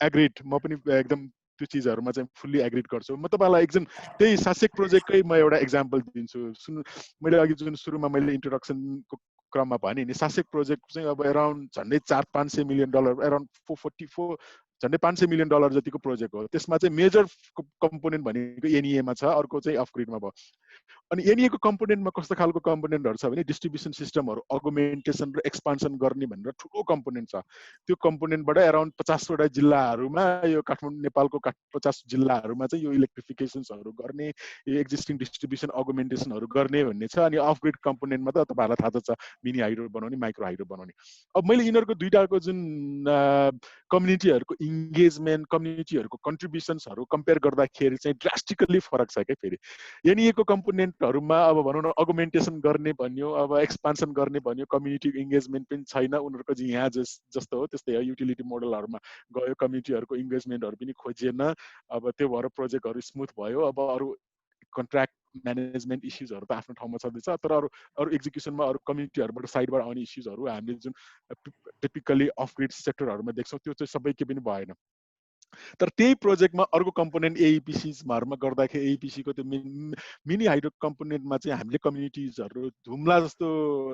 एग्रिड, म पनि एकदम त्यो चिजहरूमा चाहिँ फुल्ली एग्रिड गर्छु। म तपाईँलाई एकजना त्यही सासेक प्रोजेक्टकै म एउटा इक्जाम्पल दिन्छु। मैले अघि जुन सुरुमा मैले इन्ट्रोडक्सनको क्रममा भने नि सासेक प्रोजेक्ट चाहिँ अब एराउन्ड झन्डै $400-500 मिलियन, एराउन्ड 444 झन्डै $500 मिलियन जतिको प्रोजेक्ट हो। त्यसमा चाहिँ मेजर कम्पोनेन्ट भनेको एनइएमा छ, अर्को चाहिँ अफ ग्रिडमा भयो। अनि एनइएको कम्पोनेन्टमा कस्तो खालको कम्पोनेन्टहरू छ भने डिस्ट्रिब्युसन सिस्टमहरू अगुमेन्टेसन र एक्सपान्सन गर्ने भनेर ठुलो कम्पोनेन्ट छ। त्यो कम्पोनेन्टबाट एराउन्ड 50वटा जिल्लाहरूमा, यो काठमाडौँ नेपालको 50 जिल्लाहरूमा चाहिँ यो इलेक्ट्रिफिकेसन्सहरू गर्ने, यो एक्जिस्टिङ डिस्ट्रिब्युसन अगुमेन्टेसनहरू गर्ने भन्ने छ। अनि अफ ग्रिड कम्पोनेन्टमा त तपाईँहरूलाई थाहा छ मिनी हाइड्रो बनाउने, माइक्रो हाइड्रो बनाउने। अब मैले यिनीहरूको दुईटाको जुन कम्युनिटीहरूको इङ्गेजमेन्ट, कम्युनिटीहरूको कन्ट्रिब्युसन्सहरू कम्पेयर गर्दाखेरि चाहिँ ड्रास्टिकल्ली फरक छ क्या। फेरि एनइएको कम्पोनेन्टहरूमा अब भनौँ न अगुमेन्टेसन गर्ने भन्यो, अब एक्सपान्सन गर्ने भन्यो, कम्युनिटी इङ्गेजमेन्ट पनि छैन। उनीहरूको चाहिँ यहाँ जस्तो हो त्यस्तै हो, युटिलिटी मोडलहरूमा गयो, कम्युनिटीहरूको इङ्गेजमेन्टहरू पनि खोजिएन। अब त्यो भएर प्रोजेक्टहरू स्मुथ भयो। अब अरू कन्ट्र्याक्ट म्यानेजमेन्ट इस्युजहरू त आफ्नो ठाउँमा छँदैछ, तर अरू एक्जिक्युसनमा अरू कम्युनिटीहरूबाट साइडबाट आउने इस्युजहरू हामीले जुन टिपिकली अफ ग्रिड सेक्टरहरूमा देख्छौँ त्यो चाहिँ सबै के पनि भएन। तर त्यही प्रोजेक्टमा अर्को कम्पोनेन्ट एइपिसीहरूमा गर्दाखेरि एइपिसीको त्यो मिनी हाइड्रो कम्पोनेन्टमा चाहिँ हामीले कम्युनिटिजहरू जुम्ला जस्तो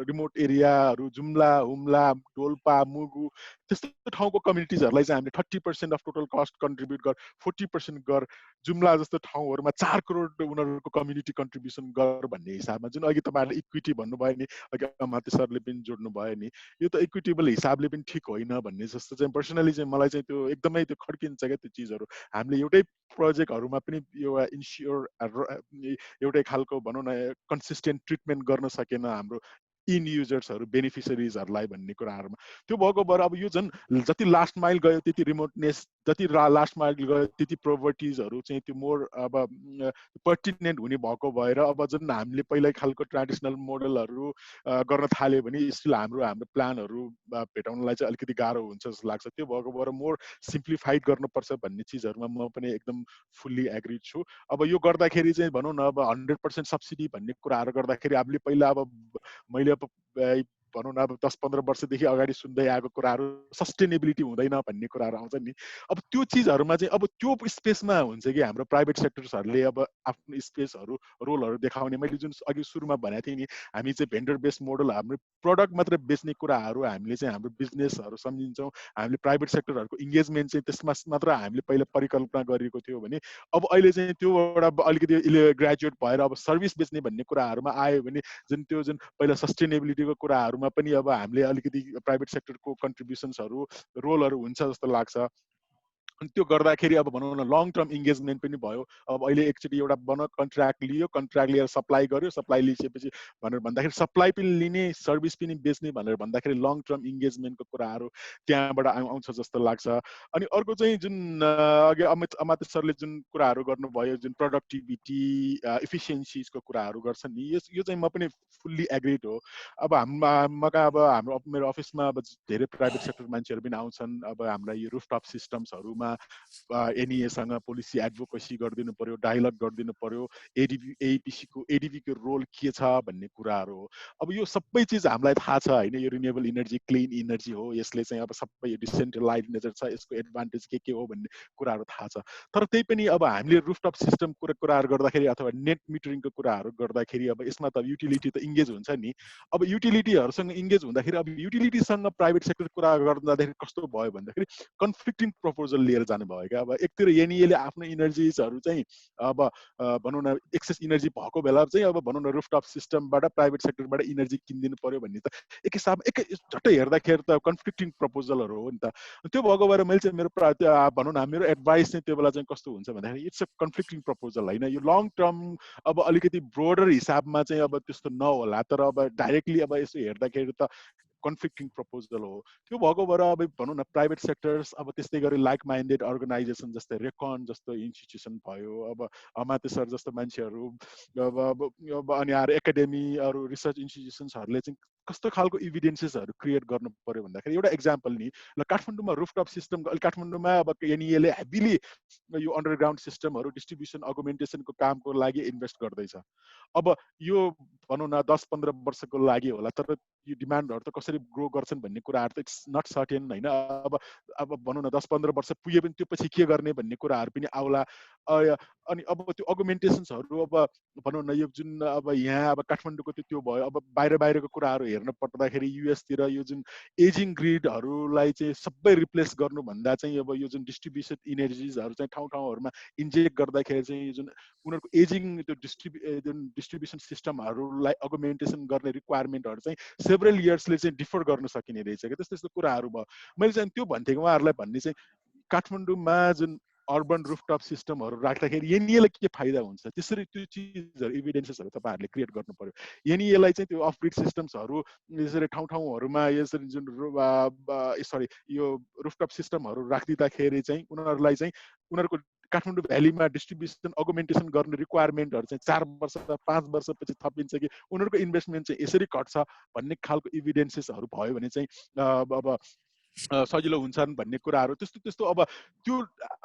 रिमोट एरियाहरू, जुम्ला, हुम्ला, डोल्पा, मुगु त्यस्तो ठाउँको कम्युनिटिजहरूलाई चाहिँ हामीले 30% अफ टोटल कस्ट कन्ट्रिब्युट गर, 40% गर, जुम्ला जस्तो ठाउँहरूमा 4 करोड उनीहरूको कम्युनिटी कन्ट्रिब्युसन गर भन्ने हिसाबमा जुन अघि तपाईँहरूले इक्विटी भन्नुभयो नि, अघि माथि सरले पनि जोड्नु भयो नि, यो त इक्विटेबल हिसाबले पनि ठिक होइन भन्ने जस्तो चाहिँ पर्सनली चाहिँ मलाई चाहिँ त्यो एकदमै त्यो खड्किन्छ क्या त्यो चिजहरू। हामीले एउटै प्रोजेक्टहरूमा पनि यो इन्स्योर एउटै खालको भनौँ न कन्सिस्टेन्ट ट्रिटमेन्ट गर्न सकेन हाम्रो इन युजर्सहरू, बेनिफिसरिजहरूलाई भन्ने कुराहरूमा। त्यो भएको भएर अब यो झन् जति लास्ट माइल गयो त्यति रिमोटनेस, जति लास्ट माइल गयो त्यति प्रोभर्टिजहरू चाहिँ त्यो मोर अब पर्टिनेन्ट हुने भएको भएर अब जुन हामीले पहिल्यै खालको ट्रेडिसनल मोडलहरू गर्न थाल्यो भने स्टिल हाम्रो प्लानहरू भेटाउनलाई चाहिँ अलिकति गाह्रो हुन्छ जस्तो लाग्छ। त्यो भएको भएर मोर सिम्प्लिफाइड गर्नुपर्छ भन्ने चिजहरूमा म पनि एकदम फुल्ली एग्रिड छु। अब यो गर्दाखेरि चाहिँ भनौँ न अब 100% सब्सिडी भन्ने कुराहरू गर्दाखेरि हामीले पहिला अब मैले भनौँ न अब 10-15 वर्षदेखि अगाडि सुन्दै आएको कुराहरू सस्टेनेबिलिटी हुँदैन भन्ने कुराहरू आउँछ नि। अब त्यो चिजहरूमा चाहिँ अब त्यो स्पेसमा हुन्छ कि हाम्रो प्राइभेट सेक्टर्सहरूले अब आफ्नो स्पेसहरू, रोलहरू देखाउने। मैले जुन अघि सुरुमा भनेको थिएँ नि, हामी चाहिँ भेन्डर बेस्ड मोडल, हाम्रो प्रडक्ट मात्र बेच्ने कुराहरू हामीले चाहिँ हाम्रो बिजनेसहरू सम्झिन्छौँ। हामीले प्राइभेट सेक्टरहरूको इङ्गेजमेन्ट चाहिँ त्यसमा मात्र हामीले पहिला परिकल्पना गरेको थियो भने अब अहिले चाहिँ त्यो एउटा अलिकति ग्रेजुएट भएर अब सर्भिस बेच्ने भन्ने कुराहरूमा आयो भने जुन पहिला सस्टेनेबिलिटीको कुराहरूमा पनि अब हामीले अलिकति प्राइभेट सेक्टरको कन्ट्रिब्युसन्सहरू, रोलहरू हुन्छ जस्तो लाग्छ। अनि त्यो गर्दाखेरि अब भनौँ न लङ टर्म इङ्गेजमेन्ट पनि भयो। अब अहिले एकचोटि एउटा कन्ट्र्याक्ट लियो, कन्ट्र्याक्ट लिएर सप्लाई गर्यो, सप्लाई लिइसकेपछि भनेर भन्दाखेरि सप्लाई पनि लिने, सर्भिस पनि बेच्ने भनेर भन्दाखेरि लङ टर्म इङ्गेजमेन्टको कुराहरू त्यहाँबाट आउँछ जस्तो लाग्छ। अनि अर्को चाहिँ जुन अघि अमित सरले जुन कुराहरू गर्नुभयो, जुन प्रोडक्टिभिटी, इफिसियन्सिजको कुराहरू गर्छन् नि, यो चाहिँ म पनि फुल्ली एग्रिड हो। अब हाम्रो मेरो अफिसमा अब धेरै प्राइभेट सेक्टर मान्छेहरू पनि आउँछन्। अब हाम्रा यो रुफटप सिस्टम्सहरूमा एनइएसँग पोलिसी एडभोकेसी गरिदिनु पर्यो, डायलग गरिदिनु पर्यो, एडिपीको रोल के छ भन्ने कुराहरू हो। अब यो सबै चिज हामीलाई थाहा छ होइन, यो रिन्युएबल इनर्जी क्लिन इनर्जी हो, यसले चाहिँ अब सबै डिसेन्ट्रलाइज नेचर छ, यसको एडभान्टेज के हो भन्ने कुराहरू थाहा छ। तर त्यही पनि अब हामीले रुफटप सिस्टमको कुराहरू गर्दाखेरि अथवा नेट मिटरिङको कुराहरू गर्दाखेरि अब यसमा त युटिलिटी त इङ्गेज हुन्छ नि। अब युटिलिटीहरूसँग इङ्गेज हुँदाखेरि अब युटिलिटीसँग प्राइभेट सेक्टर कुरा गर्दा जाँदाखेरि कस्तो भयो भन्दाखेरि कन्फ्लिक्टिङ प्रपोजल लिएर लिएर जानुभयो क्या। अब एकतिर एनईले आफ्नो इनर्जिजहरू चाहिँ अब भनौँ न एक्सेस इनर्जी भएको बेला चाहिँ अब भनौँ न रुफटप सिस्टमबाट प्राइभेट सेक्टरबाट इनर्जी किनिदिनु पर्यो भन्ने त एक हिसाब झट्टै हेर्दाखेरि त कन्फ्लिक्टिङ प्रपोजलहरू हो नि त। त्यो भएको भएर मैले चाहिँ मेरो भनौँ न मेरो एडभाइस चाहिँ त्यो बेला चाहिँ कस्तो हुन्छ भन्दाखेरि इट्स अ कन्फ्लिक्टिङ प्रपोजल होइन, यो लङ टर्म अब अलिकति ब्रोडर हिसाबमा चाहिँ अब त्यस्तो नहोला, तर अब डाइरेक्टली अब यसो हेर्दाखेरि त कन्फ्लिक्टिङ प्रपोजल हो। त्यो भएको भएर अब भनौँ न प्राइभेट सेक्टर्स अब त्यस्तै गरी लाइक माइन्डेड अर्गनाइजेसन जस्तै रेकन जस्तो इन्स्टिट्युसन भयो, अब अमात्य सर जस्तो मान्छेहरू अब अनि अरू एकाडेमी अरू रिसर्च इन्स्टिट्युसन्सहरूले चाहिँ कस्तो खालको इभिडेन्सेसहरू क्रिएट गर्नु पर्यो भन्दाखेरि एउटा एक्जाम्पल नि ल काठमाडौँमा रुफटप सिस्टम काठमाडौँमा अब एनईले हेभिली यो अन्डरग्राउन्ड सिस्टमहरू डिस्ट्रिब्युसन अगुमेन्टेसनको कामको लागि इन्भेस्ट गर्दैछ। अब यो भनौँ न 10-15 वर्षको लागि होला, तर यो डिमान्डहरू त कसरी ग्रो गर्छन् भन्ने कुराहरू त इट्स नट सर्टेन होइन। अब भनौँ न 10-15 वर्ष पुगे पनि त्यो पछि के गर्ने भन्ने कुराहरू पनि आउला। अनि अब त्यो अगुमेन्टेसन्सहरू अब भनौँ न यो जुन अब यहाँ अब काठमाडौँको त्यो भयो, अब बाहिरको कुराहरू हेर्न पर्दाखेरि युएसतिर यो जुन एजिङ ग्रिडहरूलाई चाहिँ सबै रिप्लेस गर्नुभन्दा चाहिँ अब यो जुन डिस्ट्रिब्युसन इनर्जिजहरू चाहिँ ठाउँ ठाउँहरूमा इन्जेक्ट गर्दाखेरि चाहिँ यो जुन उनीहरूको एजिङ त्यो डिस्ट्रिब्युसन सिस्टमहरूलाई अगुमेन्टेसन गर्ने रिक्वायरमेन्टहरू चाहिँ सेभरल इयर्सले चाहिँ डिफर गर्न सकिने रहेछ क्या। त्यस्तो कुराहरू भयो। मैले चाहिँ त्यो भन्थेँ उहाँहरूलाई भन्ने चाहिँ काठमाडौँमा जुन अर्बन रुफटप सिस्टमहरू राख्दाखेरि एनईलाई के फाइदा हुन्छ त्यसरी त्यो चिजहरू इभिडेन्सेसहरू तपाईँहरूले क्रिएट गर्नु पर्यो। एनईलाई चाहिँ त्यो अफ ग्रिड सिस्टम्सहरू यसरी ठाउँमा यसरी जुन यो रुफटप सिस्टमहरू राखिदिँदाखेरि चाहिँ उनीहरूलाई चाहिँ उनीहरूको काठमाडौँ भ्यालीमा डिस्ट्रिब्युसन अगुमेन्टेसन गर्ने रिक्वायरमेन्टहरू चाहिँ 4 वर्ष 5 वर्षपछि थपिन्छ कि उनीहरूको इन्भेस्टमेन्ट चाहिँ यसरी घट्छ भन्ने खालको इभिडेन्सेसहरू भयो भने चाहिँ अब सजिलो हुन्छन् भन्ने कुराहरू त्यस्तो अब त्यो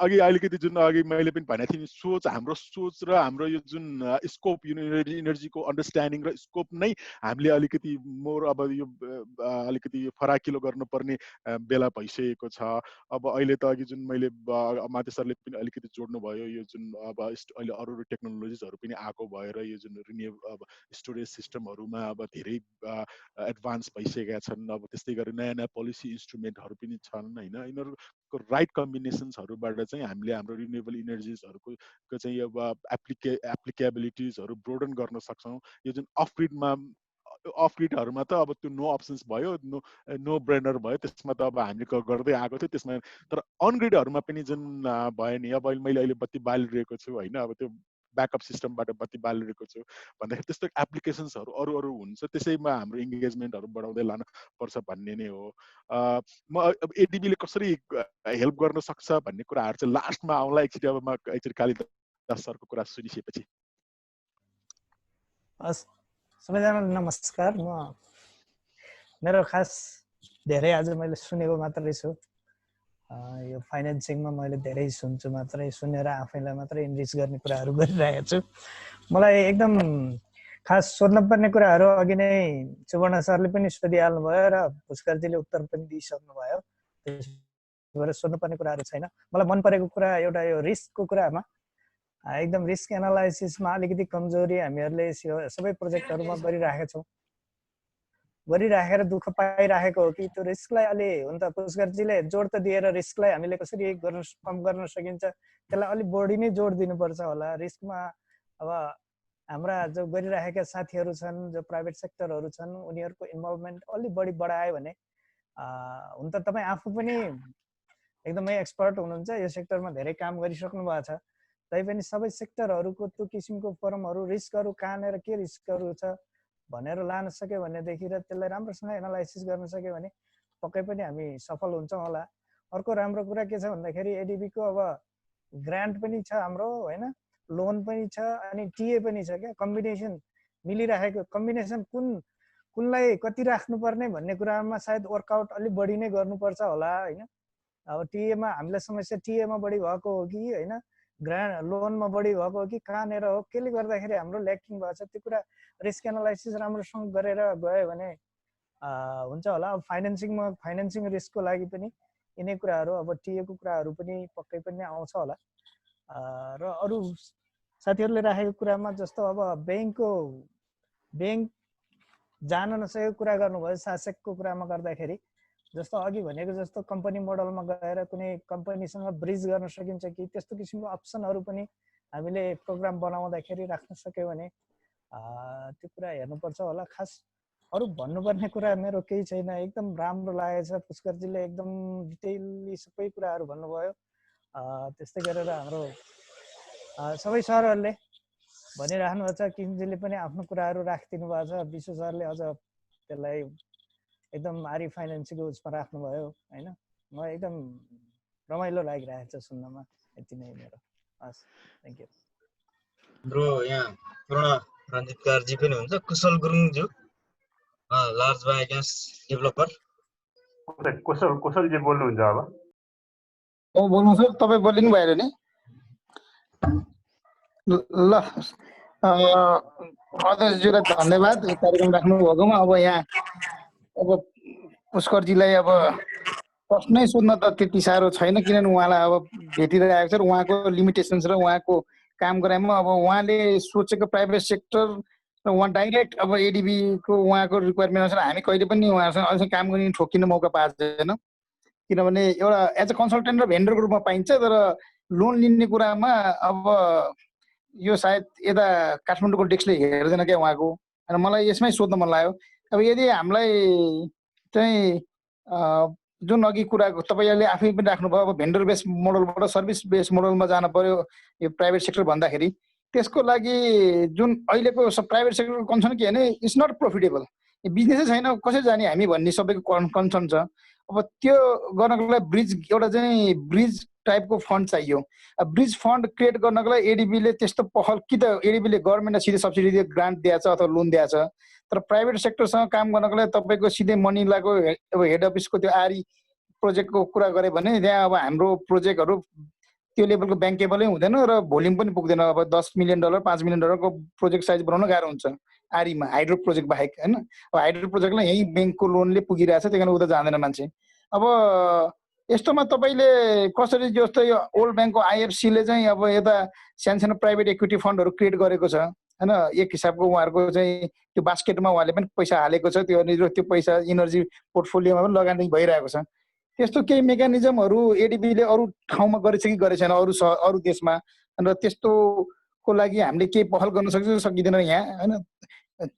अघि अलिकति जुन अघि मैले पनि भनेको थिएँ सोच हाम्रो सोच र हाम्रो यो जुन स्कोप इनर्जीको अन्डरस्ट्यान्डिङ र स्कोप नै हामीले अलिकति मोर अब यो अलिकति फराकिलो गर्नुपर्ने बेला भइसकेको छ। अब अहिले त अघि जुन मैले अमात्य सरले पनि अलिकति जोड्नु भयो यो जुन अब अहिले अरू टेक्नोलोजिजहरू पनि आएको भएर यो जुन रिन्युएबल अब स्टोरेज सिस्टमहरूमा अब धेरै एडभान्स भइसकेका छन्। अब त्यस्तै गरी नयाँ नयाँ पोलिसी इन्स्ट्रुमेन्टहरू पनि छन् होइन। यिनीहरूको राइट कम्बिनेसन्सहरूबाट चाहिँ हामीले हाम्रो रिन्युएबल इनर्जिजहरूको चाहिँ अब एप्लिकेबिलिटिजहरू ब्रोडन गर्न सक्छौँ। यो जुन अफ ग्रिडहरूमा त अब त्यो नो अप्सन्स भयो, नो ब्रेनर भयो, त्यसमा त अब हामीले गर्दै आएको थियो त्यसमा। तर अन ग्रिडहरूमा पनि जुन भयो नि अब मैले अहिले बत्ती बालिरहेको छु होइन, अब त्यो ब्याकअप सिस्टमबाट बत्ती बालिरहेको छु भन्दाखेरि त्यस्तो एप्लिकेसन्सहरू अरू हुन्छ, त्यसैमा हाम्रो इङ्गेजमेन्टहरू बढाउँदै लानु पर्छ भन्ने नै हो। म अब एडिबीले कसरी हेल्प गर्न सक्छ भन्ने कुराहरू चाहिँ लास्टमा आउँला एकचोटि। अब म एकचोटि कालिदास सरको कुरा सुनिसकेपछि। सबैजना नमस्कार। मेरो खास धेरै आज मैले सुनेको मात्रै छु, यो फाइनेन्सिङमा मैले धेरै सुन्छु मात्रै, सुनेर आफैलाई मात्रै इन्रिच गर्ने कुराहरू गरिरहेको छु। मलाई एकदम खास सोध्नुपर्ने कुराहरू अघि नै सुवर्ण सरले पनि सोधिहाल्नुभयो र पुष्करजीले उत्तर पनि दिइसक्नु भयो, त्यस भएर सोध्नुपर्ने कुराहरू छैन। मलाई मन परेको कुरा एउटा यो रिस्कको कुरामा एकदम रिस्क एनालाइसिसमा अलिकति कमजोरी हामीहरूले सबै प्रोजेक्टहरूमा गरिराखेर दुःख पाइराखेको हो कि त्यो रिस्कलाई अलि हुन त पुष्करजीले जोड त दिएर रिस्कलाई हामीले कसरी कम गर्न सकिन्छ त्यसलाई अलिक बढी नै जोड दिनुपर्छ होला। रिस्कमा अब हाम्रा जो गरिराखेका साथीहरू छन्, जो प्राइभेट सेक्टरहरू छन्, उनीहरूको इन्भल्भमेन्ट अलिक बढी बढायो भने हुन त तपाईँ आफू पनि एकदमै एक्सपर्ट हुनुहुन्छ, यो सेक्टरमा धेरै काम गरिसक्नु भएको छ, तैपनि सबै सेक्टरहरूको त्यो किसिमको फोरमहरू रिस्कहरू कहाँनिर के रिस्कहरू छ भनेर लान सक्यो भनेदेखि र त्यसलाई राम्रोसँग एनालाइसिस गर्न सक्यो भने पक्कै पनि हामी सफल हुन्छौँ होला। अर्को राम्रो कुरा के छ भन्दाखेरि एडिबीको अब ग्रान्ट पनि छ हाम्रो होइन, लोन पनि छ अनि टिए पनि छ क्या। कम्बिनेसन मिलिरहेको, कम्बिनेसन कुनलाई कति राख्नुपर्ने भन्ने कुरामा सायद वर्कआउट अलिक बढी नै गर्नुपर्छ होला होइन। अब टिएमा हामीलाई समस्या टिएमा बढी भएको हो कि होइन, लोनमा बढी भएको हो कि कहाँनिर हो, केले गर्दाखेरि हाम्रो ल्याकिङ भएको छ, त्यो कुरा रिस्क एनालाइसिस राम्रोसँग गरेर गयो भने हुन्छ होला। अब फाइनेन्सिङ रिस्कको लागि पनि यिनै कुराहरू, अब टिएको कुराहरू पनि पक्कै पनि आउँछ होला। र अरू साथीहरूले राखेको कुरामा जस्तो अब ब्याङ्क जान नसकेको कुरा गर्नुभयो, शासकको कुरामा गर्दाखेरि जस्तो अघि भनेको जस्तो कम्पनी मोडलमा गएर कुनै कम्पनीसँग ब्रिज गर्न सकिन्छ कि त्यस्तो किसिमको अप्सनहरू पनि हामीले प्रोग्राम बनाउँदाखेरि राख्न सक्यो भने त्यो कुरा हेर्नुपर्छ होला। खास अरू भन्नुपर्ने कुरा मेरो केही छैन, एकदम राम्रो लागेछ पुष्करजीले एकदम डिटेलली सबै कुराहरू भन्नुभयो। त्यस्तै गरेर हाम्रो सबै सरहरूले भनिराख्नु भएको छ, किङजीले पनि आफ्नो कुराहरू राखिदिनु भएको छ, विश्व सरले अझ त्यसलाई एकदम आरी फाइनेन्सको उसमा राख्नुभयो होइन। म एकदम रमाइलो लागिरहेको छ सुन्नमा। यति नै मेरो। हस्, थ्याङ्क यू। हाम्रो यहाँ पूर्ण रञ्जित कारजी पनि हुन्छ, कुशल गुरुङज्यू लार्ज बायोग्यास डेभलपर। कुशलजी बोल्नुहुन्छ अब? बोल्नु सर, तपाईँ बोलिनु भएर नि। ल अध्यक्षज्यूलाई धन्यवाद यो कार्यक्रम राख्नु भएकोमा। अब यहाँ अब पुष्करजीलाई अब प्रश्नै सोध्न त त्यति साह्रो छैन, किनभने उहाँलाई अब भेटिरहेको छ र उहाँको लिमिटेसन्स र उहाँको काम गराइमा अब उहाँले सोचेको प्राइभेट सेक्टर र उहाँ डाइरेक्ट अब एडिबीको उहाँको रिक्वायरमेन्ट अनुसार हामी कहिले पनि उहाँहरूसँग अहिलेसम्म काम गर्ने ठोकिने मौका पाएको छैन। किनभने एउटा एज अ कन्सल्टेन्ट र भेन्डरको रूपमा पाइन्छ, तर लोन लिने कुरामा अब यो सायद यता काठमाडौँको डेस्कले हेर्दैन क्या उहाँको। अनि मलाई यसमै सोध्न मन लाग्यो, अब यदि हामीलाई चाहिँ जुन अघि कुराको तपाईँले आफै पनि राख्नुभयो, अब भेन्डर बेस मोडलबाट सर्भिस बेस मोडलमा जानु पर्यो यो प्राइभेट सेक्टर भन्दाखेरि, त्यसको लागि जुन अहिलेको प्राइभेट सेक्टरको कन्सर्न के भने इट्स नट प्रफिटेबल, बिजनेसै छैन, कसरी जाने हामी भन्ने सबैको कन्सर्न छ। अब त्यो गर्नको लागि ब्रिज एउटा चाहिँ ब्रिज टाइपको फन्ड चाहियो। ब्रिज फन्ड क्रिएट गर्नको लागि एडिबीले त्यस्तो पहल कि त एडिबीले गभर्मेन्टलाई सिधै सब्सिडी दिए ग्रान्ट दिएछ अथवा लोन दिएछ, तर प्राइभेट सेक्टरसँग काम गर्नको लागि तपाईँको सिधै मनिलाको अब हेड अफिसको त्यो आरी प्रोजेक्टको कुरा गऱ्यो भने त्यहाँ अब हाम्रो प्रोजेक्टहरू त्यो लेभलको ब्याङ्केबलै हुँदैन र भोल्युम पनि पुग्दैन। अब $10 मिलियन $5 मिलियन को प्रोजेक्ट साइज बनाउन गाह्रो हुन्छ आरीमा, हाइड्रो प्रोजेक्ट बाहेक होइन। अब हाइड्रो प्रोजेक्टलाई यहीँ ब्याङ्कको लोनले पुगिरहेछ, त्यही कारण उता जाँदैन मान्छे। अब यस्तोमा तपाईँले कसरी जस्तो यो ओल्ड ब्याङ्कको आइएफसीले चाहिँ अब यता सानसानो प्राइभेट इक्विटी फन्डहरू क्रिएट गरेको छ होइन, एक हिसाबको उहाँहरूको चाहिँ त्यो बास्केटमा उहाँले पनि पैसा हालेको छ, त्यो पैसा इनर्जी पोर्टफोलियोमा पनि लगानी भइरहेको छ। त्यस्तो केही मेकानिजमहरू एडिबीले अरू ठाउँमा गरेछ कि गरेको छैन अरू देशमा, र त्यस्तोको लागि हामीले केही पहल गर्न सक्छौँ सकिँदैन यहाँ होइन।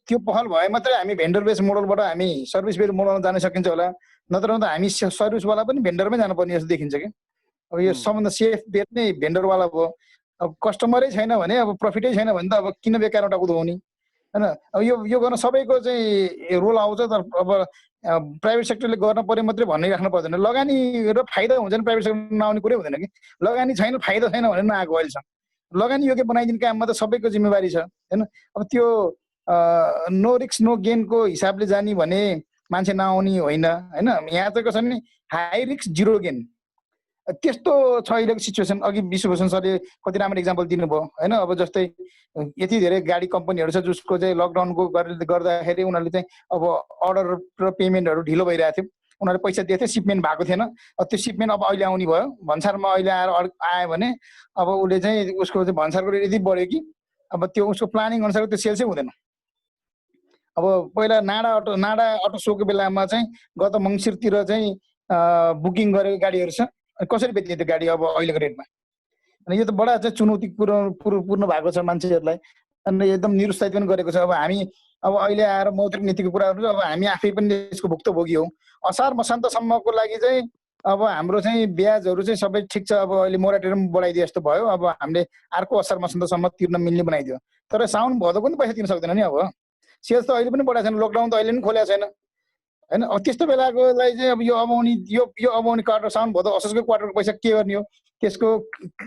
त्यो पहल भए मात्रै हामी भेन्डर बेस मोडलबाट हामी सर्भिस बेस मोडलमा जान सकिन्छ होला, नत्र त हामी सर्भिसवाला पनि भेन्डरमै जानुपर्ने जस्तो देखिन्छ कि। अब यो सबभन्दा सेफ बेट नै भेन्डरवाला भयो। अब कस्टमरै छैन भने, अब प्रफिटै छैन भने त अब किन बेकारमा टाउको धुउने होइन। अब यो गर्न सबैको चाहिँ रोल आउँछ, तर अब प्राइभेट सेक्टरले गर्न पर्यो मात्रै भनिराख्नु पर्दैन। लगानी र फाइदा हुन्छ नि, प्राइभेट सेक्टर नआउने कुरै हुँदैन कि। लगानी छैन फाइदा छैन भने नआएको अहिलेसम्म। लगानी योग्य बनाइदिने काममा त सबैको जिम्मेवारी छ होइन। अब त्यो नो रिस्क नो गेनको हिसाबले जाने भने मान्छे नआउने होइन होइन। यहाँ चाहिँ कसरी नि हाई रिस्क जिरो गेन त्यस्तो छ अहिलेको सिचुएसन। अघि विश्वभूषण सरले कति राम्रो इक्जाम्पल दिनुभयो होइन। अब जस्तै यति धेरै गाडी कम्पनीहरू छ जसको चाहिँ लकडाउनको गर्दाखेरि उनीहरूले चाहिँ अब अर्डर र पेमेन्टहरू ढिलो भइरहेको थियो, उनीहरूले पैसा दिएको थियो, सिपमेन्ट भएको थिएन। त्यो सिपमेन्ट अब अहिले आउने भयो, भन्सारमा अहिले आयो भने अब उसले चाहिँ उसको चाहिँ भन्सारको रेट यति बढ्यो कि अब त्यो उसको प्लानिङ अनुसारको त्यो सेल्सै हुँदैन। अब पहिला नाडा अटो सोको बेलामा चाहिँ गत मङ्सिरतिर चाहिँ बुकिङ गरेको गाडीहरू छ, कसरी बेच्ने त्यो गाडी अब अहिलेको रेटमा। अनि यो त बडा चाहिँ चुनौतीपूर्ण भएको छ मान्छेहरूलाई, अनि एकदम निरुत्साहित पनि गरेको छ। अब हामी अब अहिले आएर मौद्रिक नीतिको कुराहरू अब हामी आफै पनि यसको भुक्तभोगी हौँ। असार मसान्तसम्मको लागि चाहिँ अब हाम्रो चाहिँ ब्याजहरू चाहिँ सबै ठिक छ, अब अहिले मोराटोरियम बढाइदिए जस्तो भयो, अब हामीले अर्को असार मसान्तसम्म तिर्न मिल्ने बनाइदियो। तर साउन भदौको पनि पैसा तिर्न सक्दैन नि। अब सेल्स त अहिले पनि बढाएको छैन, लकडाउन त अहिले पनि खोलेको छैन होइन। अब त्यस्तो बेलाकोलाई चाहिँ अब यो अबाउने क्वार्टर साउन भदौ असोजको क्वार्टरको पैसा के गर्ने हो त्यसको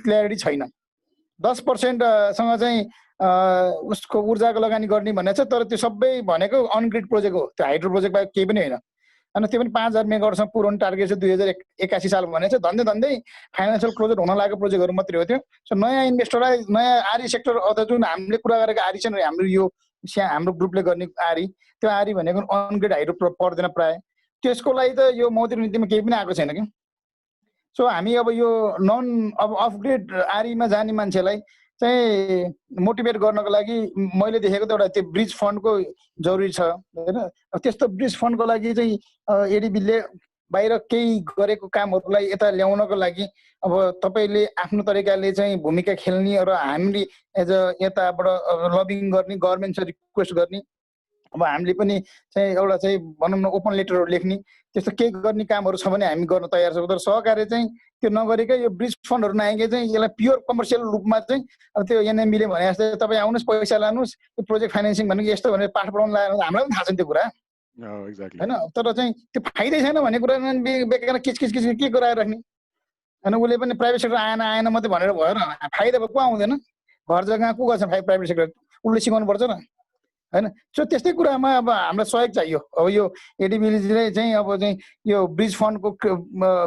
क्ल्यारिटी छैन। 10%सँग चाहिँ उसको ऊर्जाको लगानी गर्ने भनेको छ, तर त्यो सबै भनेको अनग्रिड प्रोजेक्ट हो, त्यो हाइड्रो प्रोजेक्ट बाहेक केही पनि होइन। अनि त्यो पनि 5000 मेगावाटसम्म पुर्याउने टार्गेट छ 2081 साल भनेको छ। धन्दै फाइनेन्सियल क्लोजर हुन लागेको प्रोजेक्टहरू मात्रै हो त्यो। सो नयाँ इन्भेस्टरलाई नयाँ आरी सेक्टर अथवा जुन हामीले कुरा गरेको आरी छ हाम्रो यो हाम्रो ग्रुपले गर्ने आरी, त्यो आरी भनेको अनग्रिड हाइड्रो पर्दैन प्राय। त्यसको लागि त यो मौद्रिक नीतिमा केही पनि आएको छैन कि। सो हामी अब यो अब अफग्रेड आरीमा जाने मान्छेलाई चाहिँ मोटिभेट गर्नको लागि मैले देखेको त एउटा त्यो ब्रिज फन्डको जरुरी छ होइन। त्यस्तो ब्रिज फन्डको लागि चाहिँ एडिबीले बाहिर केही गरेको कामहरूलाई यता ल्याउनको लागि अब तपाईँले आफ्नो तरिकाले चाहिँ भूमिका खेल्ने र हामीले एज अ यताबाट लबिङ गर्ने गभर्मेन्टसँग रिक्वेस्ट गर्ने अब हामीले पनि चाहिँ एउटा चाहिँ भनौँ न ओपन लेटरहरू लेख्ने त्यस्तो केही गर्ने कामहरू छ भने हामी गर्न तयार छौँ। तर सहकार्य चाहिँ त्यो नगरेकै यो ब्रिज फन्डहरू नआएकै चाहिँ यसलाई प्योर कमर्सियल रूपमा चाहिँ अब त्यो एनएमबीले भने जस्तै तपाईँ आउनुहोस् पैसा लानुहोस् यो प्रोजेक्ट फाइनेन्सिङ भनेको यस्तो भनेर पाठ पढाउनु लाग्यो हामीलाई पनि थाहा छ त्यो कुरा होइन। तर चाहिँ त्यो फाइदै छैन भन्ने कुरा बेकार किचकिच के गराएर राख्ने होइन। उसले पनि प्राइभेट सेक्टर आएन मात्रै भनेर भयो र फाइदा को आउँदैन घर जग्गा को गर्छ प्राइभेट सेक्टर उसले सिकाउनु पर्छ र होइन। सो त्यस्तै कुरामा अब हामीलाई सहयोग चाहियो। अब यो एडिबीले चाहिँ अब चाहिँ यो ब्रिज फन्डको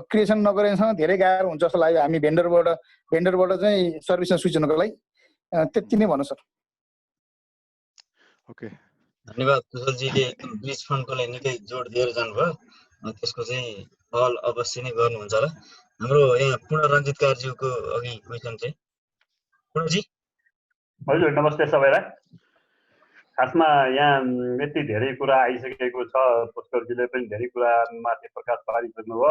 क्रिएसन नगरेसम्म धेरै गाह्रो हुन्छ जस्तो लाग्यो हामी भेन्डरबाट चाहिँ सर्भिसमा स्विच हुनको लागि। त्यति नै भन्नु सर। ओके धन्यवाद कुशलजीले एकदम ब्रिज फन्डको लागि निकै जोड दिएर जानुभयो। त्यसको चाहिँ हल अवश्य नै गर्नुहुन्छ होला। हाम्रो यहाँ पूर्ण रञ्जित कार्ज्यूको अघि क्वेसन चाहिँ पूर्णजी। हजुर नमस्ते सबैलाई। खासमा यहाँ यति धेरै कुरा आइसकेको छ, पुष्करजीले पनि धेरै कुरा माथि प्रकाश पारिसक्नुभयो,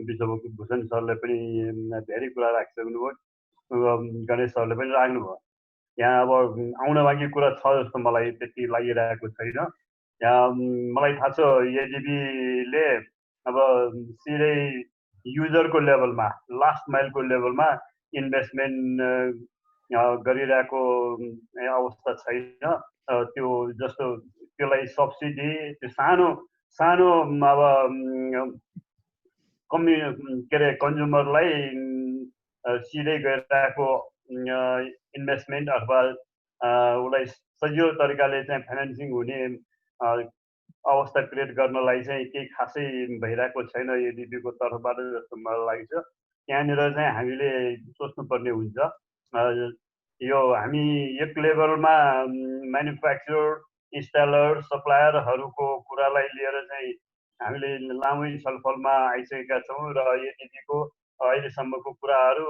विश्वभूषण सरले पनि धेरै कुरा राखिसक्नुभयो, गणेश सरले पनि राख्नुभयो। यहाँ अब आउन बाँकी कुरा छ जस्तो मलाई त्यति लागिरहेको छैन। यहाँ मलाई थाहा छ एडिबीले अब सिधै युजरको लेभलमा लास्ट माइलको लेभलमा इन्भेस्टमेन्ट गरिरहेको अवस्था छैन। त्यो जस्तो त्यसलाई सब्सिडी त्यो सानो अब के अरे कन्ज्युमरलाई सिधै गइरहेको इन्भेस्टमेन्ट अथवा उसलाई सजिलो तरिकाले चाहिँ फाइनेन्सिङ हुने अवस्था क्रिएट गर्नलाई चाहिँ केही खासै भइरहेको छैन एडिबीको तर्फबाट जस्तो मलाई लाग्छ। त्यहाँनिर चाहिँ हामीले सोच्नुपर्ने हुन्छ। यो हामी एक लेभलमा म्यानुफ्याक्चरर, इन्स्टलर, सप्लायरहरूको कुरालाई लिएर चाहिँ हामीले लामै छलफलमा आइसकेका छौँ र एडिबीको अहिलेसम्मको कुराहरू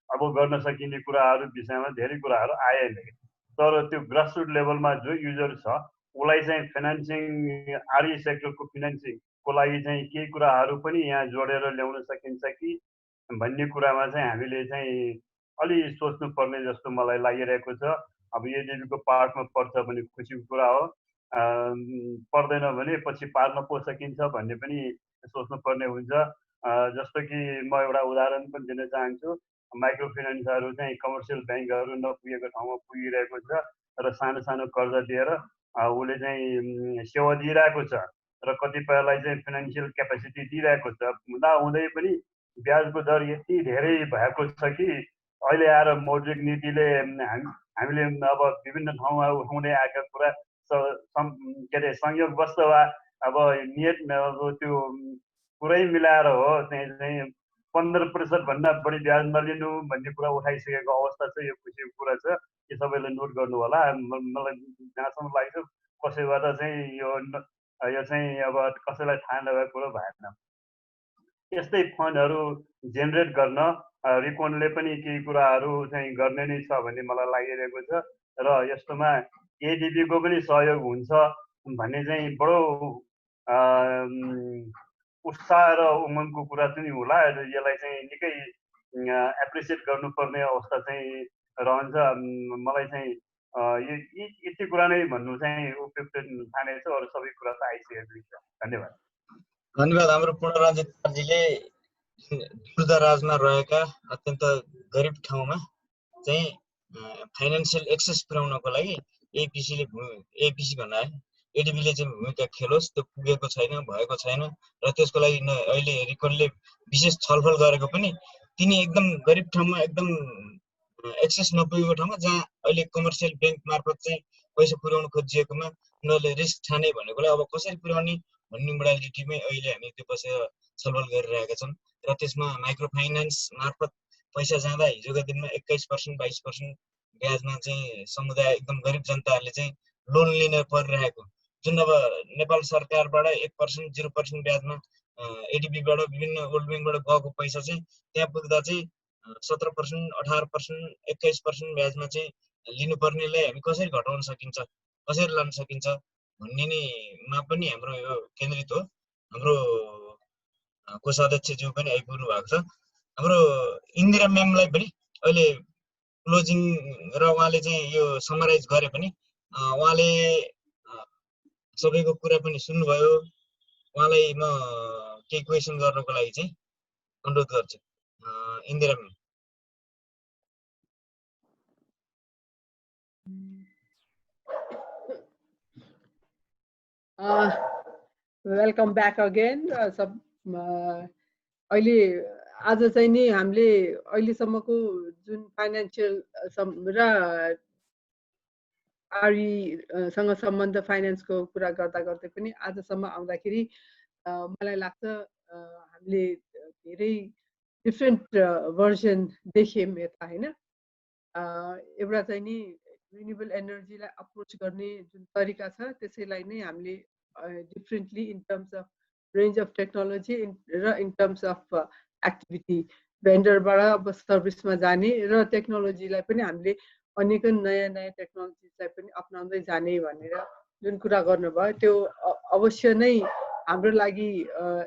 अब गर्न सकिने कुराहरू विषयमा धेरै कुराहरू आए नै। तर त्यो ग्रासरुट लेभलमा जो युजर छ उसलाई चाहिँ फाइनेन्सिङ आरई सेक्टरको फाइनेन्सिङको लागि चाहिँ केही कुराहरू पनि यहाँ जोडेर ल्याउन सकिन्छ कि भन्ने कुरामा चाहिँ हामीले चाहिँ अलि सोच्नुपर्ने जस्तो मलाई लागिरहेको छ। अब एडिबीको पार्टमा पर्छ भने खुसीको कुरा हो, पर्दैन भने पछि पार्न पो सकिन्छ भन्ने पनि सोच्नुपर्ने हुन्छ। जस्तो कि म एउटा उदाहरण पनि दिन चाहन्छु। माइक्रो फाइनेन्सहरू चाहिँ कमर्सियल ब्याङ्कहरू नपुगेको ठाउँमा पुगिरहेको छ र सानो सानो कर्जा दिएर उसले चाहिँ सेवा दिइरहेको छ र कतिपयलाई चाहिँ फाइनेन्सियल क्यापेसिटी दिइरहेको छ। हुँदै पनि ब्याजको दर यति धेरै भएको छ कि अहिले आएर मौद्रिक नीतिले हामीले अब विभिन्न ठाउँमा उठाउँदै आएका कुरा के अरे संयोगवश वा अब नियत त्यो पुरै मिलाएर हो चाहिँ 15% भन्दा बढी ब्याज नलिनु भन्ने कुरा उठाइसकेको अवस्था छ। यो खुसीको कुरा छ, यो सबैले नोट गर्नु होला। मलाई जहाँसम्म लाग्छ कसैबाट चाहिँ यो चाहिँ अब कसैलाई थाहा नभएको कुरो भएन। यस्तै फन्डहरू जेनेरेट गर्न रिकोनले पनि केही कुराहरू चाहिँ गर्ने नै छ भन्ने मलाई लागिरहेको छ र यस्तोमा एडिबीको पनि सहयोग हुन्छ भन्ने चाहिँ बडो उत्साह र उमङ्गको कुरा चाहिँ होला। यसलाई चाहिँ निकै एप्रिसिएट गर्नुपर्ने अवस्था चाहिँ रहन्छ। मलाई चाहिँ यति कुरा नै भन्नु चाहिँ उपयुक्त ठानेछ। अरू सबै कुरा त आइसकेको छ। धन्यवाद। धन्यवाद। हाम्रो पूर्णरञ्जित कार्जीले दूरदराजमा रहेका अत्यन्त गरिब ठाउँमा चाहिँ फाइनेन्सियल एक्सेस पुर्याउनको लागि एपिसी भन्दा एडिबीले चाहिँ भूमिका खेलोस्, त्यो पुगेको छैन, भएको छैन र त्यसको लागि अहिले रिकोनले विशेष छलफल गरेको पनि तिनी एकदम गरिब ठाउँमा एकदम एक्सेस नपुगेको ठाउँमा जहाँ अहिले कमर्सियल ब्याङ्क मार्फत चाहिँ पैसा पुर्याउनु खोजिएकोमा उनीहरूले रिस्क ठाने भनेकोलाई अब कसरी पुर्याउने भन्ने मोडालिटीमै अहिले हामी त्यो बसेर छलफल गरिरहेका छौँ र त्यसमा माइक्रो फाइनेन्स मार्फत पैसा जाँदा हिजोको दिनमा 21%, 22% ब्याजमा चाहिँ समुदाय एकदम गरिब जनताहरूले चाहिँ लोन लिन परिरहेको, जुन अब नेपाल सरकारबाट 1%, 0% ब्याजमा एडिबीबाट विभिन्न वर्ल्ड ब्याङ्कबाट गएको पैसा चाहिँ त्यहाँ पुग्दा चाहिँ 17%, 18%, 21% ब्याजमा चाहिँ लिनुपर्नेलाई हामी कसरी घटाउन सकिन्छ, कसरी लान सकिन्छ भन्ने नै मा पनि हाम्रो यो केन्द्रित हो। हाम्रो कोषाध्यक्षज्यू पनि आइपुग्नु भएको छ। हाम्रो इन्दिरा म्यामलाई पनि अहिले क्लोजिङ र उहाँले चाहिँ यो समराइज गरे पनि उहाँले सबैको कुरा पनि सुन्नुभयो। उहाँलाई म केही क्वेसन गर्नको लागि चाहिँ अनुरोध गर्छु। Indira ma'am. Welcome back again. सब अहिले आज चाहिँ नि हामीले अहिलेसम्मको जुन फाइनेन्सियल र आरईसँग सम्बन्ध फाइनेन्सको कुरा गर्दा गर्दै पनि आजसम्म आउँदाखेरि मलाई लाग्छ हामीले धेरै डिफ्रेन्ट भर्जन देख्यौँ यता होइन। एउटा चाहिँ नि रिन्युएबल एनर्जीलाई अप्रोच गर्ने जुन तरिका छ त्यसैलाई नै हामीले differently in terms of range of technology र इन टर्म्स अफ एक्टिभिटी भेन्डरबाट अब सर्भिसमा जाने र टेक्नोलोजीलाई पनि हामीले अनेकन नयाँ नयाँ टेक्नोलोजीलाई पनि अपनाउँदै जाने भनेर जुन कुरा गर्नुभयो त्यो अवश्य नै हाम्रो लागि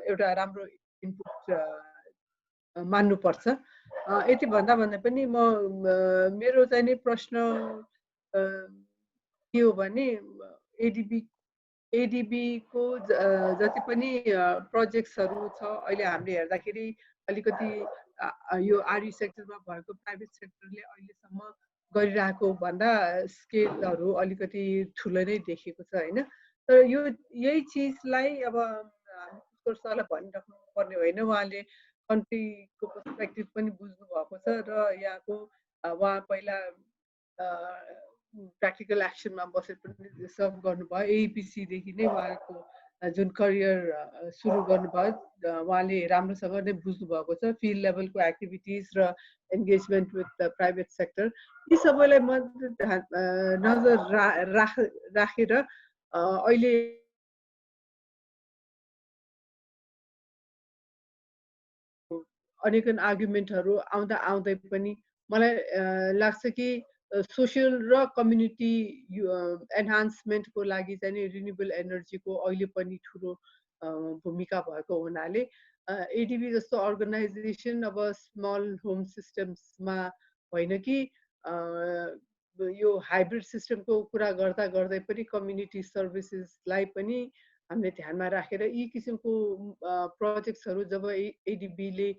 एउटा राम्रो इनपुट मान्नुपर्छ। यति भन्दा पनि म मेरो चाहिँ नि प्रश्न के हो भने एडिबीको जति पनि प्रोजेक्ट्सहरू छ अहिले हामीले हेर्दाखेरि अलिकति यो आरई सेक्टरमा भएको प्राइभेट सेक्टरले अहिलेसम्म गरिरहेको भन्दा स्केलहरू अलिकति ठुलो नै देखेको छ होइन। तर यही चिजलाई अब हामी सरलाई भनिराख्नु पर्ने होइन, उहाँले कन्ट्रीको पर्सपेक्टिभ पनि बुझ्नु भएको छ र यहाँको उहाँ पहिला प्र्याक्टिकल एक्सनमा बसेर पनि सर्भ गर्नुभयो। एइपिसीदेखि नै उहाँको जुन करियर सुरु गर्नुभयो उहाँले राम्रोसँग नै बुझ्नु भएको छ फिल्ड लेभलको एक्टिभिटिज र engagement with the private sector. यी सबैलाई नजर राखेर अहिले अनेकन आर्गुमेन्टहरू आउँदै पनि मलाई लाग्छ कि सोसियल र कम्युनिटी एन्हान्समेन्टको लागि चाहिँ रिन्युएबल एनर्जीको अहिले पनि ठुलो भूमिका भएको हुनाले एडिबी जस्तो अर्गनाइजेसन अब स्मल होम सिस्टम्समा होइन कि यो हाइब्रिड सिस्टमको कुरा गर्दै पनि कम्युनिटी सर्भिसेसलाई पनि हामीले ध्यानमा राखेर यी किसिमको प्रोजेक्ट्सहरू जब एडिबीले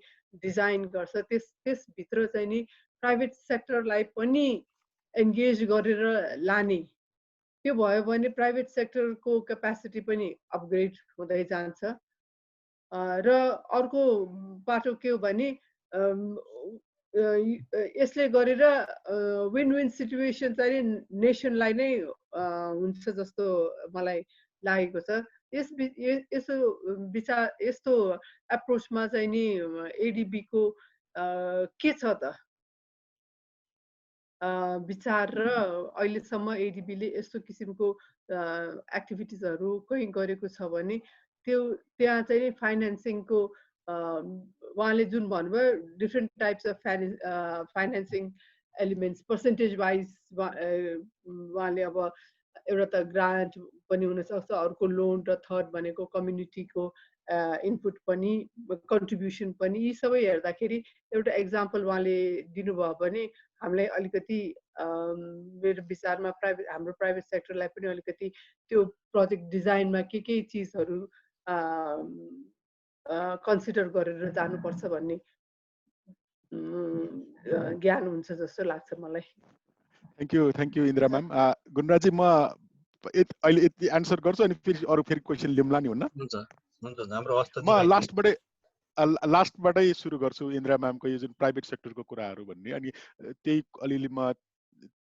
डिजाइन गर्छ त्यसभित्र चाहिँ नि प्राइभेट सेक्टरलाई पनि एन्गेज गरेर लाने, त्यो भयो भने प्राइभेट सेक्टरको क्यापासिटी पनि अपग्रेड हुँदै जान्छ। र अर्को बाटो के हो भने यसले गरेर विन विन सिचुएसन चाहिँ नेसनलाई नै हुन्छ जस्तो मलाई लागेको छ। यस्तो एप्रोचमा चाहिँ नि एडिबीको के छ त विचार र अहिलेसम्म एडिबीले यस्तो किसिमको एक्टिभिटिजहरू कहीँ गरेको छ भने त्यहाँ चाहिँ फाइनेन्सिङको उहाँले जुन भन्नुभयो different types of financing elements percentage wise उहाँले अब एउटा त ग्रान्ट पनि हुनसक्छ, अर्को लोन र थर्ड भनेको कम्युनिटीको इनपुट पनि कन्ट्रिब्युसन पनि, यी सबै हेर्दाखेरि एउटा एक्जाम्पल उहाँले दिनुभयो भने हामीलाई अलिकति मेरो विचारमा हाम्रो प्राइभेट सेक्टरलाई पनि अलिकति त्यो प्रोजेक्ट डिजाइनमा के चिजहरू कन्सिडर गरेर जानुपर्छ भन्ने ज्ञान हुन्छ जस्तो लाग्छ मलाई। Thank you Indira ma'am. गुणराजी म अहिले यति एन्सर गर्छु अनि फेरि क्वेसन लिउँला नि, हुन्न? हुन्छ हाम्रो अवस्था म लास्टबाटै सुरु गर्छु इन्दिरा म्यामको यो जुन प्राइभेट सेक्टरको कुराहरू भन्ने, अनि त्यही अलिअलि म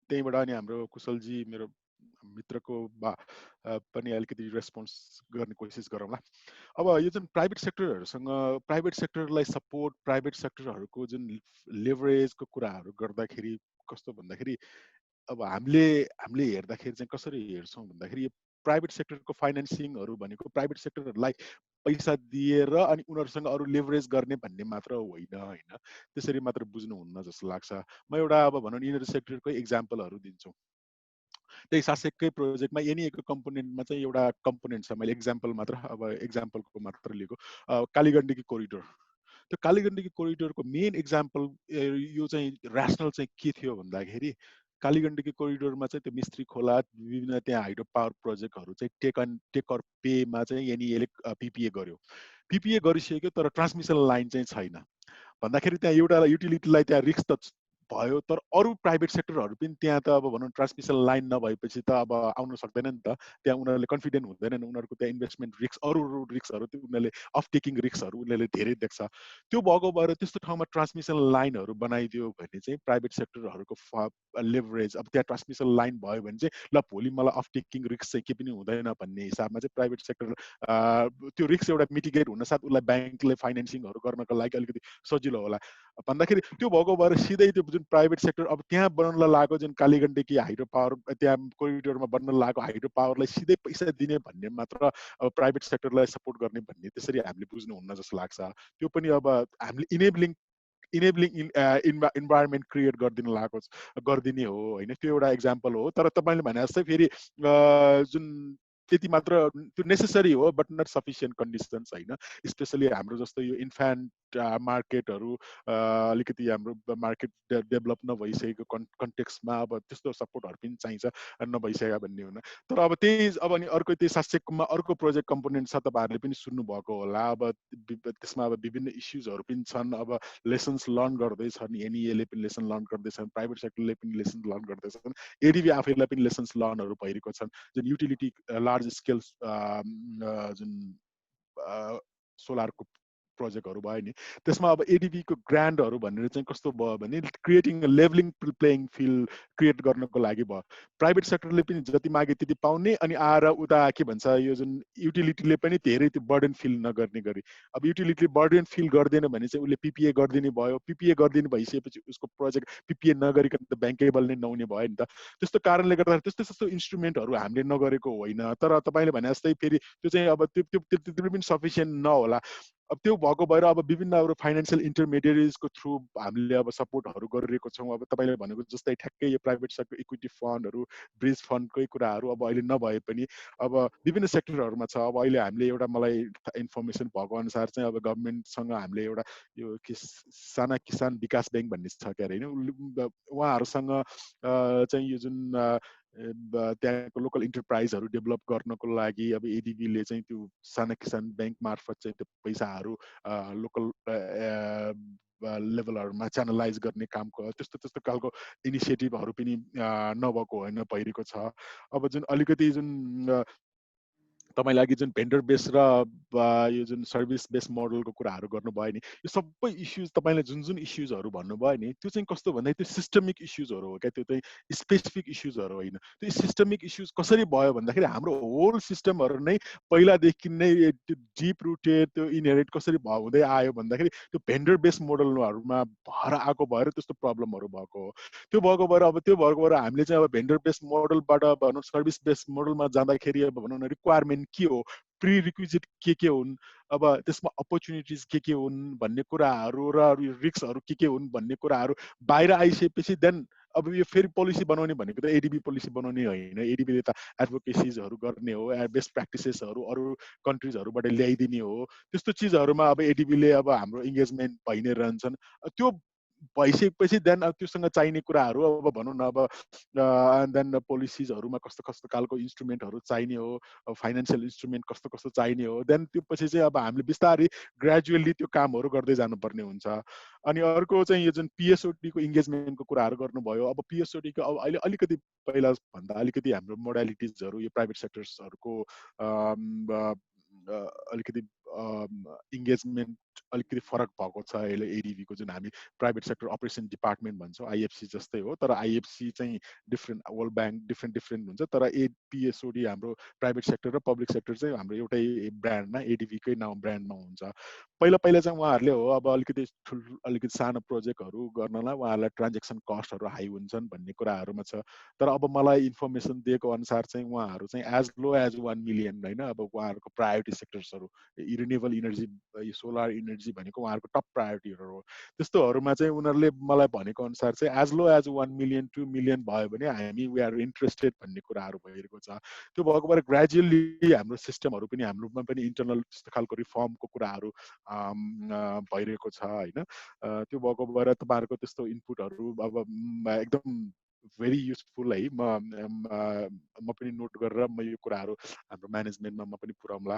त्यहीबाट अनि हाम्रो कुशलजी मेरो मित्रको पनि अलिकति रेस्पोन्स गर्ने कोसिस गरौँला। अब यो जुन प्राइभेट सेक्टरहरूसँग प्राइभेट सेक्टरलाई सपोर्ट, प्राइभेट सेक्टरहरूको जुन लेभरेजको कुराहरू गर्दाखेरि कस्तो भन्दाखेरि अब हामीले हेर्दाखेरि चाहिँ कसरी हेर्छौँ भन्दाखेरि यो प्राइभेट सेक्टरको फाइनेन्सिङहरू भनेको प्राइभेट सेक्टरहरूलाई पैसा दिएर अनि उनीहरूसँग अरू लेभरेज गर्ने भन्ने मात्र होइन, त्यसरी मात्र बुझ्नुहुन्न जस्तो लाग्छ। म एउटा अब भनौँ इनर्जी सेक्टरको इक्जाम्पलहरू दिन्छु। त्यही 700कै प्रोजेक्टमा एनी एक कम्पोनेन्टमा चाहिँ एउटा कम्पोनेन्ट छ। मैले एक्जाम्पल मात्र अब एक्जाम्पलको मात्र लिएको कालीगण्डकी कोरिडोर। त्यो कालीगण्डकी कोरिडोरको मेन एक्जाम्पल यो चाहिँ ऱ्यासनल चाहिँ के थियो भन्दाखेरि कालीगण्डकी कोरिडोरमा चाहिँ त्यो मिस्त्री खोला विभिन्न त्यहाँ हाइड्रो पावर प्रोजेक्टहरू चाहिँ टेक अर पेमा चाहिँ एनइएले पिपिए गर्यो। पिपिए गरिसक्यो तर ट्रान्समिसन लाइन चाहिँ छैन भन्दाखेरि त्यहाँ एउटा युटिलिटीलाई त्यहाँ रिस्क त भयो तर अरू प्राइभेट सेक्टरहरू पनि त्यहाँ त अब भनौँ ट्रान्समिसन लाइन नभएपछि त अब आउन सक्दैन नि त। त्यहाँ उनीहरूले कन्फिडेन्ट हुँदैनन्, उनीहरूको त्यहाँ इन्भेस्टमेन्ट रिस्क अरू रिस्कहरू त्यो उनीहरूले अफ टेकिङ रिस्कहरू उनीहरूले धेरै देख्छ। त्यो भएको भएर त्यस्तो ठाउँमा ट्रान्समिसन लाइनहरू बनाइदियो भने चाहिँ प्राइभेट सेक्टरहरूको लेभरेज अब त्यहाँ ट्रान्समिसन लाइन भयो भने चाहिँ ल भोलि मलाई अफ टेकिङ रिस्क चाहिँ के पनि हुँदैन भन्ने हिसाबमा चाहिँ प्राइभेट सेक्टर त्यो रिस्क एउटा मिटिगेट हुनसाथ उसलाई ब्याङ्कले फाइनेन्सिङहरू गर्नको लागि अलिकति सजिलो होला भन्दाखेरि त्यो भएको भएर सिधै त्यो जुन प्राइभेट सेक्टर अब त्यहाँ बन्न लागेको जुन कालीगण्डकी हाइड्रो पावर त्यहाँ कोरिडोरमा बन्न लागेको हाइड्रो पावरलाई सिधै पैसा दिने भन्ने मात्र अब प्राइभेट सेक्टरलाई सपोर्ट गर्ने भन्ने त्यसरी हामीले बुझ्नुहुन्न जस्तो लाग्छ। त्यो पनि अब हामीले इनेबलिङ इन्भाइरोमेन्ट क्रिएट गरिदिने हो होइन, त्यो एउटा एक्जाम्पल हो। तर तपाईँले भने जस्तै फेरि जुन त्यति मात्र त्यो नेसेसरी हो बट नट सफिसियन्ट कन्डिसन्स होइन। स्पेसली हाम्रो जस्तो यो इन्फ्यान्ट मार्केटहरू अलिकति हाम्रो मार्केट डेभलप नभइसकेको कन्टेक्स्टमा अब त्यस्तो सपोर्टहरू पनि चाहिन्छ नभइसकेको भन्ने हुन। तर अब त्यही अब अनि अर्को त्यही 700 अर्को प्रोजेक्ट कम्पोनेन्ट छ, तपाईँहरूले पनि सुन्नुभएको होला। अब त्यसमा अब विभिन्न इस्युजहरू पनि छन्। अब लेसन्स लर्न गर्दैछन्, एनइएले पनि लेसन लर्न गर्दैछन्, प्राइभेट सेक्टरले पनि लेसन लर्न गर्दैछन्, एडिबी आफैलाई पनि लेसन्स लर्नहरू भइरहेको छन्। जुन युटिलिटी लार्ज स्केल जुन सोलरको प्रोजेक्टहरू भयो नि त्यसमा अब एडिबीको ग्रान्डहरू भनेर चाहिँ कस्तो भयो भने creating a levelling playing field create गर्नको लागि भयो। प्राइभेट सेक्टरले पनि जति मागे त्यति पाउने अनि आएर उता के भन्छ यो जुन युटिलिटीले पनि धेरै त्यो बर्डन फिल नगर्ने गरी। अब युटिलिटीले बर्डन फिल गर्दैन भने चाहिँ उसले पिपिए गरिदिने भयो। पिपिए गरिदिनु भइसकेपछि उसको प्रोजेक्ट पिपिए नगरिकन त ब्याङ्केबल नै नहुने भयो नि त। त्यस्तो कारणले गर्दाखेरि त्यस्तो इन्स्ट्रुमेन्टहरू हामीले नगरेको होइन। तर तपाईँले भने जस्तै फेरि त्यो चाहिँ अब त्यो पनि सफिसियन्ट नहोला। अब त्यो भएको भएर अब विभिन्न अब फाइनेन्सियल इन्टरमिडिएरिजको थ्रु हामीले अब सपोर्टहरू गरिरहेको छौँ। अब तपाईँले भनेको जस्तै ठ्याक्कै यो प्राइभेट सेक्टर इक्विटी फन्डहरू ब्रिज फन्डकै कुराहरू अब अहिले नभए पनि अब विभिन्न सेक्टरहरूमा छ। अब अहिले हामीले एउटा मलाई इन्फर्मेसन भएको अनुसार चाहिँ अब गभर्मेन्टसँग हामीले एउटा यो साना किसान विकास ब्याङ्क भन्ने छ क्या अरे होइन, उहाँहरूसँग चाहिँ यो जुन त्यहाँको लोकल इन्टरप्राइजहरू डेभलप गर्नको लागि अब एडिबीले चाहिँ त्यो साना किसान ब्याङ्क मार्फत चाहिँ त्यो पैसाहरू लोकल लेभलहरूमा च्यानलाइज गर्ने कामको त्यस्तो खालको इनिसिएटिभहरू पनि नभएको होइन, भइरहेको छ। अब जुन अलिकति जुन तपाईँ लागि जुन भेन्डर बेस र यो जुन सर्भिस बेस मोडलको कुराहरू गर्नुभयो नि यो सबै इस्युज तपाईँले जुन इस्युजहरू भन्नुभयो नि त्यो चाहिँ कस्तो भन्दा त्यो सिस्टमिक इस्युजहरू हो क्या, त्यो चाहिँ स्पेसिफिक इस्युजहरू होइन। त्यो सिस्टमिक इस्युज कसरी भयो भन्दाखेरि हाम्रो होल सिस्टमहरू नै पहिलादेखि नै त्यो डिप रुटेड त्यो इनहेरिट कसरी हुँदै आयो भन्दाखेरि त्यो भेन्डर बेस मोडलहरूमा भएर आएको भएर त्यस्तो प्रब्लमहरू भएको हो। त्यो भएको भएर अब त्यो भएको भएर हामीले चाहिँ अब भेन्डर बेस मोडलबाट भनौँ सर्भिस बेस मोडलमा जाँदाखेरि अब भनौँ न रिक्वायरमेन्ट के हो, प्री रिक्विजिट के हुन्, अब त्यसमा अपर्च्युनिटिज के हुन् भन्ने कुराहरू र रिस्कहरू के हुन् भन्ने कुराहरू बाहिर आइसकेपछि देन अब यो फेरि पोलिसी बनाउने भनेको त एडिबी पोलिसी बनाउने होइन। एडिबीले त एडभोकेसीजहरू गर्ने हो, बेस्ट प्र्याक्टिसेसहरू अरू कन्ट्रिजहरूबाट ल्याइदिने हो। त्यस्तो चिजहरूमा अब एडिबीले अब हाम्रो इङ्गेजमेन्ट भइ नै रहन्छन्। त्यो भइसकेपछि देन अब त्योसँग चाहिने कुराहरू अब भनौँ न अब देन पोलिसिजहरूमा कस्तो कस्तो खालको इन्स्ट्रुमेन्टहरू चाहिने हो, फाइनेन्सियल इन्स्ट्रुमेन्ट कस्तो कस्तो चाहिने हो, देन त्यो पछि चाहिँ अब हामीले बिस्तारै ग्रेजुअली त्यो कामहरू गर्दै जानुपर्ने हुन्छ। अनि अर्को चाहिँ यो जुन पिएसओडीको इङ्गेजमेन्टको कुराहरू गर्नुभयो। अब पिएसओडीको अब अहिले अलिकति पहिला भन्दा अलिकति हाम्रो मोडालिटिजहरू यो प्राइभेट सेक्टर्सहरूको अलिकति इङ्गेजमेन्ट अलिकति फरक भएको छ। अहिले एडिबीको जुन हामी प्राइभेट सेक्टर अपरेसन डिपार्टमेन्ट भन्छौँ आइएफसी जस्तै हो, तर आइएफसी चाहिँ डिफ्रेन्ट, वर्ल्ड ब्याङ्क डिफ्रेन्ट हुन्छ। तर पिएसओडी हाम्रो प्राइभेट सेक्टर र पब्लिक सेक्टर चाहिँ हाम्रो एउटै ब्रान्डमा एडिबीकै नाउँ ब्रान्डमा हुन्छ। पहिला चाहिँ उहाँहरूले हो अब अलिकति सानो प्रोजेक्टहरू गर्नलाई उहाँहरूलाई ट्रान्जेक्सन कस्टहरू हाई हुन्छन् भन्ने कुराहरूमा छ। तर अब मलाई इन्फर्मेसन दिएको अनुसार चाहिँ उहाँहरू चाहिँ एज लो एज 1 मिलियन होइन, अब उहाँहरूको प्रायोरिटी सेक्टर्सहरू रिन्युएबल इनर्जी, सोलर इनर्जी भनेको उहाँहरूको टप प्रायोरिटीहरू हो। त्यस्तोहरूमा चाहिँ उनीहरूले मलाई भनेको अनुसार चाहिँ as low as 1 million 2 million भयो भने हामी वी आर इन्ट्रेस्टेड भन्ने कुराहरू भइरहेको छ। त्यो भएको भएर ग्रेजुअली हाम्रो सिस्टमहरू पनि हाम्रोमा पनि इन्टरनल त्यस्तो खालको रिफर्मको कुराहरू भइरहेको छ होइन। त्यो भएको भएर तपाईँहरूको त्यस्तो इनपुटहरू अब एकदम भेरी युजफुल है। म पनि नोट गरेर म यो कुराहरू हाम्रो म्यानेजमेन्टमा म पनि पुऱ्याउँला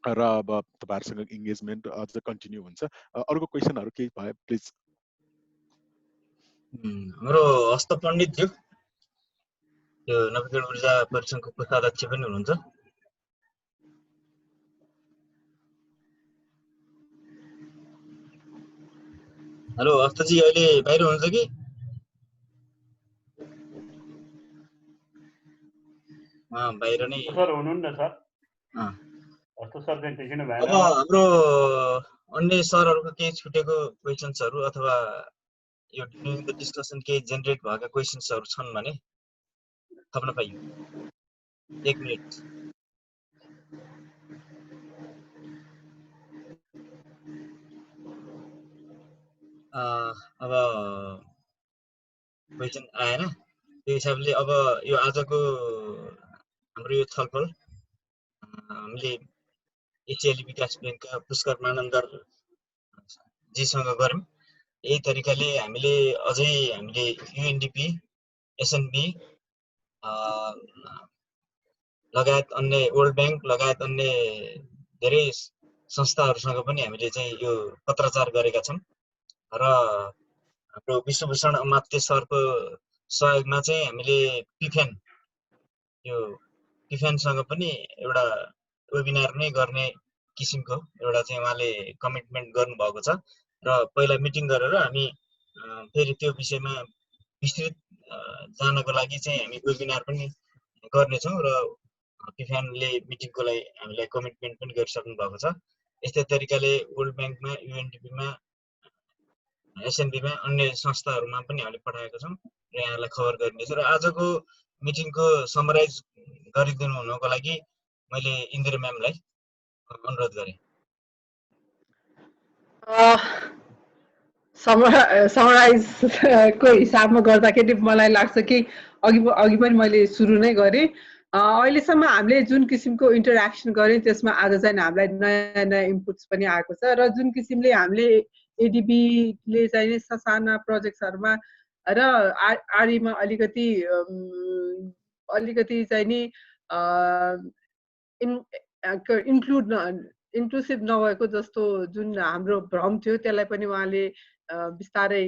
र अब तपाईँहरूसँग इङ्गेजमेन्ट अझ कन्टिन्यू हुन्छ। अर्को क्वेसनहरू केही भयो प्लिज। हाम्रो हस्त पण्डितज्यू यो नवीकरण ऊर्जा परिसङ्घको कोषाध्यक्ष पनि हुनुहुन्छ। हेलो हस्तजी, अहिले बाहिर हुनुहुन्छ कि? बाहिर नै सर हुनुहुन्न सर। हस्त सर चाहिँ देखिनु भएन। अब हाम्रो अन्य सरहरूको केही छुटेको क्वेसन्सहरू अथवा यो ड्युरिङ द डिस्कसन केही जेनेरेट भएका क्वेसन्सहरू छन् भने थप्न पाइयो। 1 मिनट। अब क्वेसन आएन, त्यो हिसाबले अब यो आजको हाम्रो यो छलफल हामीले एचएलई विकास ब्याङ्कका पुष्कर मानन्दर जीसँग गऱ्यौँ। यही तरिकाले हामीले अझै हामीले युएनडिपी, एसएनबी लगायत अन्य वर्ल्ड ब्याङ्क लगायत अन्य धेरै संस्थाहरूसँग पनि हामीले चाहिँ यो पत्राचार गरेका छौँ र हाम्रो विश्वभूषण अमात्य सरको सहयोगमा चाहिँ हामीले पिफेनसँग पनि एउटा वेबिनार नै गर्ने किसिमको एउटा चाहिँ उहाँले कमिटमेन्ट गर्नुभएको छ र पहिला मिटिङ गरेर हामी फेरि त्यो विषयमा विस्तृत जानको लागि चाहिँ हामी वेबिनार पनि गर्नेछौँ र पिफेनले मिटिङको लागि हामीलाई कमिटमेन्ट पनि गरिसक्नु भएको छ। यस्तै तरिकाले वर्ल्ड ब्याङ्कमा, युएनडिपीमा, एसएनबीमा अन्य संस्थाहरूमा पनि हामीले पठाएका छौँ र यहाँलाई खबर गरिनेछ। र आजको मिटिङको समराइज गरिदिनु हुनको लागि मैले इन्दिरा म्यामलाई अनुरोध गरेँ। समराइजको हिसाबमा गर्दाखेरि मलाई लाग्छ कि अघि पनि मैले सुरु नै गरेँ। अहिलेसम्म हामीले जुन किसिमको इन्टरेक्सन गऱ्यौँ त्यसमा आज चाहिँ हामीलाई नयाँ नयाँ इनपुट्स पनि आएको छ र जुन किसिमले हामीले एडिबीले चाहिँ ससाना प्रोजेक्ट्सहरूमा र आरईमा अलिकति चाहिँ नि इन्क्लुसिभ नभएको जस्तो जुन हाम्रो भ्रम थियो त्यसलाई पनि उहाँले बिस्तारै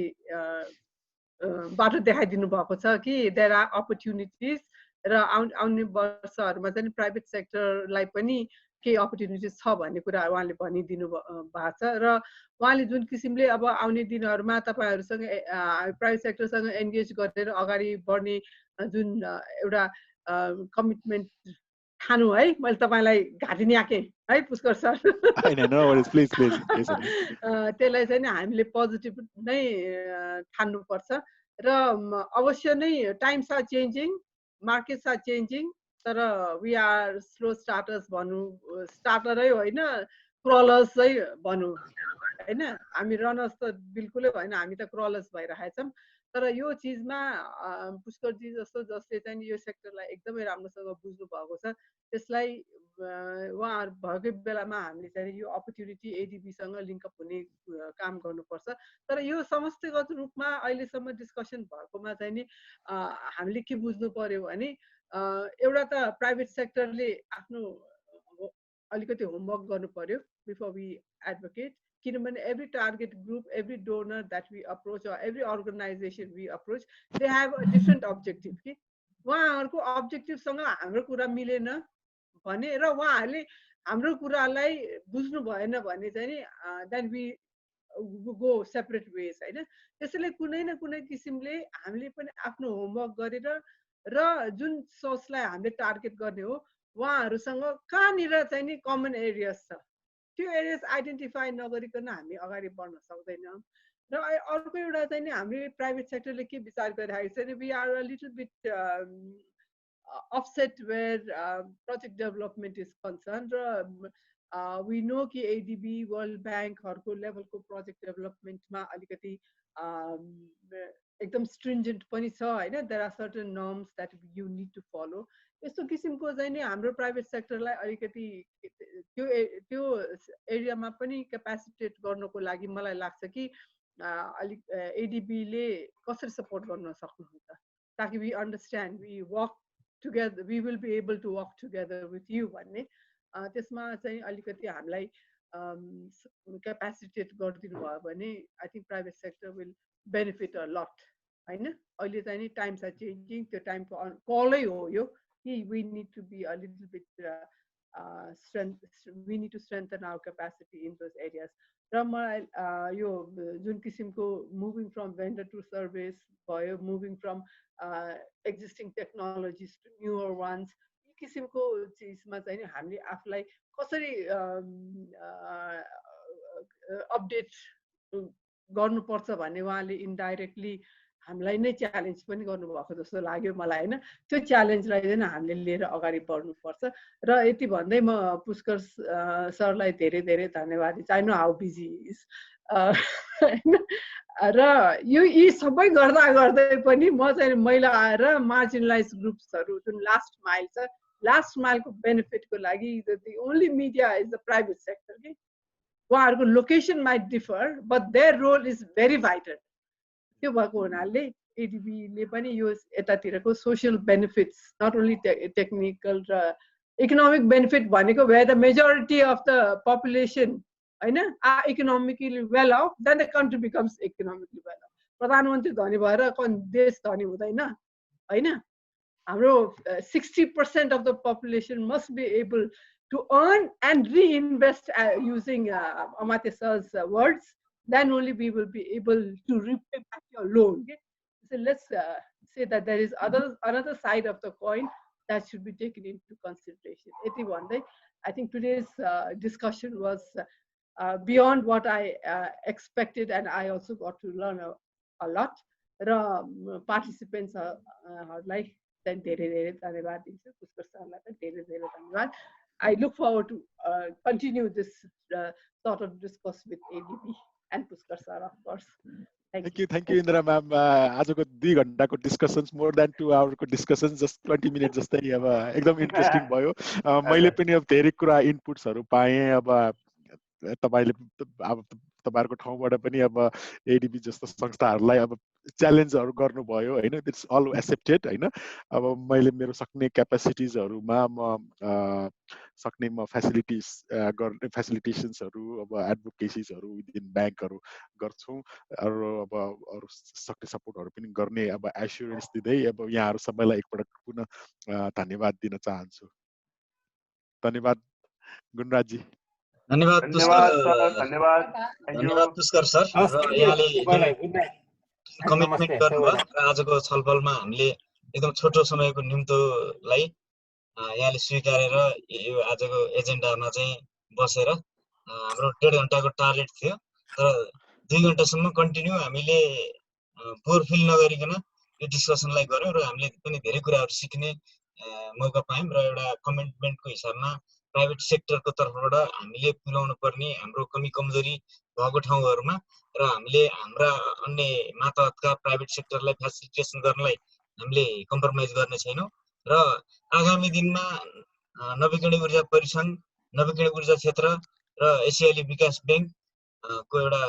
बाटो देखाइदिनु भएको छ कि देयर आर अपर्च्युनिटिज र आउने वर्षहरूमा चाहिँ प्राइभेट सेक्टरलाई पनि केही अपर्च्युनिटिज छ भन्ने कुरा उहाँले भनिदिनु भएको छ र उहाँले जुन किसिमले अब आउने दिनहरूमा तपाईँहरूसँग प्राइभेट सेक्टरसँग एन्गेज गरेर अगाडि बढ्ने जुन एउटा कमिटमेन्ट ठानु है, मैले तपाईँलाई घाँटी न्याकेँ है पुष्कर सर। त्यसलाई चाहिँ हामीले पोजिटिभ नै ठान्नुपर्छ र अवश्य नै times are changing, markets are changing, तर वी आर स्लो स्टार्टर्स भनौँ, स्टार्टरै होइन क्रलर्सै भनौँ होइन। हामी रनर्स त बिल्कुलै होइन, हामी त क्रलर्स भइरहेछौँ। तर यो चिजमा पुष्करजी जस्तो जसले चाहिँ यो सेक्टरलाई एकदमै राम्रोसँग बुझ्नु भएको छ त्यसलाई उहाँहरू भएकै बेलामा हामीले चाहिँ यो अपर्च्युनिटी एडिबीसँग लिङ्कअप हुने काम गर्नुपर्छ। तर यो समष्टिगत रूपमा अहिलेसम्म डिस्कसन भएकोमा चाहिँ नि हामीले के बुझ्नु पर्यो भने एउटा त प्राइभेट सेक्टरले आफ्नो अलिकति होमवर्क गर्नु पर्यो बिफोर वी एडभोकेट, किनभने every target group, every donor that we approach or every organisation we approach they have a different objective कि उहाँहरूको अब्जेक्टिभसँग हाम्रो कुरा मिलेन भने र उहाँहरूले हाम्रो कुरालाई बुझ्नु भएन भने चाहिँ नि then we go separate ways होइन। त्यसैले कुनै न कुनै किसिमले हामीले पनि आफ्नो होमवर्क गरेर र जुन सोर्सलाई हामीले टार्गेट गर्ने हो उहाँहरूसँग कहाँनिर चाहिँ नि कमन एरियाज छ त्यो एरियाज आइडेन्टिफाई नगरिकन हामी अगाडि बढ्न सक्दैनौँ। र अर्को एउटा चाहिँ नि हामीले प्राइभेट सेक्टरले के विचार गरिरहेको छ भने we are a little bit offset where project development is concerned. we know कि ADB, World Bank हरको लेभलको प्रोजेक्ट डेभलपमेन्टमा अलिकति एकदम स्ट्रिन्जेन्ट पनि छ हैन. There are certain norms that you need to follow. यस्तो किसिमको चाहिँ नि हाम्रो प्राइभेट सेक्टरलाई अलिकति त्यो एरियामा पनि क्यापासिटेट गर्नको लागि मलाई लाग्छ कि अलिक एडीबीले कसरी सपोर्ट गर्न सक्नुहुन्छ ताकि we understand we work together we will be able to work together with you भन्ने त्यसमा चाहिँ अलिकति हामीलाई क्यापासिटेट गरिदिनु भयो भने I think private sector will benefit a lot हैन. अहिले चाहिँ नि टाइम्स आर चेन्जिङ. त्यो टाइमको कलै हो यो कि we need to be a little bit we need to strengthen our capacity in those areas. र मलाई यो जुन किसिमको moving from vendor to service भयो, moving from existing technologies to newer ones, यी किसिमको चिजमा चाहिँ हामीले आफूलाई कसरी अपडेट गर्नुपर्छ भन्ने उहाँले इन्डाइरेक्टली हामीलाई नै च्यालेन्ज पनि गर्नुभएको जस्तो लाग्यो मलाई हैन. त्यो च्यालेन्जलाई चाहिँ हामीले लिएर अगाडि बढ्नुपर्छ. र यति भन्दै म पुष्कर सरलाई धेरै धेरै धन्यवाद दिन्छु. I know how busy is हैन. र यो यी सबै गर्दा गर्दै पनि म चाहिँ महिला आएर मार्जिनलाइज ग्रुप्सहरू जुन लास्ट माइल छ, लास्ट माइलको बेनिफिटको लागि the only media is the private sector कि उहाँहरूको location might differ but their role is very vital. त्यो भएको हुनाले एडीबीले पनि यो यतातिरको social benefits not only technical र इकोनोमिक बेनिफिट भनेको where the majority of the population हैन are economically well off then the country becomes economically well off. प्रधानमन्त्री धनी भएर देश धनी हुँदैन हैन. हाम्रो 60% of the population must be able to earn and reinvest using Amatya sir's words. Then only we will be able to repay back your loan. Okay? So let's say that there is another side of the coin that should be taken into consideration. I think today's discussion was beyond what I expected, and I also got to learn a lot. Participants are like I look forward to continue this sort of discourse with ADB. And Pushkar sir, of course. Thank you, Indira ma'am. आजको 2 घण्टाको discussions more than 2 आवरको discussions just 20 minute जस्तै अब एकदम interesting भयो. मैले पनि अब धेरै कुरा इनपुट्सहरू पाएँ. अब तपाईले अब तपाईहरुको ठाउँबाट पनि अब एडीबी जस्तो संस्थाहरूलाई अब च्यालेन्जहरू गर्नुभयो हैन. इट्स अल एक्सेप्टेड हैन. अब मैले मेरो सक्ने क्यापासिटिजहरुमा म सक्ने म फेसिलिटेसन्सहरु अब एडभोकेसीजहरु विदिन ब्याङ्कहरु गर्छु. अब अरु सक्ने सपोर्टहरु पनि गर्ने अब एस्युरेन्स दिँदै अब यहाँहरु सबैलाई एकपटक पुनः धन्यवाद दिन चाहन्छु. धन्यवाद गुणराज जी. धन्यवाद पुष्कर सर. यहाँले कमिटमेन्ट गर्नुभयो र आजको छलफलमा हामीले एकदम छोटो समयको निम्तोलाई यहाँले स्वीकारेर यो आजको एजेन्डामा चाहिँ बसेर हाम्रो 1.5 घण्टाको टार्गेट थियो तर 2 घण्टासम्म कन्टिन्यू हामीले बोर फिल नगरिकन यो डिस्कसनलाई गर्यौं र हामीले पनि धेरै कुराहरू सिक्ने मौका पायौं र एउटा कमिटमेन्टको हिसाबमा प्राइभेट सेक्टरको तर्फबाट हामीले पुर्याउनु पर्ने हाम्रो कमी कमजोरी भएको ठाउँहरुमा र हामीले हाम्रा अन्य मातहतका प्राइभेट सेक्टरलाई फेसिलिटेसन गर्नलाई हामीले कम्प्रोमाइज गर्ने छैनौं र आगामी दिनमा नवीकरणीय ऊर्जा परिसंघ, नवीकरणीय ऊर्जा क्षेत्र र एसियाली विकास बैंक को एउटा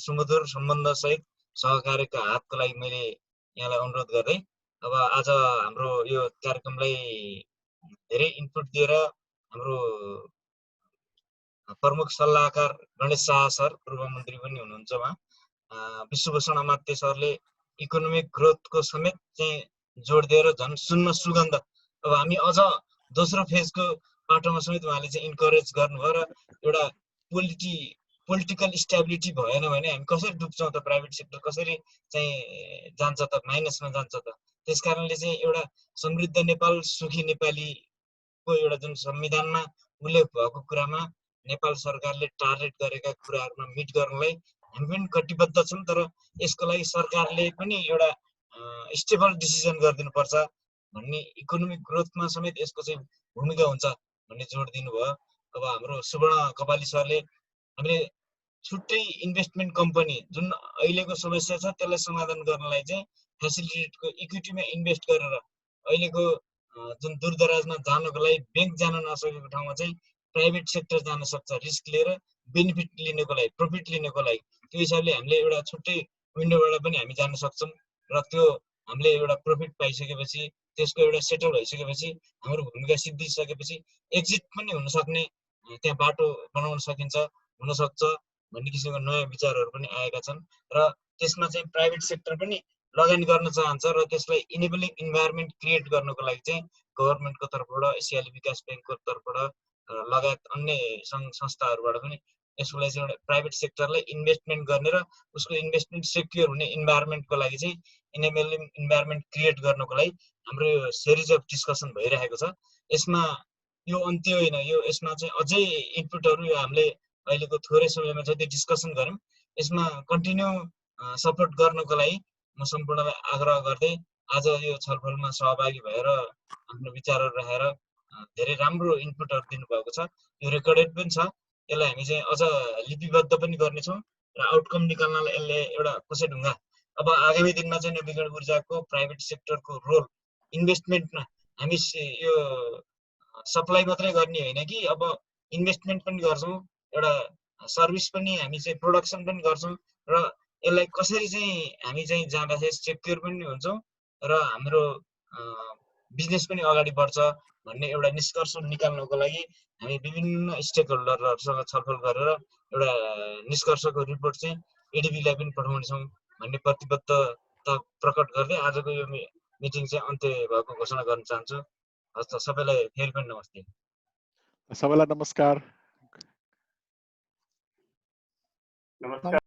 सुमधुर सम्बन्ध सहित सहकार्यका हातको लागि मैले यहाँलाई अनुरोध गर्दै अब आज हाम्रो यो कार्यक्रमलाई धेरै इनपुट दिएर हाम्रो प्रमुख सल्लाहकार गणेश शाह सर पूर्व मन्त्री पनि हुनुहुन्छ उहाँ विश्वभूषण अमात्य सरले इकोनोमिक ग्रोथको समेत चाहिँ जोड दिएर झन् सुन्न सुगन्ध अब हामी अझ दोस्रो फेजको बाटोमा समेत उहाँले चाहिँ इन्करेज गर्नुभयो र एउटा पोलिटिकल स्टेबिलिटी भएन भने हामी कसरी डुब्छौं त प्राइभेट सेक्टर कसरी चाहिँ जान्छ त माइनसमा जान्छ त त्यसकारणले चाहिँ एउटा समृद्ध नेपाल सुखी नेपालीको एउटा जुन संविधानमा उल्लेख भएको कुरामा नेपाल सरकारले टार्गेट गरेका कुराहरुमा मिट गर्नलाई हामी पनि कटिबद्ध छौं तर यसको लागि सरकारले पनि एउटा स्टेबल डिसिजन गरिदिनु पर्छ भन्ने इकोनोमिक ग्रोथमा समेत यसको चाहिँ भूमिका हुन्छ भन्ने जोड दिनुभयो अब हाम्रो सुवर्ण कपाली सरले हामीले छुट्टै इन्भेस्टमेन्ट कम्पनी जुन अहिलेको समस्या छ त्यसलाई समाधान गर्नलाई चाहिँ फेसिलिटेटको इक्विटीमा इन्भेस्ट गरेर अहिलेको जुन दूरदराजमा जानको लागि ब्याङ्क जान नसकेको ठाउँमा चाहिँ प्राइभेट सेक्टर जान सक्छ रिस्क लिएर बेनिफिट लिनको लागि प्रफिट लिनको लागि त्यो हिसाबले हामीले एउटा छुट्टै विन्डोबाट पनि हामी जान सक्छौँ र त्यो हामीले एउटा प्रफिट पाइसकेपछि त्यसको एउटा सेटल भइसकेपछि हाम्रो भूमिका सिद्धिसकेपछि एक्जिट पनि हुन सक्ने त्यहाँ बाटो बनाउन सकिन्छ हुनसक्छ भन्ने किसिमको नयाँ विचारहरू पनि आएका छन् र त्यसमा चाहिँ प्राइभेट सेक्टर पनि लगानी गर्न चाहन्छ र त्यसलाई इनेबलिङ इन्भाइरोमेन्ट क्रिएट गर्नको लागि चाहिँ गभर्मेन्टको तर्फबाट एसियाली विकास ब्याङ्कको तर्फबाट लगायत अन्य सङ्घ संस्थाहरूबाट पनि यसको लागि चाहिँ एउटा प्राइभेट सेक्टरलाई इन्भेस्टमेन्ट गर्ने र उसको इन्भेस्टमेन्ट सेक्योर हुने इन्भाइरोमेन्टको लागि चाहिँ इनेबलिङ इन्भाइरोमेन्ट क्रिएट गर्नको लागि हाम्रो सिरिज अफ डिस्कसन भइरहेको छ। यसमा यो अन्त्य होइन, यो यसमा चाहिँ अझै इनपुटहरू यो हामीले अहिलेको थोरै समयमा जति डिस्कसन गऱ्यौँ यसमा कन्टिन्यू सपोर्ट गर्नको लागि म सम्पूर्णलाई आग्रह गर्दै आज यो छलफलमा सहभागी भएर आफ्नो विचारहरू राखेर धेरै राम्रो इनपुटहरू दिनुभएको छ। यो रेकर्डेड पनि छ, यसलाई हामी चाहिँ अझ लिपिबद्ध पनि गर्नेछौँ र आउटकम निकाल्नलाई यसले एउटा कोसेढुङ्गा अब आगामी दिनमा चाहिँ नवीकरण ऊर्जाको प्राइभेट सेक्टरको रोल इन्भेस्टमेन्टमा हामी यो सप्लाई मात्रै गर्ने होइन कि अब इन्भेस्टमेन्ट पनि गर्छौँ, एउटा सर्भिस पनि हामी चाहिँ प्रोडक्सन पनि गर्छौँ र यसलाई कसरी चाहिँ हामी चाहिँ जाँदाखेरि सेक्योर पनि हुन्छौँ र हाम्रो बिजनेस पनि अगाडि बढ्छ भन्ने एउटा निष्कर्ष निकाल्नको लागि हामी विभिन्न स्टेक होल्डरहरूसँग छलफल गरेर एउटा निष्कर्षको रिपोर्ट चाहिँ एडिबीलाई पनि पठाउनेछौँ भन्ने प्रतिबद्धता प्रकट गर्दै आजको यो मिटिङ चाहिँ अन्त्य भएको घोषणा गर्न चाहन्छु। हस् त, सबैलाई फेरि पनि नमस्ते। सबैलाई नमस्कार। नमस्कार।